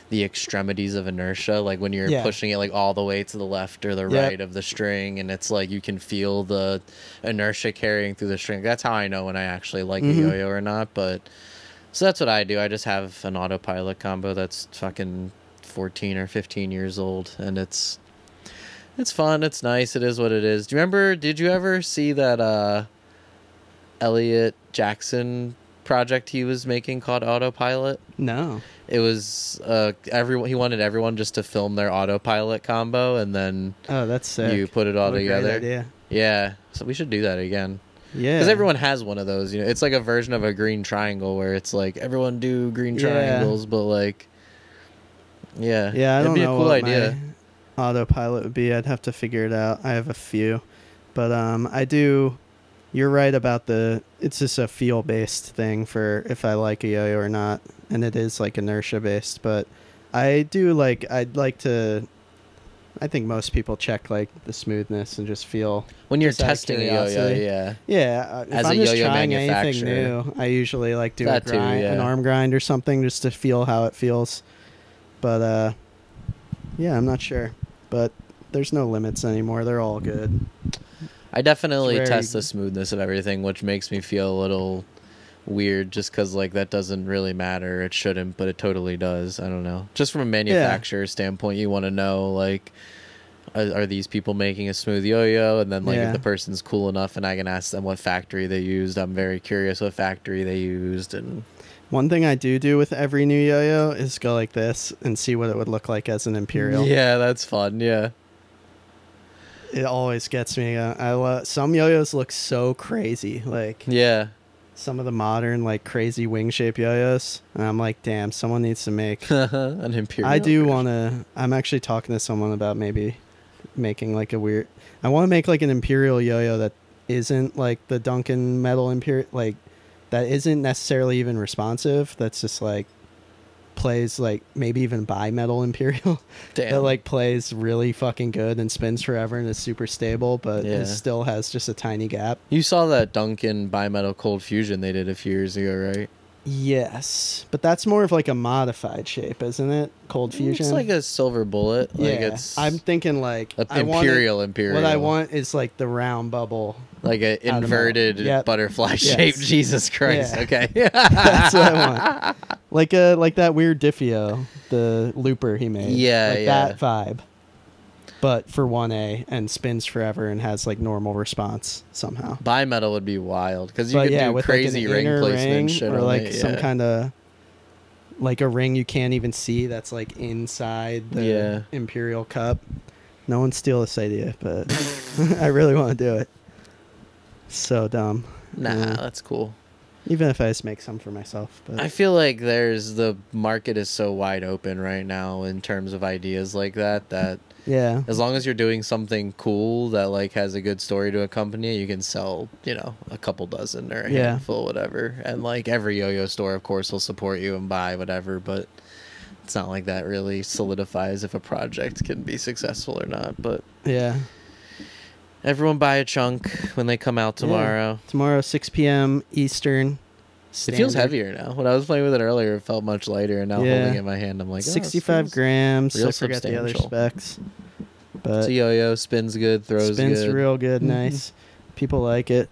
the extremities of inertia, like when you're pushing it like all the way to the left or the right of the string, and it's like you can feel the inertia carrying through the string. That's how I know when I actually like a yo-yo or not. But so that's what I do. I just have an autopilot combo that's fucking 14 or 15 years old, and it's fun, it's nice, it is what it is. Did you ever see that Elliot Jackson project he was making called Autopilot? No. It was he wanted everyone just to film their autopilot combo, and then that's sick. You put it all together. Great idea. Yeah, so we should do that again. Yeah, because everyone has one of those. You know, it's like a version of a green triangle where it's like everyone do green triangles, but like, I don't know. It'd be a cool idea. My autopilot would be. I'd have to figure it out. I have a few, but I do. You're right about it's just a feel based thing for if I like a yo-yo or not, and it is like inertia based. But I'd like to. I think most people check like the smoothness and just feel when you're testing a yo-yo. If as I'm a just yo-yo trying manufacturer, anything new, I usually like do an arm grind or something just to feel how it feels. But I'm not sure. But there's no limits anymore. They're all good. I definitely test the smoothness of everything, which makes me feel a little weird just because, like, that doesn't really matter. It shouldn't, but it totally does. I don't know. Just from a manufacturer standpoint, you want to know, like, are these people making a smooth yo-yo? And then, like, if the person's cool enough and I can ask them what factory they used, I'm very curious what factory they used. And one thing I do with every new yo-yo is go like this and see what it would look like as an Imperial. Yeah, that's fun. Yeah. It always gets me. Some yo-yos look so crazy. Like, some of the modern, like, crazy wing shape yo-yos. And I'm like, damn, someone needs to make an Imperial. I do want to. I'm actually talking to someone about maybe making like I want to make like an Imperial yo-yo that isn't like the Duncan metal Imperial, like that isn't necessarily even responsive. That's just like plays like maybe even bi-metal Imperial. Damn. That like plays really fucking good and spins forever and is super stable, but it still has just a tiny gap. You saw that Duncan bi-metal Cold Fusion they did a few years ago, right? Yes, but that's more of like a modified shape, isn't it? Cold Fusion. It's like a silver bullet. Like I'm thinking like Imperial. What I want is like the round bubble, like an inverted butterfly shape. Jesus Christ. Yeah. Okay, that's what I want. Like that weird Diffio, the looper he made. That vibe. But for 1A and spins forever and has like normal response somehow. Bi-metal would be wild because you could do with crazy like ring placement shit or like some kind of like a ring you can't even see that's like inside the Imperial cup. No one steal this idea, but I really want to do it. So dumb. Nah, that's cool. Even if I just make some for myself. But I feel like the market is so wide open right now in terms of ideas like that as long as you're doing something cool that like has a good story to accompany it, you can sell, a couple dozen or a handful, whatever. And like every yo-yo store, of course, will support you and buy whatever. But it's not like that really solidifies if a project can be successful or not. But yeah, everyone buy a chunk when they come out tomorrow. Yeah. Tomorrow, 6 p.m. Eastern. Standard. It feels heavier now. When I was playing with it earlier, it felt much lighter, and now holding it in my hand, I'm like, 65 grams. Real I forgot the other specs. But it's a yo-yo, spins good, throws spins good. real good, nice. People like it.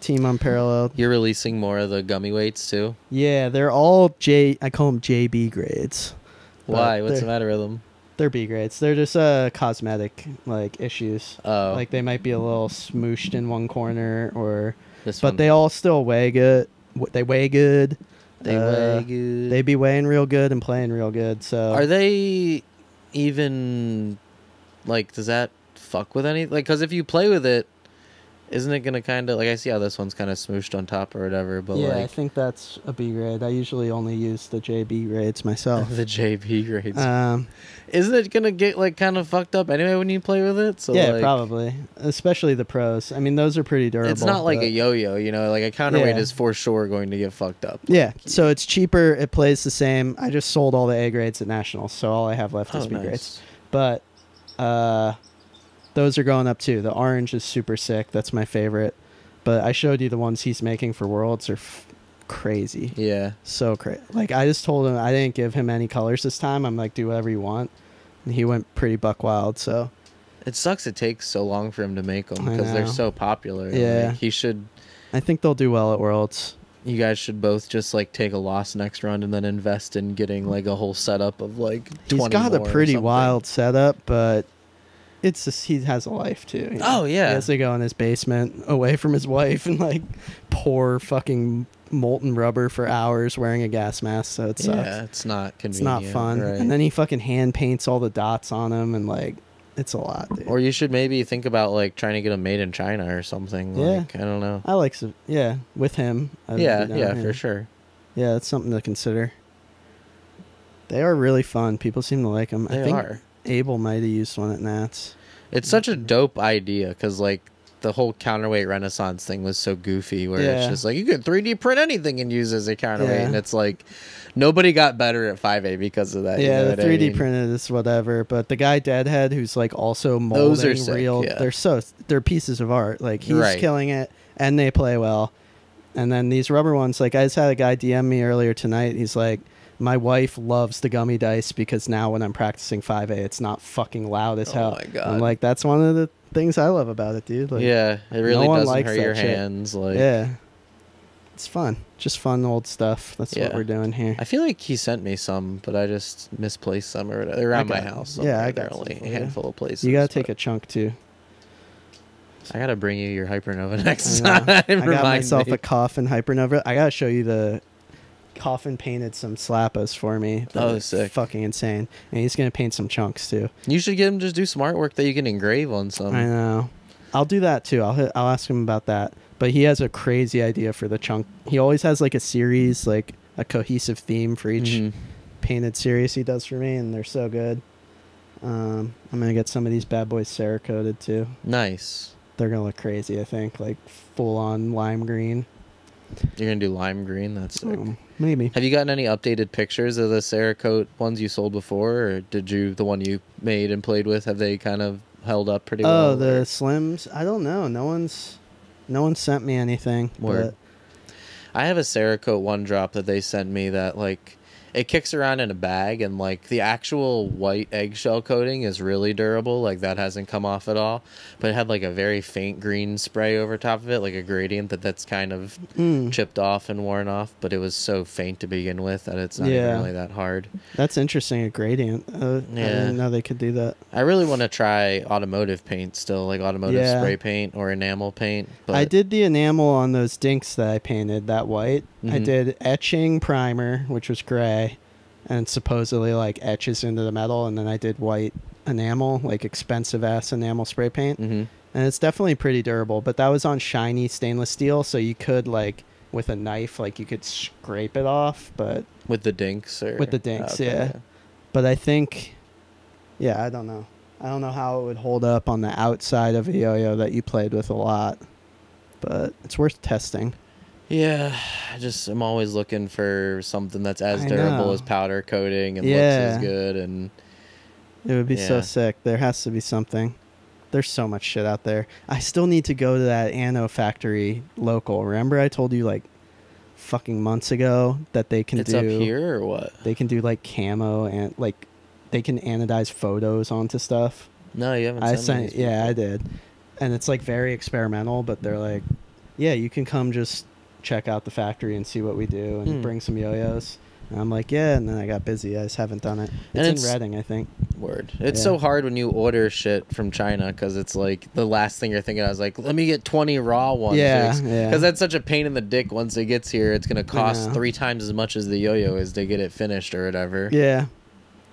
Team Unparalleled. You're releasing more of the gummy weights too? Yeah, they're all I call them JB grades. Why? What's the matter with them? They're B grades. They're just cosmetic like issues. Oh. Like they might be a little smooshed in one corner but they all still weigh good. They weigh good. They weigh good. They be weighing real good and playing real good. So are they even like? Does that fuck with any? Like, because if you play with it, isn't it gonna kind of like? I see how this one's kind of smooshed on top or whatever. But yeah, like, I think that's a B grade. I usually only use the JB grades myself. The JB grades. Isn't it gonna get like kind of fucked up anyway when you play with it? So yeah, like, probably. Especially the pros. I mean, those are pretty durable. It's not like a yo-yo, you know. Like a counterweight is for sure going to get fucked up. Yeah, so it's cheaper. It plays the same. I just sold all the A grades at Nationals, so all I have left is B grades. But those are going up too. The orange is super sick. That's my favorite. But I showed you the ones he's making for Worlds are crazy. Yeah. So crazy. Like, I just told him I didn't give him any colors this time. I'm like, do whatever you want. And he went pretty buck wild, so. It sucks it takes so long for him to make them because they're so popular. Yeah. Like, he should. I think they'll do well at Worlds. You guys should both just like take a loss next round and then invest in getting like a whole setup of like 20 He's got a more pretty wild setup, but it's just he has a life too. You know? Oh yeah, he has to go in his basement away from his wife and like pour fucking molten rubber for hours wearing a gas mask. So it sucks. Yeah, it's not convenient. It's not fun. Right. And then he fucking hand paints all the dots on him and like it's a lot, dude. Or you should maybe think about like trying to get them made in China or something. Yeah, like, I don't know. I like with him. Yeah, for sure. Yeah, it's something to consider. They are really fun. People seem to like them. I think Abel might have used one at Nats. It's such a dope idea because like the whole counterweight renaissance thing was so goofy where it's just like you could 3D print anything and use as a counterweight and it's like nobody got better at 5A because of that. Yeah, you know the 3D printed is whatever, but the guy Deadhead who's like also molding those are sick, real they're pieces of art. Like he's killing it and they play well. And then these rubber ones, like I just had a guy DM me earlier tonight. He's like, my wife loves the gummy dice because now when I'm practicing 5A, it's not fucking loud as hell. Oh my God. I'm like, that's one of the things I love about it, dude. Like, yeah, it really doesn't hurt your hands. Like, yeah, it's fun. Just fun old stuff. That's what we're doing here. I feel like he sent me some, but I just misplaced some or whatever. They're around my house. Somewhere. Yeah, I got only a handful of places. You gotta take a chunk too. I gotta bring you your Hypernova next time. I got myself a coffin Hypernova. I gotta show you the coffin painted some slappas for me. Oh, sick. Fucking insane. And he's gonna paint some chunks too. You should get him just do some artwork that you can engrave on some. I know. I'll do that too. I'll ask him about that. But he has a crazy idea for the chunk. He always has like a series, like a cohesive theme for each painted series he does for me, and they're so good. I'm gonna get some of these bad boys Cerakoted too. Nice. They're gonna look crazy, I think, like full on lime green. You're gonna do lime green? That's sick. Maybe. Have you gotten any updated pictures of the Cerakote ones you sold before, or did the one you made and played with, have they kind of held up pretty well? Oh, the Slims? I don't know. No one sent me anything. Word. But I have a Cerakote one drop that they sent me that like it kicks around in a bag, and like the actual white eggshell coating is really durable. Like that hasn't come off at all, but it had like a very faint green spray over top of it, like a gradient that's kind of chipped off and worn off. But it was so faint to begin with that it's not even really that hard. That's interesting, a gradient. I didn't know they could do that. I really want to try automotive paint still, like automotive spray paint or enamel paint. But I did the enamel on those dinks that I painted, that white. I did etching primer, which was gray, and supposedly like etches into the metal, and then I did white enamel, like expensive ass enamel spray paint. And it's definitely pretty durable, but that was on shiny stainless steel, so you could like with a knife, like you could scrape it off, but with the dinks yeah. But I think I don't know how it would hold up on the outside of a yo-yo that you played with a lot, but it's worth testing. Yeah, I'm always looking for something that's as durable as powder coating and looks as good. And it would be so sick. There has to be something. There's so much shit out there. I still need to go to that Anno factory local. Remember I told you like fucking months ago that they can do... It's up here or what? They can do like camo and like they can anodize photos onto stuff. No, you haven't sent me. Yeah, I did. And it's like very experimental, but they're like, yeah, you can come just check out the factory and see what we do and bring some yo-yos. And I'm like, yeah, and then I got busy. I just haven't done it. It's in Reading, I think. Word. It's so hard when you order shit from China because it's like the last thing you're thinking. I was like, let me get 20 raw ones. Yeah, because that's such a pain in the dick. Once it gets here, it's going to cost 3 times as much as the yo-yo is to get it finished or whatever. Yeah.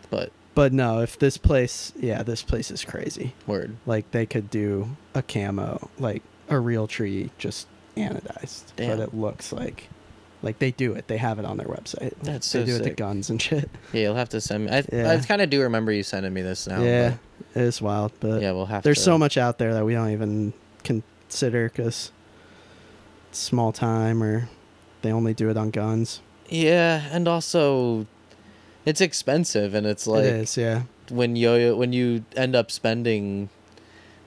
But no, if this place is crazy. Word. Like they could do a camo, like a real tree just anodized. Damn. But it looks like they do it. They have it on their website. That's so sick. They do it to guns and shit. Yeah, you'll have to send me. I kind of do remember you sending me this now. Yeah, it is wild. But yeah, we'll have there's so much out there that we don't even consider because it's small time or they only do it on guns. Yeah, and also it's expensive, and it's like... It is, yeah. When you end up spending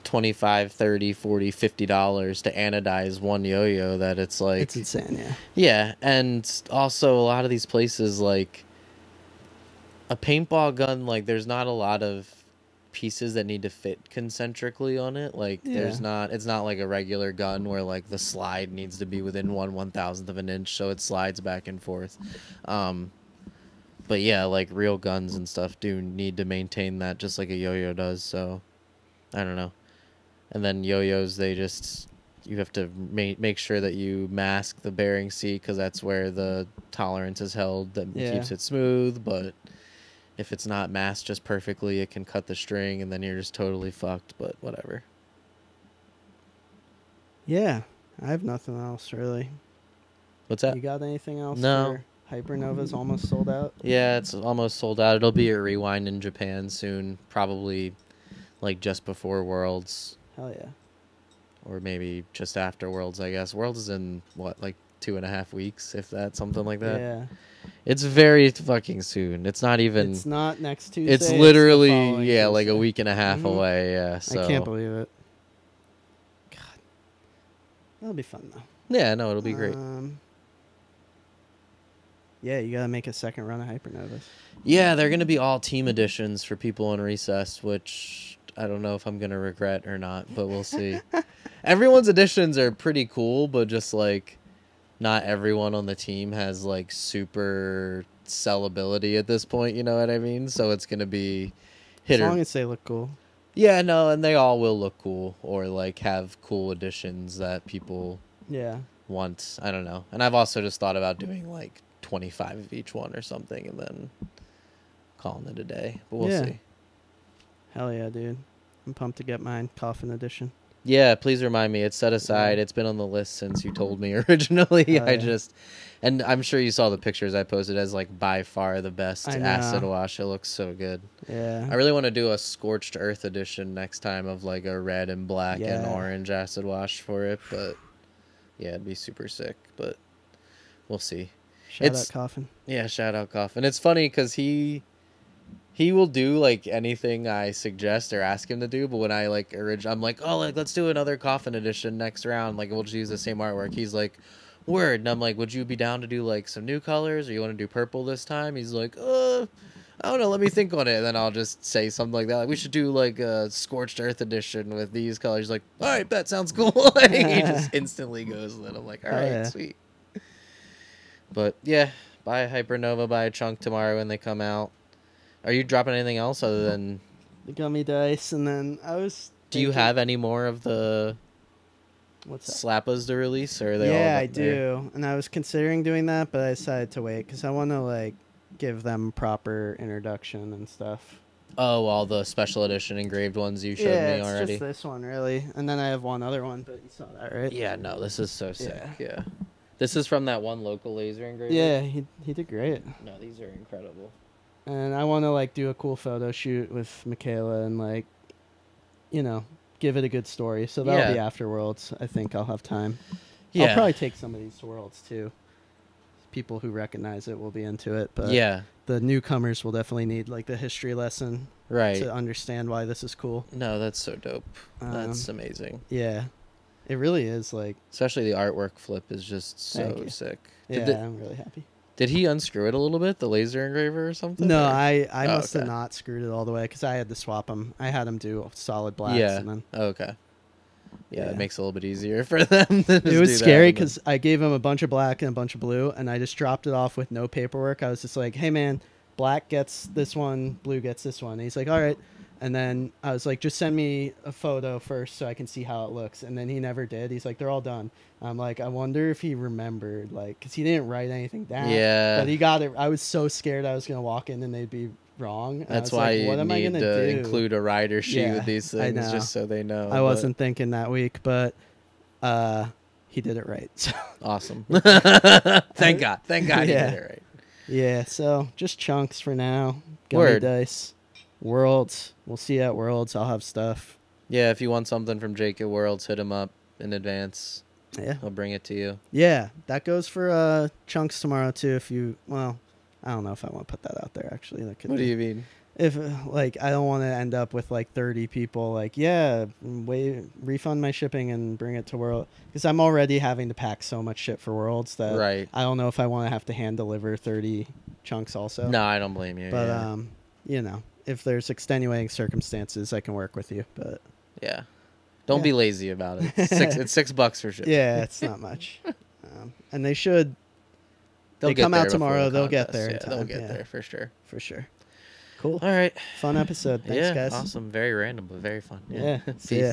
$25, $30, $40, $50 to anodize one yo-yo, that it's like... It's insane, yeah. Yeah, and also a lot of these places, like... A paintball gun, like, there's not a lot of pieces that need to fit concentrically on it. Like, it's not like a regular gun where, like, the slide needs to be within 1/1000th of an inch, so it slides back and forth. But yeah, like real guns and stuff do need to maintain that just like a yo-yo does. So I don't know. And then yo-yos, you have to make sure that you mask the bearing seat because that's where the tolerance is held that keeps it smooth. But if it's not masked just perfectly, it can cut the string and then you're just totally fucked. But whatever. Yeah, I have nothing else really. What's that? You got anything else? No. Hypernova's almost sold out? Yeah, it's almost sold out. It'll be a rewind in Japan soon, probably like just before Worlds. Hell yeah. Or maybe just after Worlds, I guess. Worlds is in, what, like 2.5 weeks, if that, something like that? Yeah. It's very fucking soon. It's not even... It's not next Tuesday. It's literally, like a week and a half away, yeah. So. I can't believe it. God. That'll be fun, though. Yeah, no, it'll be great. Yeah, you gotta make a second run of Hypernovas. Yeah, they're gonna be all team editions for people in recess, which I don't know if I'm gonna regret or not, but we'll see. Everyone's editions are pretty cool, but just like not everyone on the team has like super sellability at this point, you know what I mean? So it's gonna be as long as they look cool. Yeah, no, and they all will look cool or like have cool editions that people want. I don't know. And I've also just thought about doing like 25 of each one or something and then calling it a day, but we'll see. Hell yeah, dude. I'm pumped to get mine coffin edition. Yeah, please remind me. It's set aside. It's been on the list since you told me originally. And I'm sure you saw the pictures I posted as like by far the best acid wash. It looks so good. Yeah. I really want to do a scorched earth edition next time of like a red and black and orange acid wash for it, but yeah, it'd be super sick, but we'll see. Shout out Coffin. Yeah, shout out Coffin. It's funny because he will do like anything I suggest or ask him to do, but when I like I'm like, oh, like let's do another Coffin edition next round. Like we'll just use the same artwork. He's like, word. And I'm like, would you be down to do like some new colors, or you want to do purple this time? He's like, I don't know. Let me think on it. And then I'll just say something like that. Like we should do like a scorched earth edition with these colors. He's like, all right, that sounds cool. Like, he just instantly goes. And then I'm like, all right, sweet. But yeah, buy a Hypernova, buy a chunk tomorrow when they come out. Are you dropping anything else other than the gummy dice? And then I was. Do you have any more of the Slappas to release, or are they all? Yeah, I do, and I was considering doing that, but I decided to wait because I want to like give them proper introduction and stuff. Oh, all the special edition engraved ones you showed me already. Yeah, it's just this one really, and then I have one other one, but you saw that, right? Yeah, no, this is so sick. Yeah. This is from that one local laser engraver? Yeah, he did great. No, these are incredible. And I want to, like, do a cool photo shoot with Michaela and, like, you know, give it a good story. So that'll be after Worlds. I think I'll have time. Yeah. I'll probably take some of these to Worlds, too. people who recognize it will be into it, but yeah, the newcomers will definitely need like the history lesson, right, to understand why this is cool. No, that's so dope. That's amazing. Yeah, it really is. Like, especially the artwork flip is just so sick. I'm really happy. Did he unscrew it a little bit, the laser engraver or something? No, I must have not screwed it all the way because I had to swap them. I had him do solid blacks. Yeah. And then, okay. Yeah, it makes it a little bit easier for them. It was scary because I gave him a bunch of black and a bunch of blue, and I just dropped it off with no paperwork. I was just like, hey, man, black gets this one, blue gets this one. And he's like, all right. And then I was like, just send me a photo first so I can see how it looks. And then he never did. He's like, they're all done. I'm like, I wonder if he remembered, like, because he didn't write anything down. Yeah. But he got it. I was so scared I was going to walk in and they'd be wrong. That's why like, you need to include a rider sheet with these things just so they know. I wasn't thinking that week, but he did it right. So. Awesome. Thank God. Thank God he did it right. Yeah, so just chunks for now. Gummy dice. Worlds. We'll see you at Worlds. I'll have stuff. Yeah, if you want something from Jake at Worlds, hit him up in advance. Yeah. He'll bring it to you. Yeah, that goes for chunks tomorrow too. If you, well, I don't know if I want to put that out there actually. That could what do you mean? If like I don't want to end up with like 30 people like, yeah, refund my shipping and bring it to World, because I'm already having to pack so much shit for Worlds that I don't know if I want to have to hand deliver 30 chunks also. No, I don't blame you. But you know, if there's extenuating circumstances, I can work with you. But yeah, don't be lazy about it. It's $6 for shipping. Yeah, it's not much. And they should. They come out tomorrow. They'll get there. Yeah, they'll get there for sure. For sure. Cool. All right. Fun episode. Thanks, guys. Awesome. Very random, but very fun. Yeah. See ya.